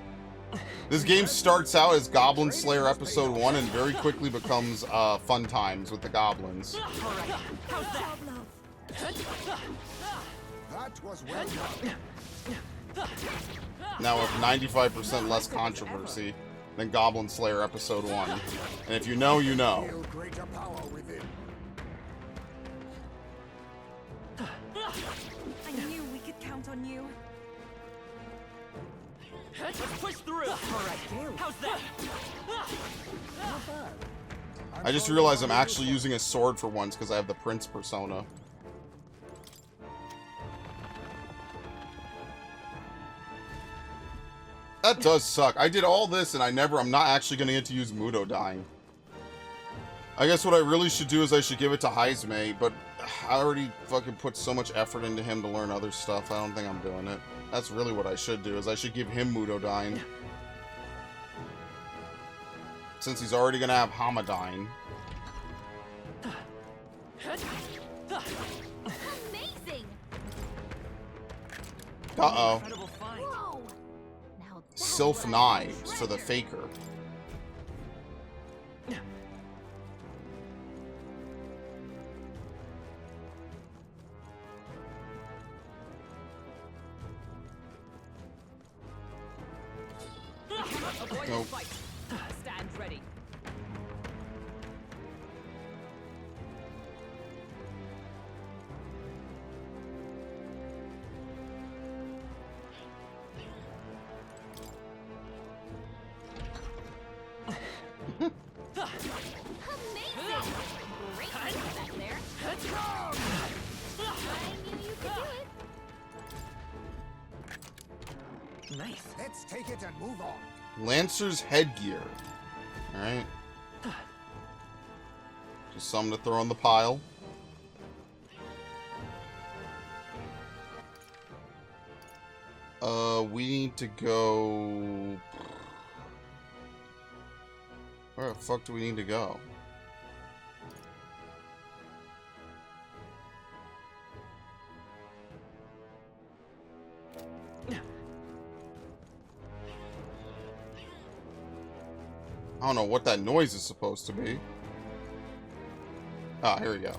This game starts out as Goblin Slayer Episode 1 and very quickly becomes fun times with the goblins. That was well done. Now with 95% less controversy than Goblin Slayer Episode 1. And if you know, you know. Feel greater power within. I knew we could count on you. Let's push through. All right, how's that? I just realized I'm actually using a sword for once because I have the Prince persona. That does suck. I did all this and I'm not actually going to get to use Mudo dying. I guess what I really should do is I should give it to Heisme, but I already fucking put so much effort into him to learn other stuff. I don't think I'm doing it. That's really what I should do, is I should give him Mudodyne. Since he's already gonna have Hamadine. Amazing! Uh-oh. Whoa! Now Sylph Knives for the Faker. Avoid Nope. the fight. Stand ready. amazing! Great back there. I knew you could do it. Nice. Let's take it and move on. Lancer's headgear. Alright. Just something to throw in the pile. We need to go... Where the fuck do we need to go? I don't know what that noise is supposed to be. Ah, here we go.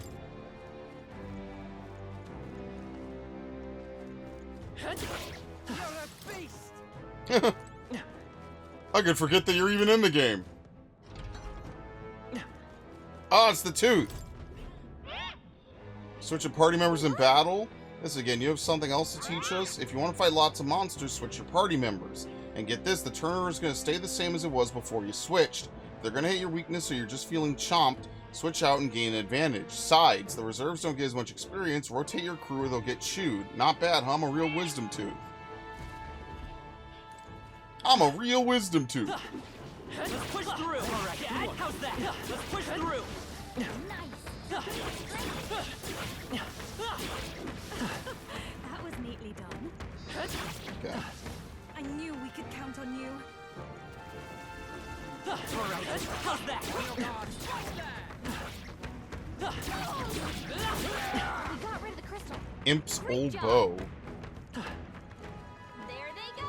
I could forget that you're even in the game. Ah, it's the tooth. Switch your party members in battle. This again, you have something else to teach us. If you want to fight lots of monsters, switch your party members. And get this, the turnover is going to stay the same as it was before you switched. If they're going to hit your weakness or you're just feeling chomped, switch out and gain an advantage. Sides, the reserves don't get as much experience. Rotate your crew or they'll get chewed. Not bad, huh? I'm a real wisdom tooth. I'm a real wisdom tooth. Let's push through. Dad, how's that? Let's push through. That was neatly done. Okay. I knew we could count on you. All right, how's that? We got rid of the crystal. Imp's Great old job. bow. There they go.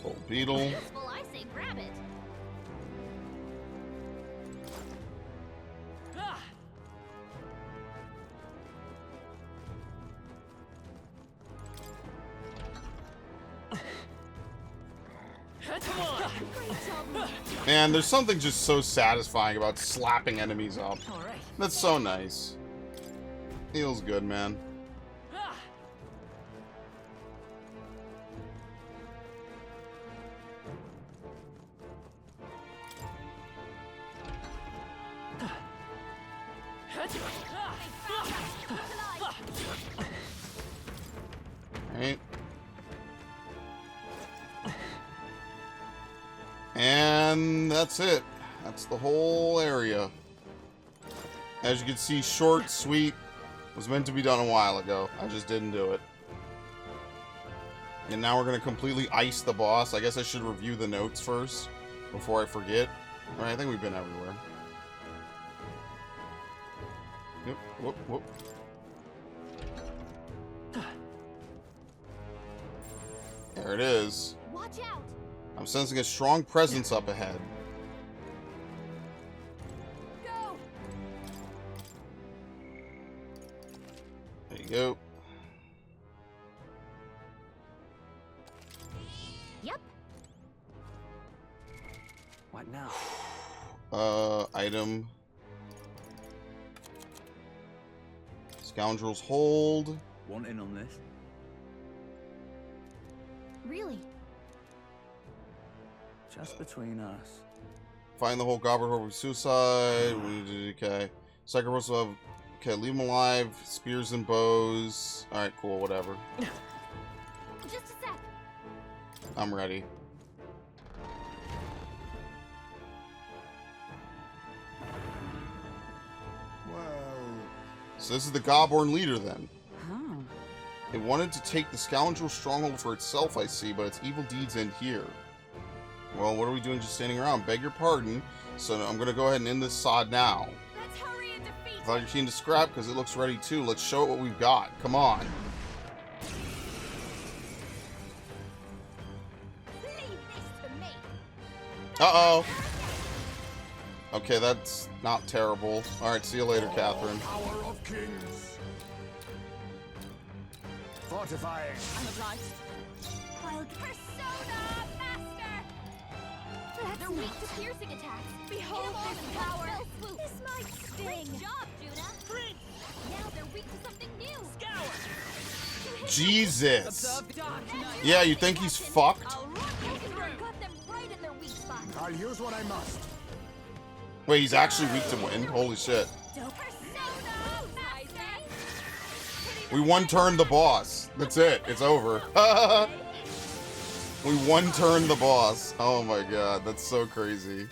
Old beetle. Useful, I say grab it. Come on. Great job. Man, there's something just so satisfying about slapping enemies up. All right. That's so nice. Feels good, man. Right. And that's it. That's the whole area. As you can see, short, sweet, was meant to be done a while ago. I just didn't do it. And now we're going to completely ice the boss. I guess I should review the notes first before I forget. All right, I think we've been everywhere. Yep, whoop, whoop. There it is. Watch out. I'm sensing a strong presence up ahead. Go. There you go. Yep. What now? Item. Scoundrel's Hold. Want in on this? Really? Just between us. Find the whole Gobbler with suicide. Okay. Second will have Okay, leave them alive. Spears and bows. Alright, cool, whatever. Just a sec. I'm ready. So this is the Godborn leader, then. Oh. It wanted to take the scoundrel stronghold for itself, I see, but its evil deeds end here. Well, what are we doing just standing around? Beg your pardon. So I'm going to go ahead and end this sod now. Let's hurry and defeat Glad you're keen to scrap, because it looks ready too. Let's show it what we've got. Come on. Leave this to me. Uh-oh. Okay, that's not terrible. Alright, see you later, Catherine. Power of kings. Fortifying. I'm obliged. I'll Persona Master! They're weak to piercing attacks. Behold this power! This might sting. Great job, Juna! Prince! Now they're weak to something new. Scour! Jesus. Yeah, you think he's fucked? I'll run you through. Got them right in their weak spot. I'll use what I must. Wait, he's actually weak to wind? Holy shit. We one-turned the boss. That's it. It's over. We one-turned the boss. Oh my god, that's so crazy.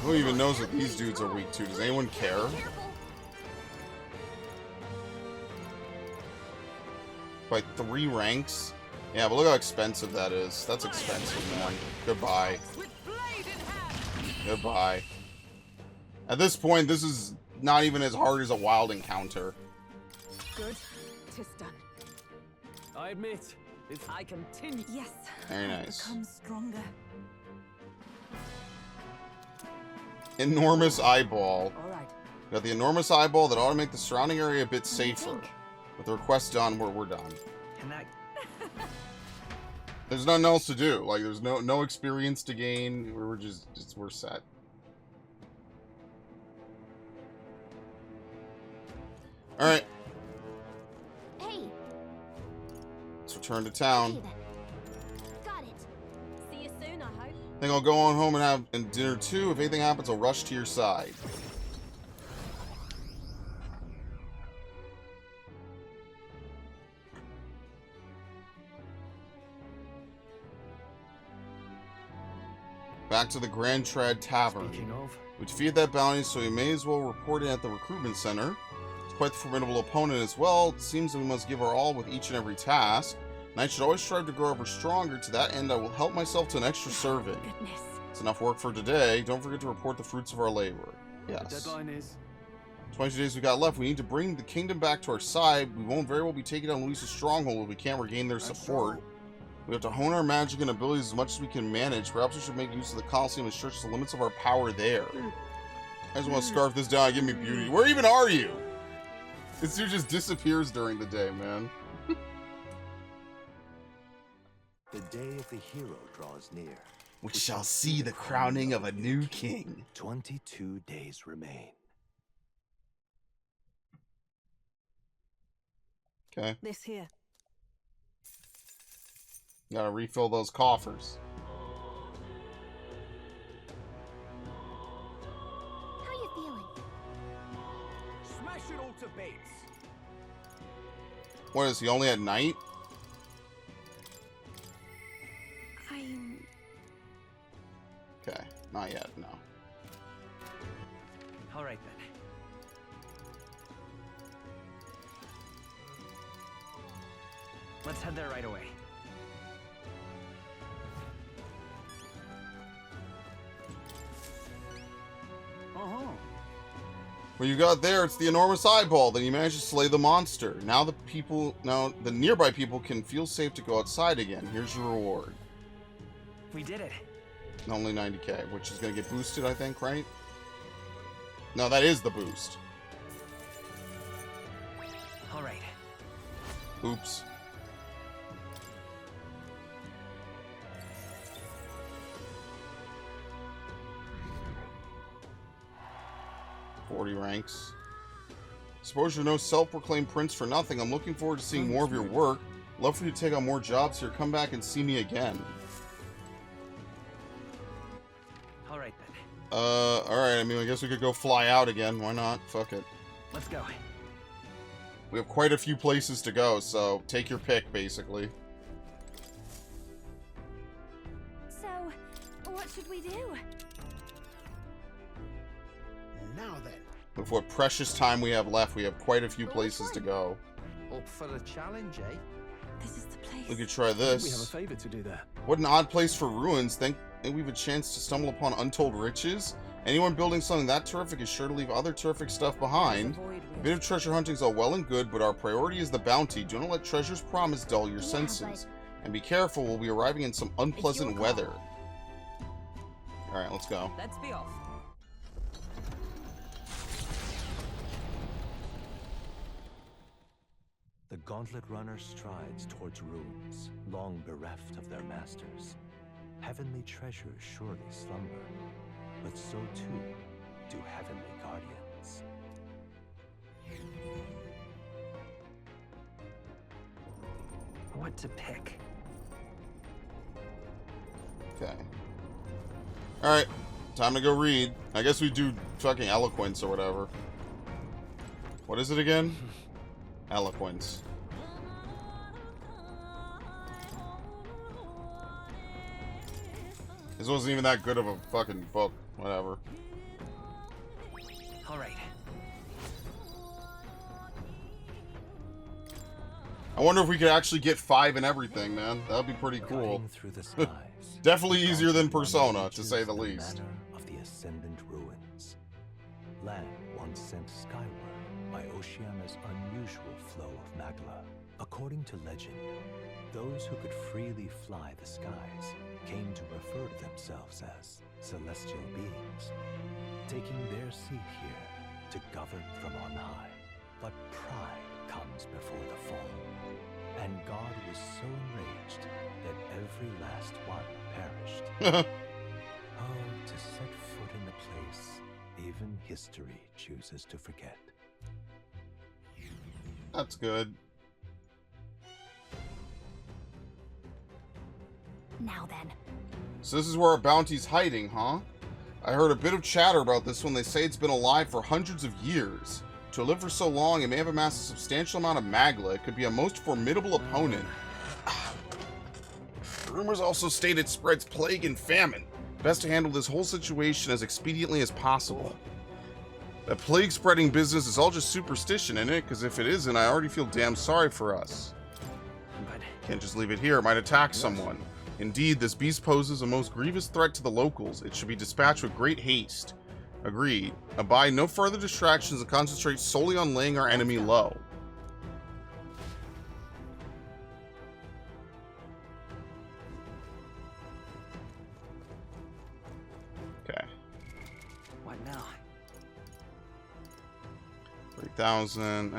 Who even knows what these dudes are weak to? Does anyone care? By 3 ranks? Yeah, but look how expensive that is. That's expensive, man. Goodbye. Goodbye. At this point, this is not even as hard as a wild encounter. Good. Tis done. I admit, if I continue. Yes. Very nice. Become stronger. Enormous eyeball. All right. Got the enormous eyeball that ought to make the surrounding area a bit safer. With the request done, we're done. Can I... There's nothing else to do. Like, there's no experience to gain. We're set. All right. Hey. Let's return to town. Got it. See you soon, I hope. Think I'll go on home and have dinner too. If anything happens, I'll rush to your side. Back to the Grand Trad Tavern. We defeated that bounty, so we may as well report it at the recruitment center. It's quite the formidable opponent as well. It seems that we must give our all with each and every task. And I should always strive to grow ever stronger. To that end, I will help myself to an extra serving. Goodness. It's enough work for today. Don't forget to report the fruits of our labor. Yes. The deadline is 22 days we got left. We need to bring the kingdom back to our side. We won't very well be taking down Luis's stronghold if we can't regain their support. We have to hone our magic and abilities as much as we can manage. Perhaps we should make use of the Colosseum and stretch the limits of our power there. I just want to scarf this down and give me beauty. Where even are you? This dude just disappears during the day, man. The day of the hero draws near. We shall see the crowning of a new king. 22 days remain. Okay. This here. Gotta refill those coffers. How you feeling? Smash it all to bits. What is he, only at night? I'm... Okay, not yet, no. All right, then. Let's head there right away. What you got there, it's the enormous eyeball. Then you managed to slay the monster. Now the nearby people can feel safe to go outside again. Here's your reward. We did it. Only 90k, which is going to get boosted, I think, right? No, that is the boost. All right. Oops. Ranks. Suppose you're no self-proclaimed prince for nothing. I'm looking forward to seeing more of your work. Love for you to take on more jobs here. Come back and see me again. right then. Alright, I mean, I guess we could go fly out again. Why not? Fuck it. Let's go. We have quite a few places to go, so take your pick, basically. So, what should we do? Now then. With what precious time we have left, we have quite a few places to go. Up for the challenge, eh? This is the place. We could try this. We have a favor to do there. What an odd place for ruins. Think we have a chance to stumble upon untold riches? Anyone building something that terrific is sure to leave other terrific stuff behind. A bit of treasure hunting is all well and good, but our priority is the bounty. Do not let treasure's promise dull your senses. And be careful, we'll be arriving in some unpleasant weather. Alright, let's go. Let's be off. The gauntlet runner strides towards ruins, long bereft of their masters. Heavenly treasures surely slumber, but so too do heavenly guardians. What to pick? Okay. Alright, time to go read. I guess we do fucking eloquence or whatever. What is it again? Eloquence. This wasn't even that good of a fucking book. Whatever. All right. I wonder if we could actually get 5 in everything, man. That would be pretty cool. Through the skies, Definitely easier than Persona, to say the least. Manor of the Ascendant Ruins. Land once sent skyward by Oceana's unusual flow of magla. According to legend, those who could freely fly the skies came to refer to themselves as celestial beings, taking their seat here to govern from on high. But pride comes before the fall, and God was so enraged that every last one perished. Oh, to set foot in the place even history chooses to forget. That's good. Now then. So this is where our bounty's hiding, huh? I heard a bit of chatter about this one. They say it's been alive for hundreds of years. To live for so long, it may have amassed a substantial amount of magla. It could be a most formidable opponent. Rumors also state it spreads plague and famine. Best to handle this whole situation as expediently as possible. That plague-spreading business is all just superstition, isn't it? Because if it isn't, I already feel damn sorry for us. Can't just leave it here. It might attack someone. Indeed, this beast poses a most grievous threat to the locals. It should be dispatched with great haste. Agreed. Abide no further distractions and concentrate solely on laying our enemy low. Okay. What now? 3,000.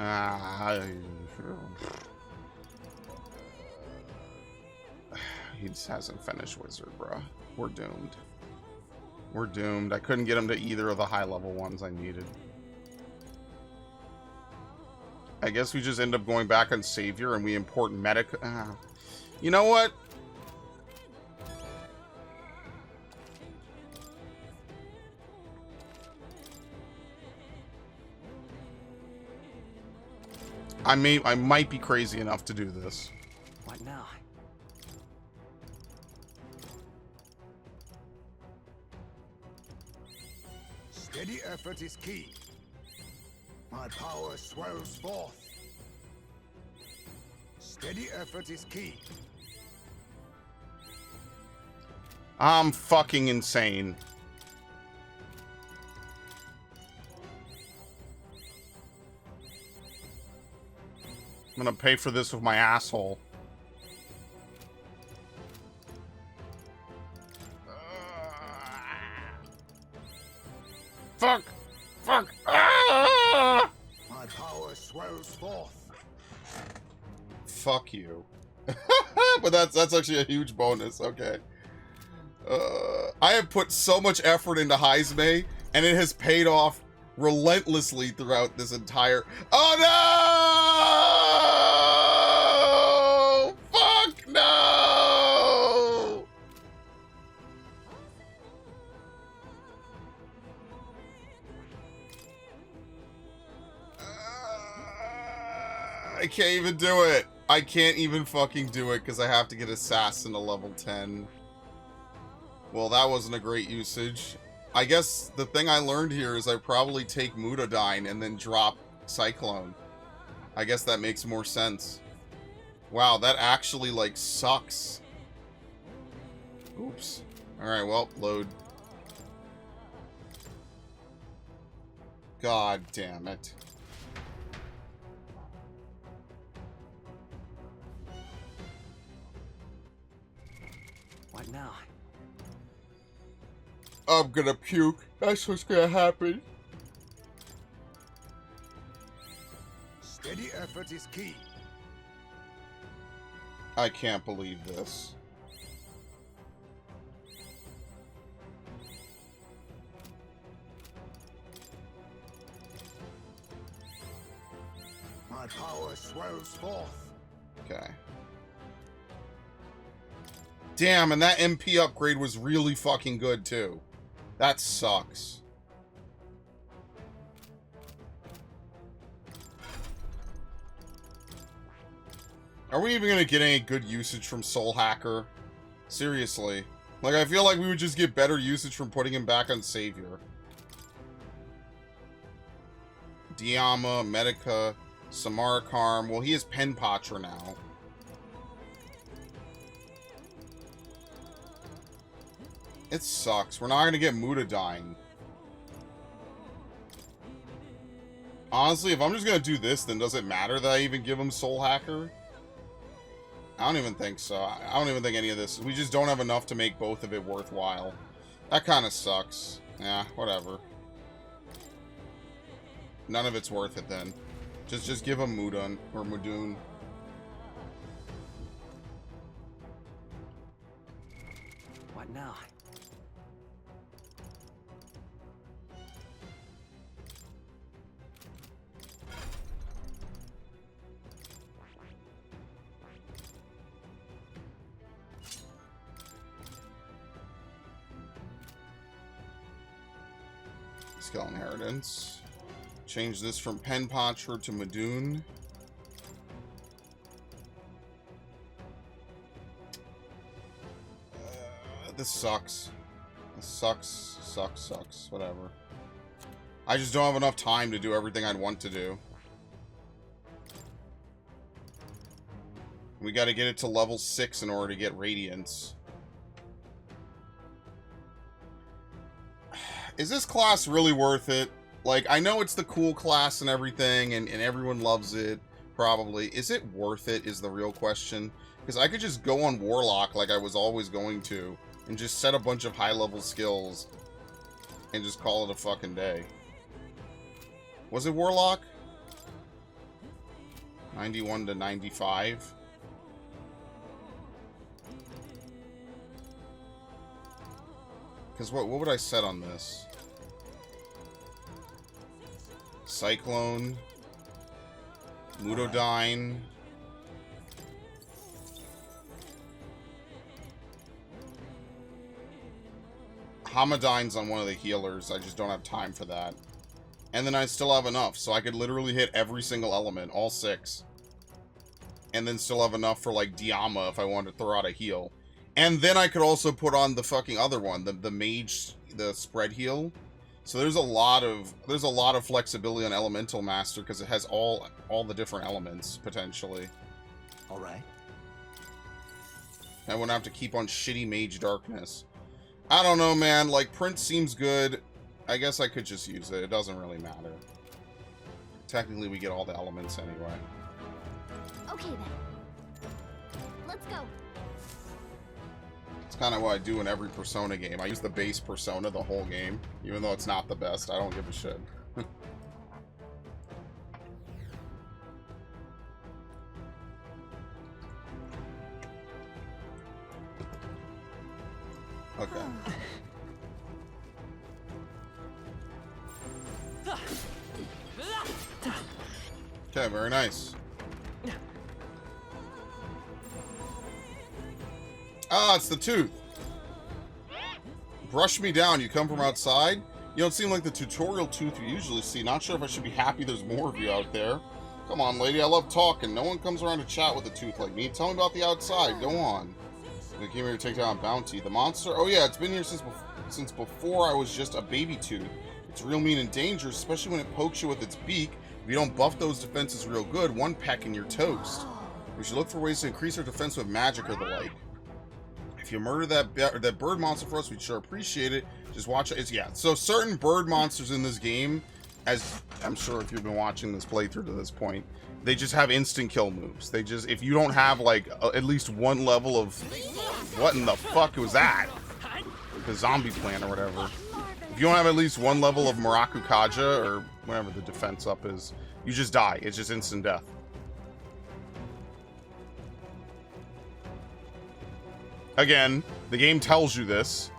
He just hasn't finished Wizard, bruh. We're doomed. We're doomed. I couldn't get him to either of the high-level ones I needed. I guess we just end up going back on Savior and we import Medic. You know what? I might be crazy enough to do this. What now? Steady effort is key. My power swells forth. Steady effort is key. I'm fucking insane. I'm gonna pay for this with my asshole. Fuck! Fuck! Ah! My power swells forth. Fuck you. But that's actually a huge bonus. Okay. I have put so much effort into Heisme, and it has paid off relentlessly throughout this entire... Oh no! Fuck no! I can't even do it. I can't even fucking do it because I have to get Assassin to level 10. Well, that wasn't a great usage. I guess the thing I learned here is I probably take Mutadyne and then drop Cyclone. I guess that makes more sense. Wow, that actually, like, sucks. Oops. Alright, well, load. God damn it. What now? I'm gonna puke. That's what's gonna happen. Steady effort is key. I can't believe this. My power swells forth. Okay. Damn, and that MP upgrade was really fucking good, too. That sucks. Are we even gonna get any good usage from Soul Hacker? Seriously. Like, I feel like we would just get better usage from putting him back on Savior. Diama, Medica, Samarkarm. Well, he is Penpatra now. It sucks. We're not going to get Mutadyne. Honestly, if I'm just going to do this, then does it matter that I even give him Soul Hacker? I don't even think so. I don't even think any of this. We just don't have enough to make both of it worthwhile. That kind of sucks. Yeah, whatever. None of it's worth it then. Just give him Mudun or Mudun. What now? Skill Inheritance. Change this from Penpatra to Mudun. This sucks. This sucks. Whatever. I just don't have enough time to do everything I'd want to do. We gotta get it to level 6 in order to get Radiance. Is this class really worth it? Like, I know it's the cool class and everything, and everyone loves it, probably. Is it worth it, is the real question? Because I could just go on Warlock like I was always going to, and just set a bunch of high-level skills, and just call it a fucking day. Was it Warlock? 91 to 95? Because what would I set on this? Cyclone, Mutadyne, Hamadyne's on one of the healers. I just don't have time for that. And then I still have enough, so I could literally hit every single element, all 6. And then still have enough for, like, Diama if I wanted to throw out a heal. And then I could also put on the fucking other one, the mage, the spread heal. So there's a lot of flexibility on Elemental Master because it has all the different elements potentially. All right. I wouldn't have to keep on shitty Mage Darkness. I don't know, man. Like, Prince seems good. I guess I could just use it. It doesn't really matter. Technically, we get all the elements anyway. Okay then. Let's go. It's kind of what I do in every Persona game. I use the base Persona the whole game. Even though it's not the best, I don't give a shit. Okay. Okay, very nice. Ah, it's the tooth. Brush me down. You come from outside? You don't seem like the tutorial tooth you usually see. Not sure if I should be happy there's more of you out there. Come on, lady. I love talking. No one comes around to chat with a tooth like me. Tell me about the outside. Go on. We came here to take down Bounty. The monster? Oh yeah, it's been here since before I was just a baby tooth. It's real mean and dangerous, especially when it pokes you with its beak. If you don't buff those defenses real good, one peck and you're toast. We should look for ways to increase our defense with magic or the like. If you murder that bird monster for us, we'd sure appreciate it. Just watch it. Yeah, so certain bird monsters in this game, as I'm sure if you've been watching this playthrough to this point, they just have instant kill moves. They just, if you don't have like at least one level of, what in the fuck was that? The zombie plant or whatever. If you don't have at least one level of Maraku Kaja or whatever the defense up is, you just die. It's just instant death. Again, the game tells you this.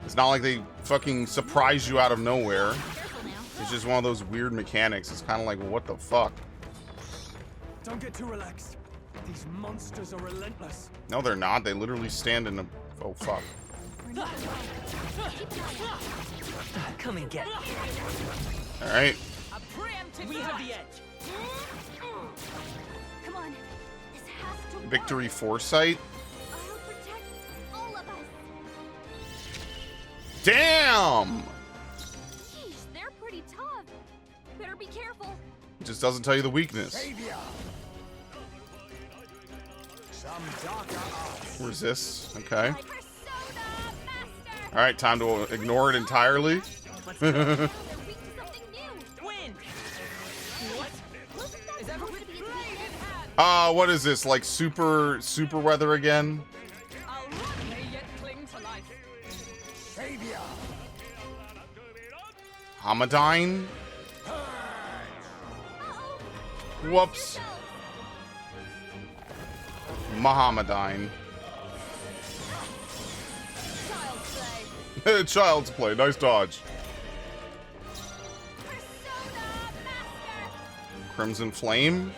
It's not like they fucking surprise you out of nowhere. It's just one of those weird mechanics. It's kind of like, what the fuck? Don't get too relaxed. These monsters are relentless. No, they're not. They literally stand in a... Oh, fuck. Come and get it. Alright. We have the edge. Come on. This has to Victory Foresight. I'll protect all of us. Damn! Jeez, they're pretty tough. Better be careful. It just doesn't tell you the weakness. Resist. Okay. Alright, time to ignore it entirely. What is this? Like super weather again? Hamadine? Whoops. Mohammedine. Child's play. Nice dodge. Crimson Flame.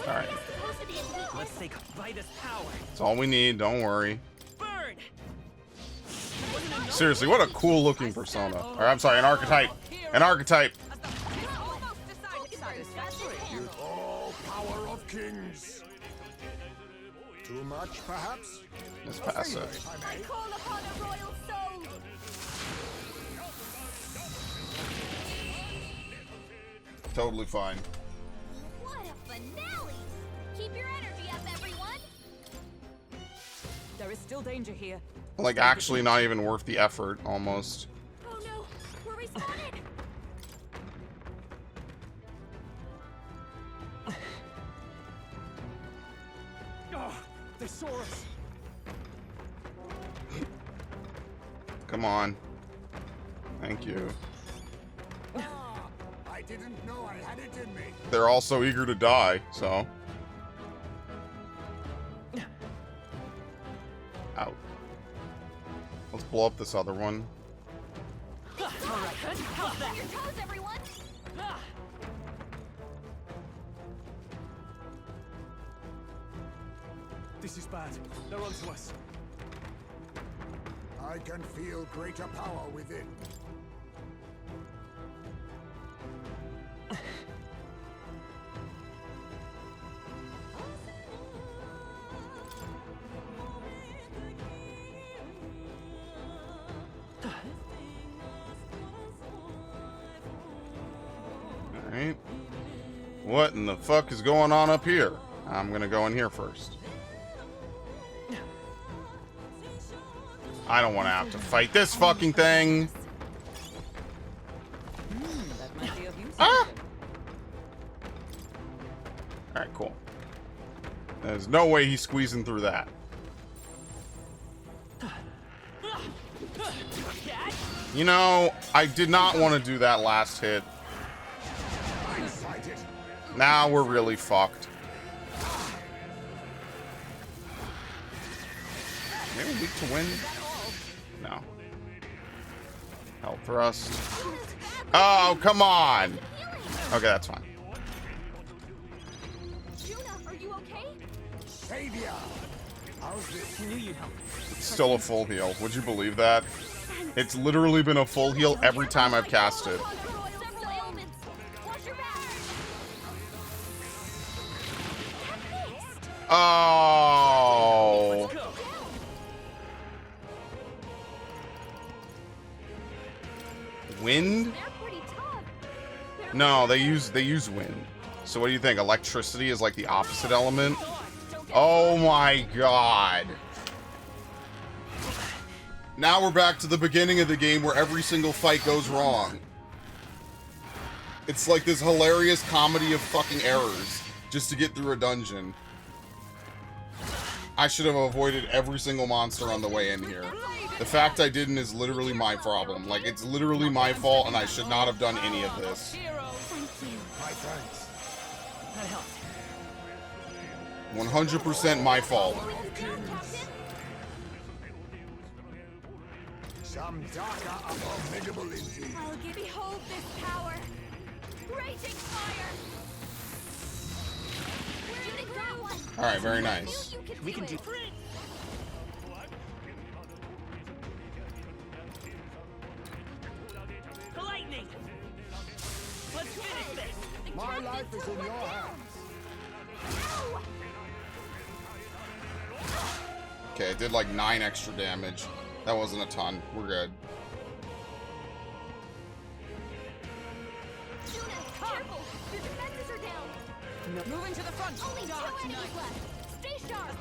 Alright. Let's take Vitus power. That's all we need. Don't worry. Seriously, what a cool looking persona. Or, I'm sorry, an archetype. An archetype. Oh, power of kings. Too much, perhaps? Let's pass it. I call upon a royal soul. Totally fine. What a finale! Keep your energy up, everyone. There is still danger here. Like, actually not even worth the effort, almost. Oh no, we're respawning. Oh, they saw us. Come on. Thank you. I didn't know I had it in me. They're all so eager to die, so. Out. Let's blow up this other one. Your toes, everyone. This is bad. They're onto us. I can feel greater power within. Alright. What in the fuck is going on up here? I'm gonna go in here first. I don't want to have to fight this fucking thing. Ah! Alright, cool. There's no way he's squeezing through that. You know, I did not want to do that last hit. Now we're really fucked. Maybe weak to win? No. Help thrust. Oh, come on! Okay, that's fine. Juna, are you okay? Savior! How's this? I knew you'd help. It's still a full heal. Would you believe that? It's literally been a full heal every time I've cast it. Oh. Wind? No, they use wind. So what do you think? Electricity is like the opposite element? Oh my god. Now we're back to the beginning of the game where every single fight goes wrong. It's like this hilarious comedy of fucking errors just to get through a dungeon. I should have avoided every single monster on the way in here. The fact I didn't is literally my problem. Like, it's literally my fault, and I should not have done any of this. 100% my fault. Some darker abominable indeed. I'll behold this power. Raging fire. Alright, very nice. We can do. Lightning. Let's finish this. My life is in your hands. Okay, it did like 9 extra damage. That wasn't a ton. We're good. Careful. Your defenses are down. Moving to the front. Only 2 enemies left. Stay sharp.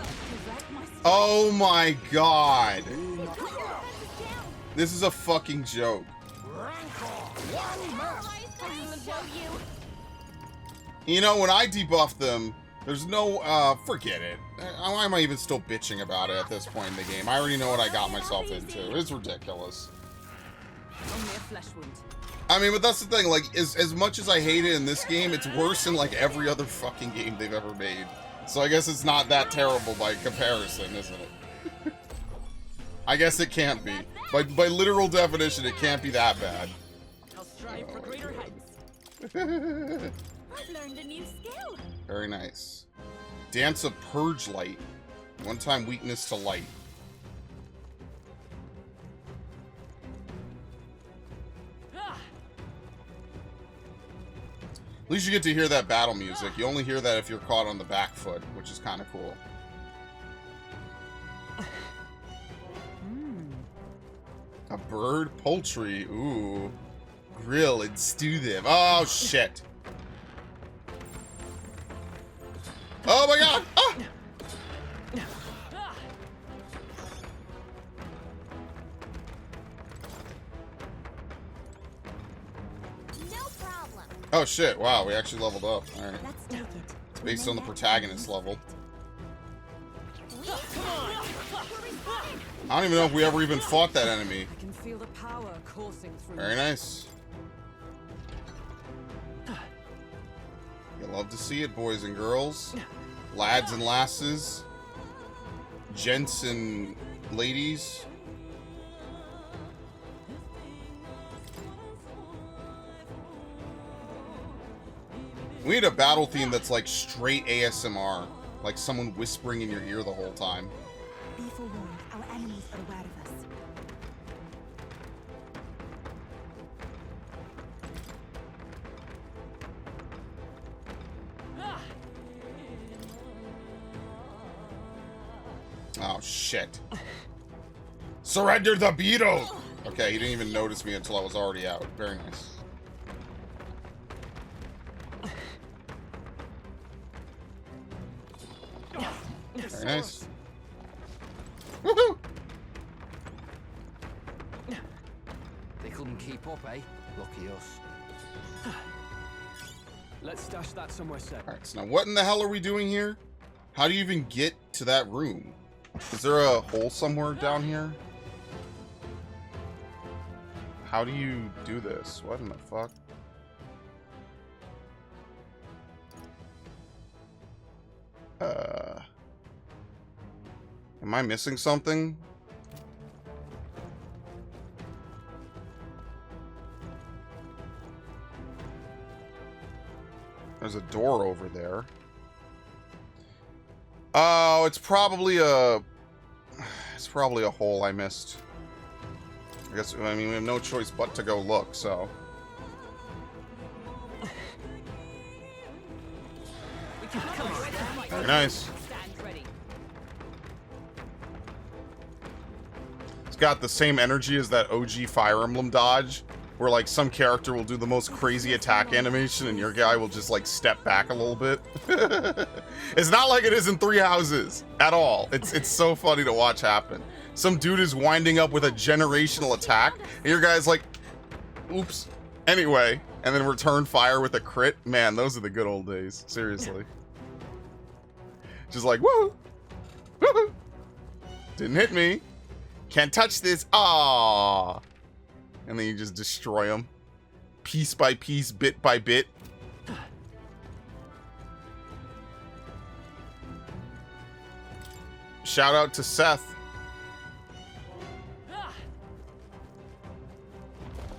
Oh my god. This is a fucking joke. You know, when I debuff them, there's no, forget it. Why am I even still bitching about it at this point in the game? I already know what I got myself into. It's ridiculous. Only a flesh wound. I mean, but that's the thing, like, as much as I hate it in this game, it's worse than, like, every other fucking game they've ever made. So I guess it's not that terrible by comparison, isn't it? I guess it can't be. By literal definition, it can't be that bad. I'll strive for greater heights. I've learned a new skill. Very nice. Dance of Purge Light. One-time weakness to light. At least you get to hear that battle music. You only hear that if you're caught on the back foot, which is kind of cool. A bird poultry. Ooh. Grill and stew them. Oh, shit. Oh, my God. Ah! No problem. Oh, shit. Wow, we actually leveled up. All right. Let's take it. It's based on the protagonist level. I don't even know if we ever even fought that enemy. I can feel the power coursing through. Very nice. You love to see it, boys and girls. Lads and lasses. Gents and ladies. We need a battle theme that's like straight ASMR. Like someone whispering in your ear the whole time. Be forewarned, our enemies are aware of us. Oh, shit. Surrender the beetle! Okay, he didn't even notice me until I was already out. Very nice. Very nice. Woohoo! They couldn't keep up, eh? Lucky us. Let's stash that somewhere safe. Alright, so now what in the hell are we doing here? How do you even get to that room? Is there a hole somewhere down here? How do you do this? What in the fuck? Am I missing something? There's a door over there. Oh, it's probably a hole I missed. I mean, we have no choice but to go look, so. Very nice. It's got the same energy as that OG Fire Emblem dodge, where like some character will do the most crazy attack animation and your guy will just like step back a little bit. It's not like it is in Three Houses at all. It's so funny to watch happen. Some dude is winding up with a generational attack and your guy's like, oops. Anyway, and then return fire with a crit. Man, those are the good old days. Seriously. Just like, woo! Woo! Didn't hit me. Can't touch this. Ah. And then you just destroy them. Piece by piece, bit by bit. Shout out to Seth.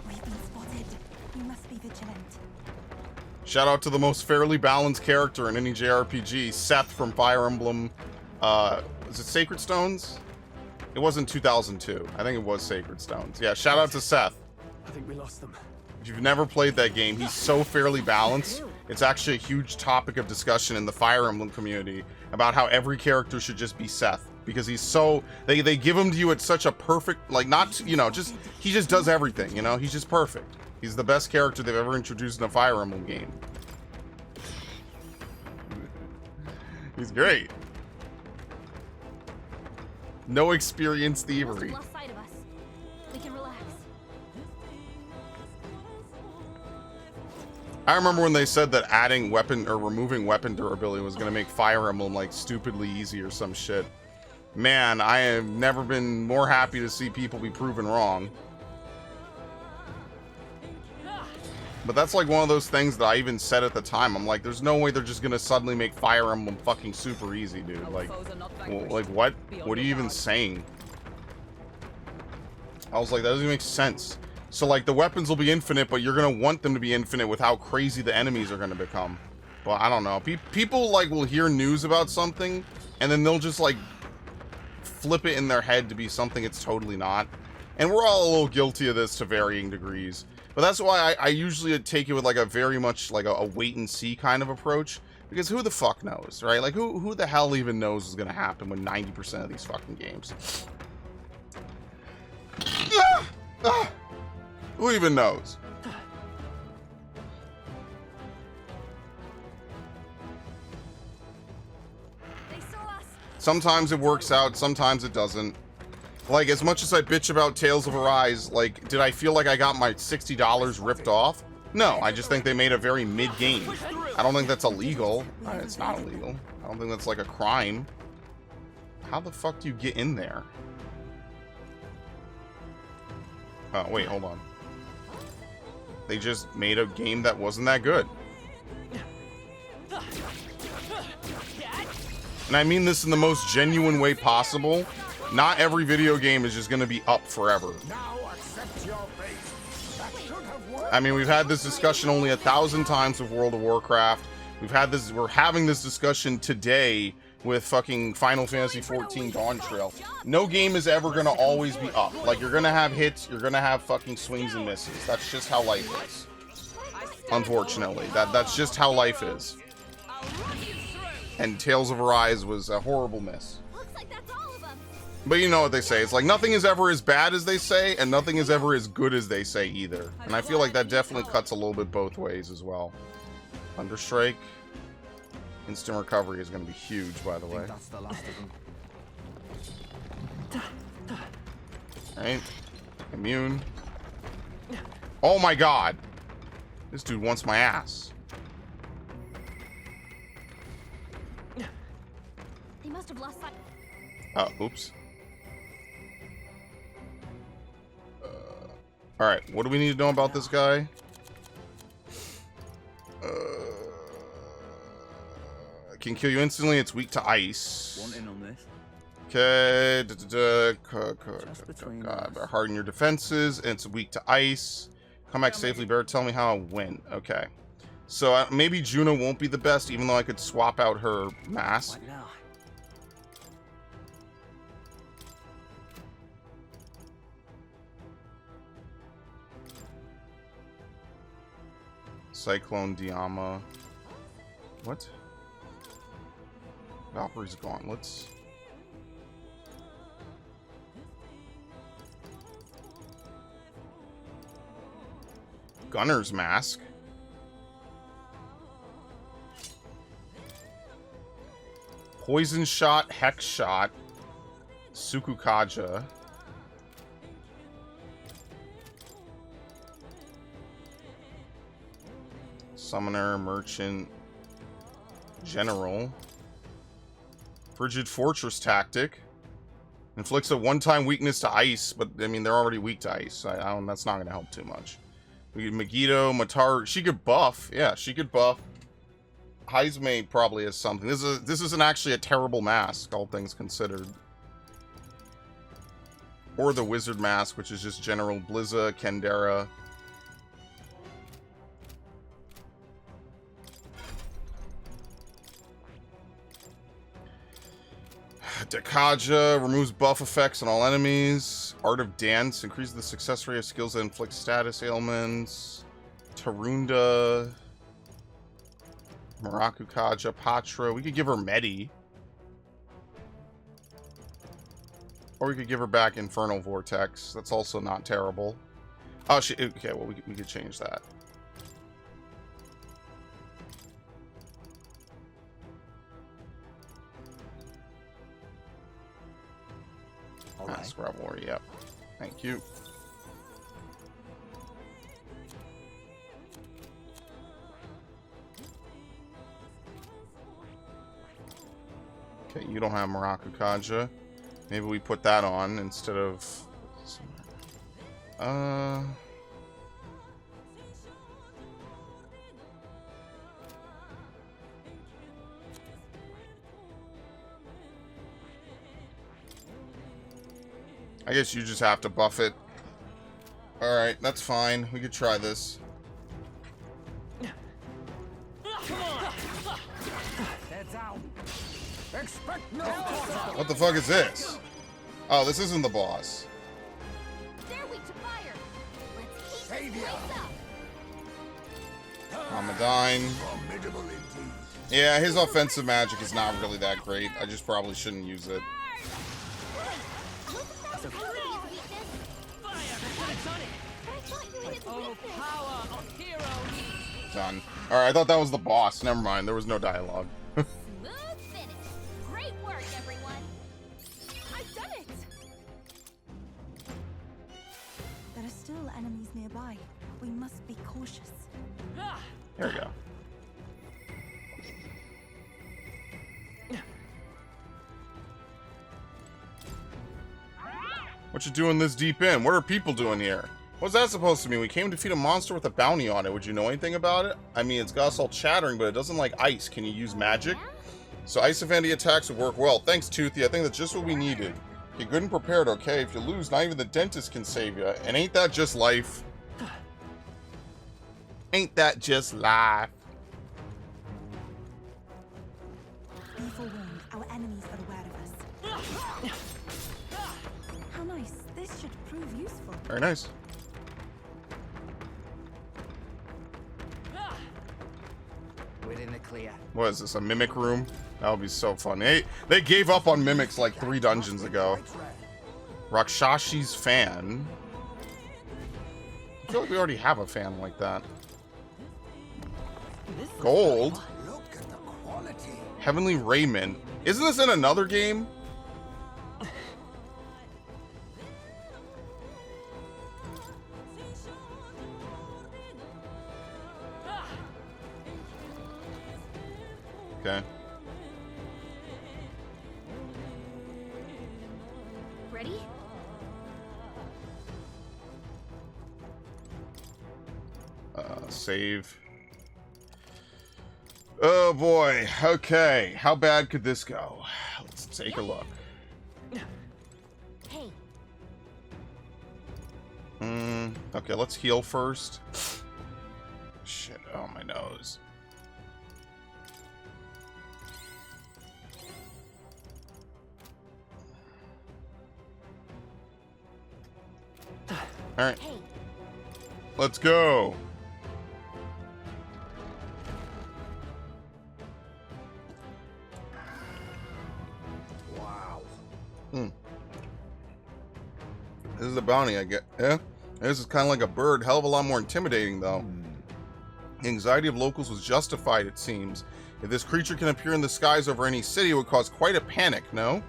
We've been spotted. You must be vigilant. Shout out to the most fairly balanced character in any JRPG, Seth from Fire Emblem. Is it Sacred Stones? It wasn't 2002. I think it was Sacred Stones. Yeah, shout out to Seth. I think we lost them. If you've never played that game, he's so fairly balanced. It's actually a huge topic of discussion in the Fire Emblem community about how every character should just be Seth. Because he's so... They give him to you at such a perfect... Like, not... You know, just... He just does everything, you know? He's just perfect. He's the best character they've ever introduced in a Fire Emblem game. He's great. No experience thievery. Lost sight of us. We can relax. I remember when they said that adding weapon or removing weapon durability was going to make Fire Emblem like stupidly easy or some shit. Man, I have never been more happy to see people be proven wrong. But that's like one of those things that I even said at the time. I'm like, there's no way they're just gonna suddenly make Fire Emblem fucking super easy, dude. Like what? What are you even saying? I was like, that doesn't make sense. So like the weapons will be infinite, but you're gonna want them to be infinite with how crazy the enemies are gonna become. Well, I don't know. People like will hear news about something, and then they'll just like flip it in their head to be something it's totally not. And we're all a little guilty of this to varying degrees. But that's why I usually take it with like a very much like a wait and see kind of approach. Because who the fuck knows, right? Like who the hell even knows is going to happen with 90% of these fucking games? Who even knows? Sometimes it works out, sometimes it doesn't. Like, as much as I bitch about Tales of Arise, like, did I feel like I got my $60 ripped off? No, I just think they made a very mid-game. I don't think that's illegal. It's not illegal. I don't think that's like a crime. How the fuck do you get in there? Oh, wait, hold on. They just made a game that wasn't that good. And I mean this in the most genuine way possible. Not every video game is just going to be up forever. I mean, we've had this discussion only 1,000 times with World of Warcraft. We're having this discussion today with fucking Final Fantasy XIV Dawn Trail. No game is ever going to always be up. Like, you're going to have hits, you're going to have fucking swings and misses. That's just how life is. Unfortunately. That's just how life is. And Tales of Arise was a horrible miss. But you know what they say. It's like nothing is ever as bad as they say, and nothing is ever as good as they say either. And I feel like that definitely cuts a little bit both ways as well. Thunderstrike. Instant recovery is going to be huge, by the way. That's the last of them. Right. Immune. Oh my god. This dude wants my ass. They must have lost sight. Oops. Alright, what do we need to know about this guy? Can kill you instantly, it's weak to ice. One in on this. Okay. Harden your defenses, and it's weak to ice. Come back safely, better tell me how I win. Okay. So maybe Juno won't be the best, even though I could swap out her mask. What now? Cyclone Diama. What? Valkyrie's Gauntlets. Gunner's Mask. Poison Shot, Hex Shot, Sukukaja. Summoner, Merchant, General. Frigid Fortress Tactic. Inflicts a one-time weakness to ice, but I mean they're already weak to ice. So I don't. That's not going to help too much. We get Megiddo, Matar. She could buff. Yeah, she could buff. Heismate probably is something. This isn't actually a terrible mask, all things considered. Or the Wizard Mask, which is just General Blizza, Kendera. Dakaja removes buff effects on all enemies. Art of Dance increases the success rate of skills that inflict status ailments. Tarunda. Murakukaja, Patra. We could give her Medi. Or we could give her back Infernal Vortex. That's also not terrible. Oh, okay, well, we could change that. Mask Revelry, yep. Thank you. Okay, you don't have Murakukaja. Maybe we put that on instead of... I guess you just have to buff it. Alright, that's fine. We could try this. What the fuck is this? Oh, this isn't the boss. Amadine. Yeah, his offensive magic is not really that great. I just probably shouldn't use it. Done. Alright, I thought that was the boss. Never mind, there was no dialogue. Great work, everyone. I've done it. There are still enemies nearby. We must be cautious. There we go. What you doing this deep in? What are people doing here? What's that supposed to mean? We came to defeat a monster with a bounty on it. Would you know anything about it? I mean, it's got us all chattering, but it doesn't like ice. Can you use magic? So Ice Evandy attacks would work well. Thanks, Toothy. I think that's just what we needed. Get good and prepared, okay? If you lose, not even the dentist can save you. And ain't that just life? Ain't that just life? Be forewarned, our enemies are aware of us. How nice. This should prove useful. Very nice. We're in the clear. What is this, a mimic room? That would be so fun. They gave up on mimics like 3 dungeons ago. Rakshashi's fan. I feel like we already have a fan like that. Gold. Heavenly Raiment. Isn't this in another game? Okay. Ready? Save. Oh boy. Okay. How bad could this go? Let's take a look. Hey. Okay, let's heal first. Shit. Oh, my nose. All right. Let's go. This is a bounty I get. Yeah? This is kind of like a bird. Hell of a lot more intimidating, though. The anxiety of locals was justified, it seems. If this creature can appear in the skies over any city, it would cause quite a panic, no?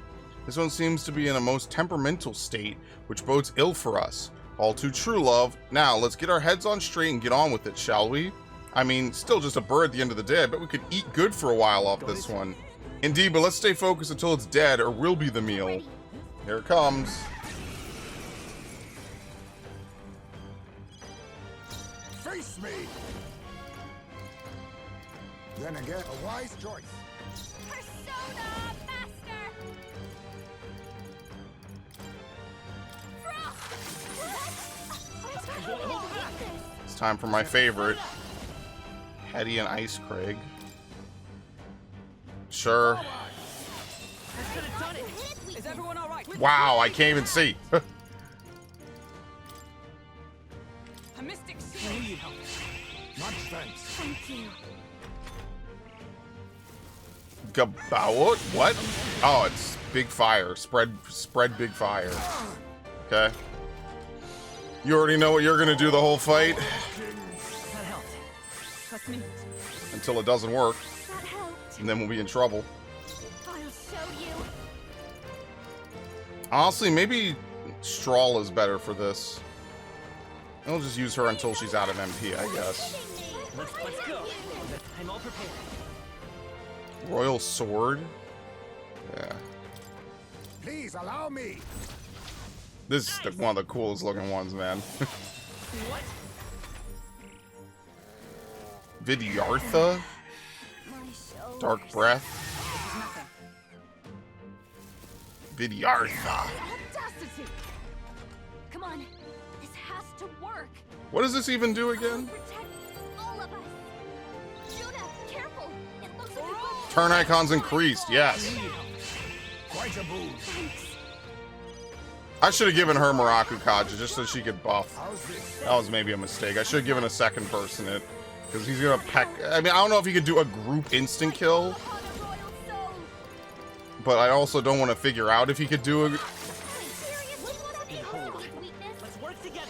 This one seems to be in a most temperamental state, which bodes ill for us. All too true, love. Now, let's get our heads on straight and get on with it, shall we? I mean, still just a bird at the end of the day. I bet we could eat good for a while off this one. Indeed, but let's stay focused until it's dead, or we'll be the meal. Here it comes. Face me! Then again, a wise choice. Persona Master! It's time for my favorite. Hetty and Ice Craig. Sure. Is everyone all right? Wow, I can't even see. A mystic shield. Much thanks. Thank you. Gabaot? What? Oh, it's big fire. Spread big fire. Okay. You already know what you're gonna do the whole fight. That helped. Trust me. Until it doesn't work. That helped. And then we'll be in trouble. I'll show you. Honestly, maybe Strahl is better for this. I'll just use her until she's out of MP, I guess. Let's go. I'm all prepared. Royal Sword? Yeah. Please allow me. This is one of the coolest looking ones, man. What? Vidyartha? Dark Breath? Vidyartha. Audacity! Come on, this has to work. What does this even do again? Protect all of us. Judah, careful. It looks like a Turn icons increased, yes. Quite a move. I should have given her Maraku Kaja just so she could buff. That was maybe a mistake. I should have given a second person it. Because he's gonna peck. I mean, I don't know if he could do a group instant kill. But I also don't want to figure out if he could do a. Let's work together.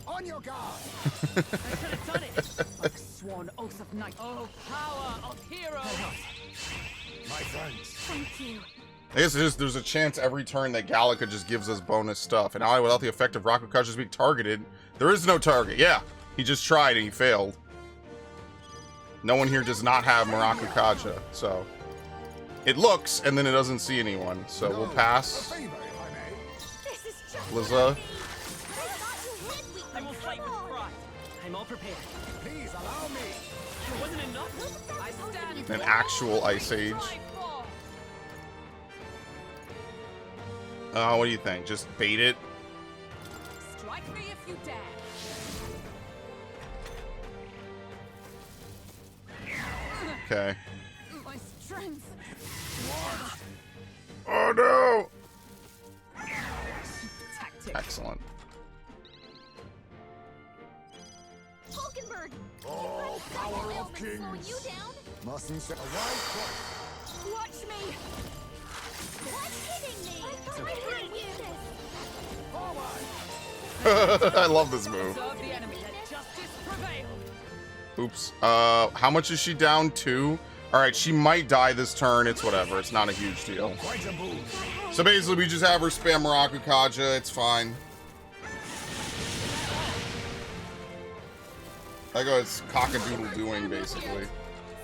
On your guard. I could have done it. Like a sworn oath of night. Oh, power of heroes. My thanks. Thank you. I guess there's a chance every turn that Gallica just gives us bonus stuff. And now, without the effect of Rakukaja's being targeted, there is no target. Yeah, he just tried and he failed. No one here does not have Marakukaja, so it looks and then it doesn't see anyone. So we'll pass. Liza. I will fight with pride. I'm all prepared. Please allow me. It wasn't enough. I stand. An actual Ice Age. What do you think? Just bait it? Strike me if you dare. Okay. My strength. Oh no! Tactic. Excellent. Hulkenberg! Oh, power of Slowing kings. you down? Mustn't say a wise choice. Watch me. What's hitting me? I thought I heard you. I love this move. Serve the enemy. Let justice prevail. Oops. How much is she down to? Alright, she might die this turn. It's whatever. It's not a huge deal. Quite a move. So basically, we just have her spam Marakukaja. It's fine. I go, it's cock-a-doodle doing, basically.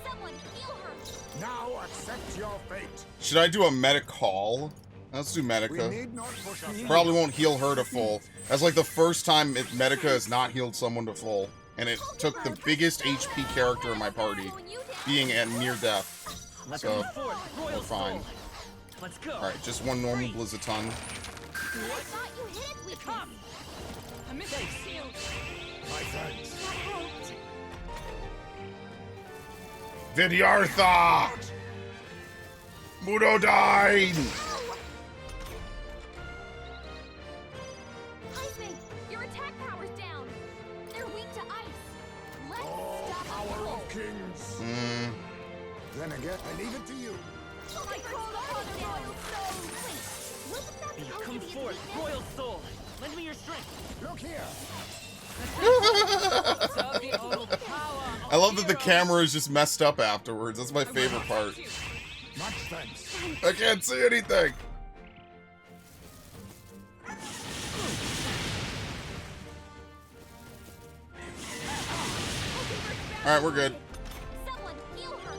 Someone heal her. Now accept your fate. Should I do a medic call? Let's do We Medica. need not push us. Probably won't heal her to full. That's like the first time Medica has not healed someone to full. And it took the biggest HP character in my party being at near death. So, we're fine. Let's go. Alright, just one normal Blizzaton. I thought you hid weakness. A mystic shield. My thanks. That helped. Vidyartha! Mudodyne! Heisman, your attack power's down. They're weak to ice. Let's Oh, stop power the of kings. Mm, Then again, I leave it to you. I called upon the royal soul. Wait, wasn't that the Come Okidian's forth, weakness? Royal Soul. Lend me your strength. Look here. I love that the camera is just messed up afterwards. That's my favorite part. Much thanks. I can't see anything. Alright, we're good. Someone heal her.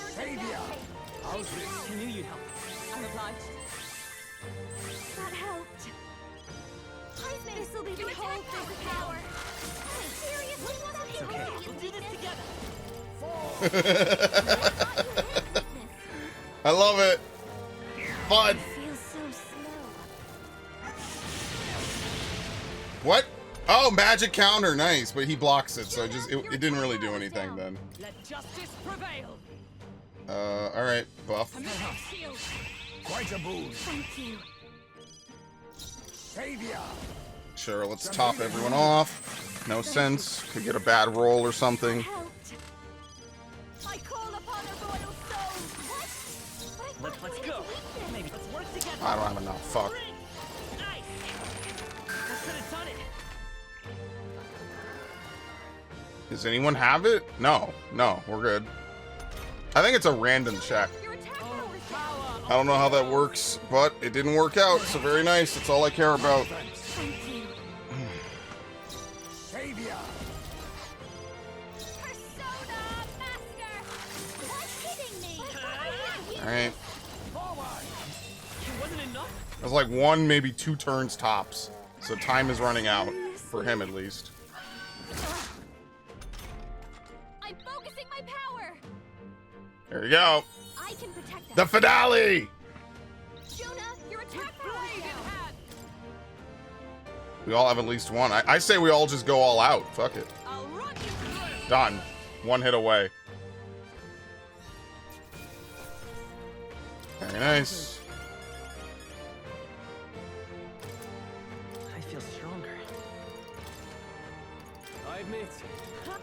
Savior. How's this? I knew you'd help. I'm obliged. That helped. This will be the whole physical power. Seriously, wasn't it Okay, really we'll do this together. I love it. Fun. Feels so slow. What? Oh, magic counter. Nice. But he blocks it, so it didn't really do anything then. Let justice prevail. Alright. Buff. Quite a boon. Thank you. Savior. Sure, let's top everyone off. No sense. Could get a bad roll or something. I call upon a royal soul. What? Let's go. Maybe let's work together. I don't have enough. Fuck. Nice. That could have done it. Does anyone have it? No. No, we're good. I think it's a random check. I don't know how that works, but it didn't work out, so very nice. That's all I care about. Savior. Alright. It wasn't enough. There's like one, maybe 2 turns tops. So time is running out. For him, at least. I'm focusing my power. There you go. I can protect them. The finale! Jonah, your attack power is down. We all have at least one. I say we all just go all out. Fuck it. Done. 1 hit away. Very nice. I feel stronger. I admit.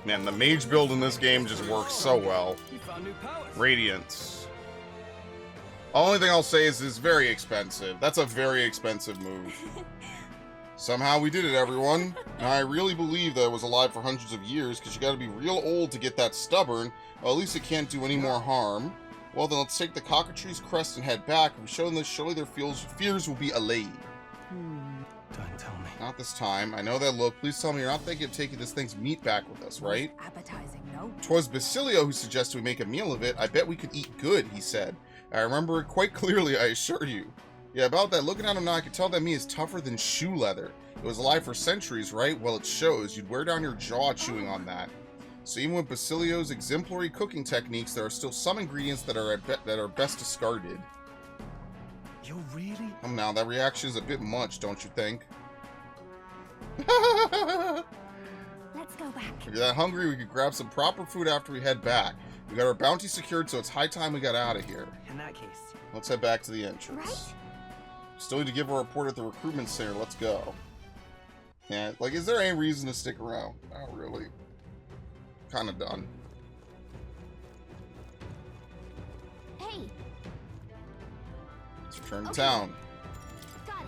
Man, the mage build in this game just works so well. You found new powers. Radiance. Only thing I'll say is it's very expensive. That's a very expensive move. Somehow we did it, everyone. Now, I really believe that it was alive for hundreds of years, because you gotta be real old to get that stubborn. Well, at least it can't do any more harm. Well, then let's take the cockatrice's crest and head back. If we show them this, surely their fears will be allayed. Don't tell me. Not this time. I know that look. Please tell me you're not thinking of taking this thing's meat back with us, right? Appetizing, no? 'Twas Basilio who suggested we make a meal of it. I bet we could eat good, he said. I remember it quite clearly, I assure you. Yeah, about that. Looking at him now, I can tell that meat is tougher than shoe leather. It was alive for centuries, right? Well, it shows. You'd wear down your jaw chewing on that. So even with Basilio's exemplary cooking techniques, there are still some ingredients that are best discarded. You really? Come now, that reaction is a bit much, don't you think? Let's go back. If you're that hungry, we could grab some proper food after we head back. We got our bounty secured, so it's high time we got out of here. In that case. Let's head back to the entrance. Right? Still need to give a report at the recruitment center. Let's go. Yeah, like, is there any reason to stick around? Not really. Kind of done. Hey. Let's return to town. Got it.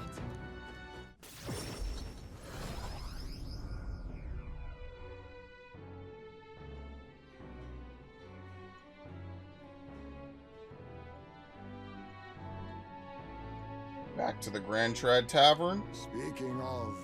Back to the Grand Trad Tavern. Speaking of...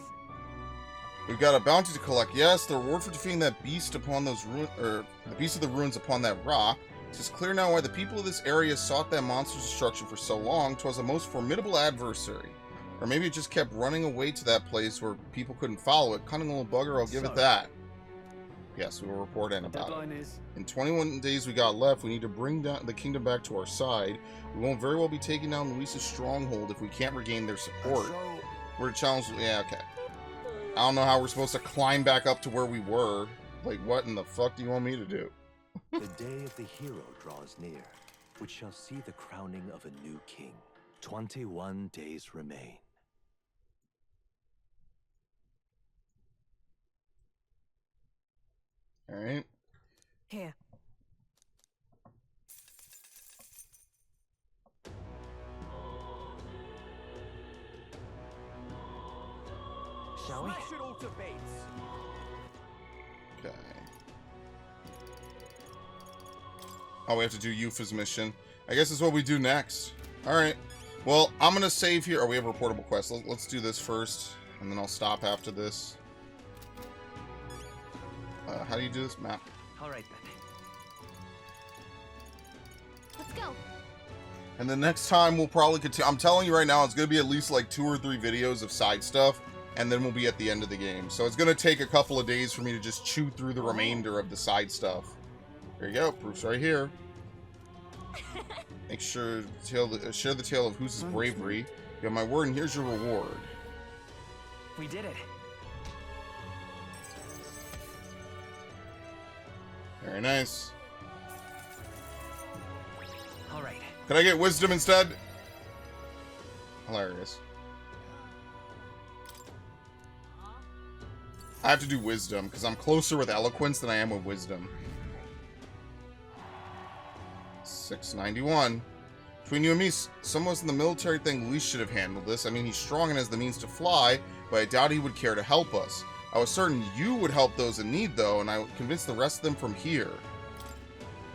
We've got a bounty to collect. Yes, the reward for defeating that beast upon those the beast of the ruins upon that rock. It's clear now why the people of this area sought that monster's destruction for so long. 'Twas a most formidable adversary. Or maybe it just kept running away to that place where people couldn't follow it. Cunning little bugger, I'll give it that. Yes, we will report in about it. In 21 days we got left. We need to bring down the kingdom back to our side. We won't very well be taking down Luis's stronghold if we can't regain their support. We're challenged. Yeah, okay. I don't know how we're supposed to climb back up to where we were. Like, what in the fuck do you want me to do? The day of the hero draws near, which shall see the crowning of a new king. 21 days remain. All right. Here. shall we? Smash it all to bits. Okay. Oh, we have to do Yufa's mission. I guess that's what we do next. Alright. Well, I'm going to save here. Oh, we have a reportable quest. Let's do this first, and then I'll stop after this. How do you do this? Map. Alright then. Let's go. And the next time we'll probably continue. I'm telling you right now, it's going to be at least like 2 or 3 videos of side stuff, and then we'll be at the end of the game. So it's going to take a couple of days for me to just chew through the remainder of the side stuff. There you go. Proof's right here. Make sure to share the tale of Who's bravery. You have my word, and here's your reward. We did it. Very nice. All right. Can I get wisdom instead? Hilarious. I have to do wisdom because I'm closer with eloquence than I am with wisdom. 691. Between you and me, someone's in the military thing. Luis should have handled this. I mean, he's strong and has the means to fly, but I doubt he would care to help us. I was certain you would help those in need, though, and I would convince the rest of them from here.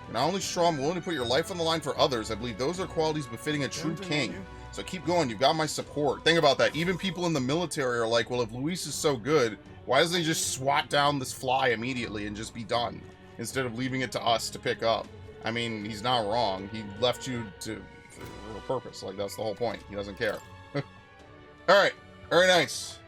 You're not only strong, but willing to put your life on the line for others. I believe those are qualities befitting a true king. So keep going. You've got my support. Think about that. Even people in the military are like, well, if Luis is so good, why doesn't he just swat down this fly immediately and just be done, instead of leaving it to us to pick up? I mean, he's not wrong. He left you for a purpose. Like, that's the whole point. He doesn't care. All right. Very nice.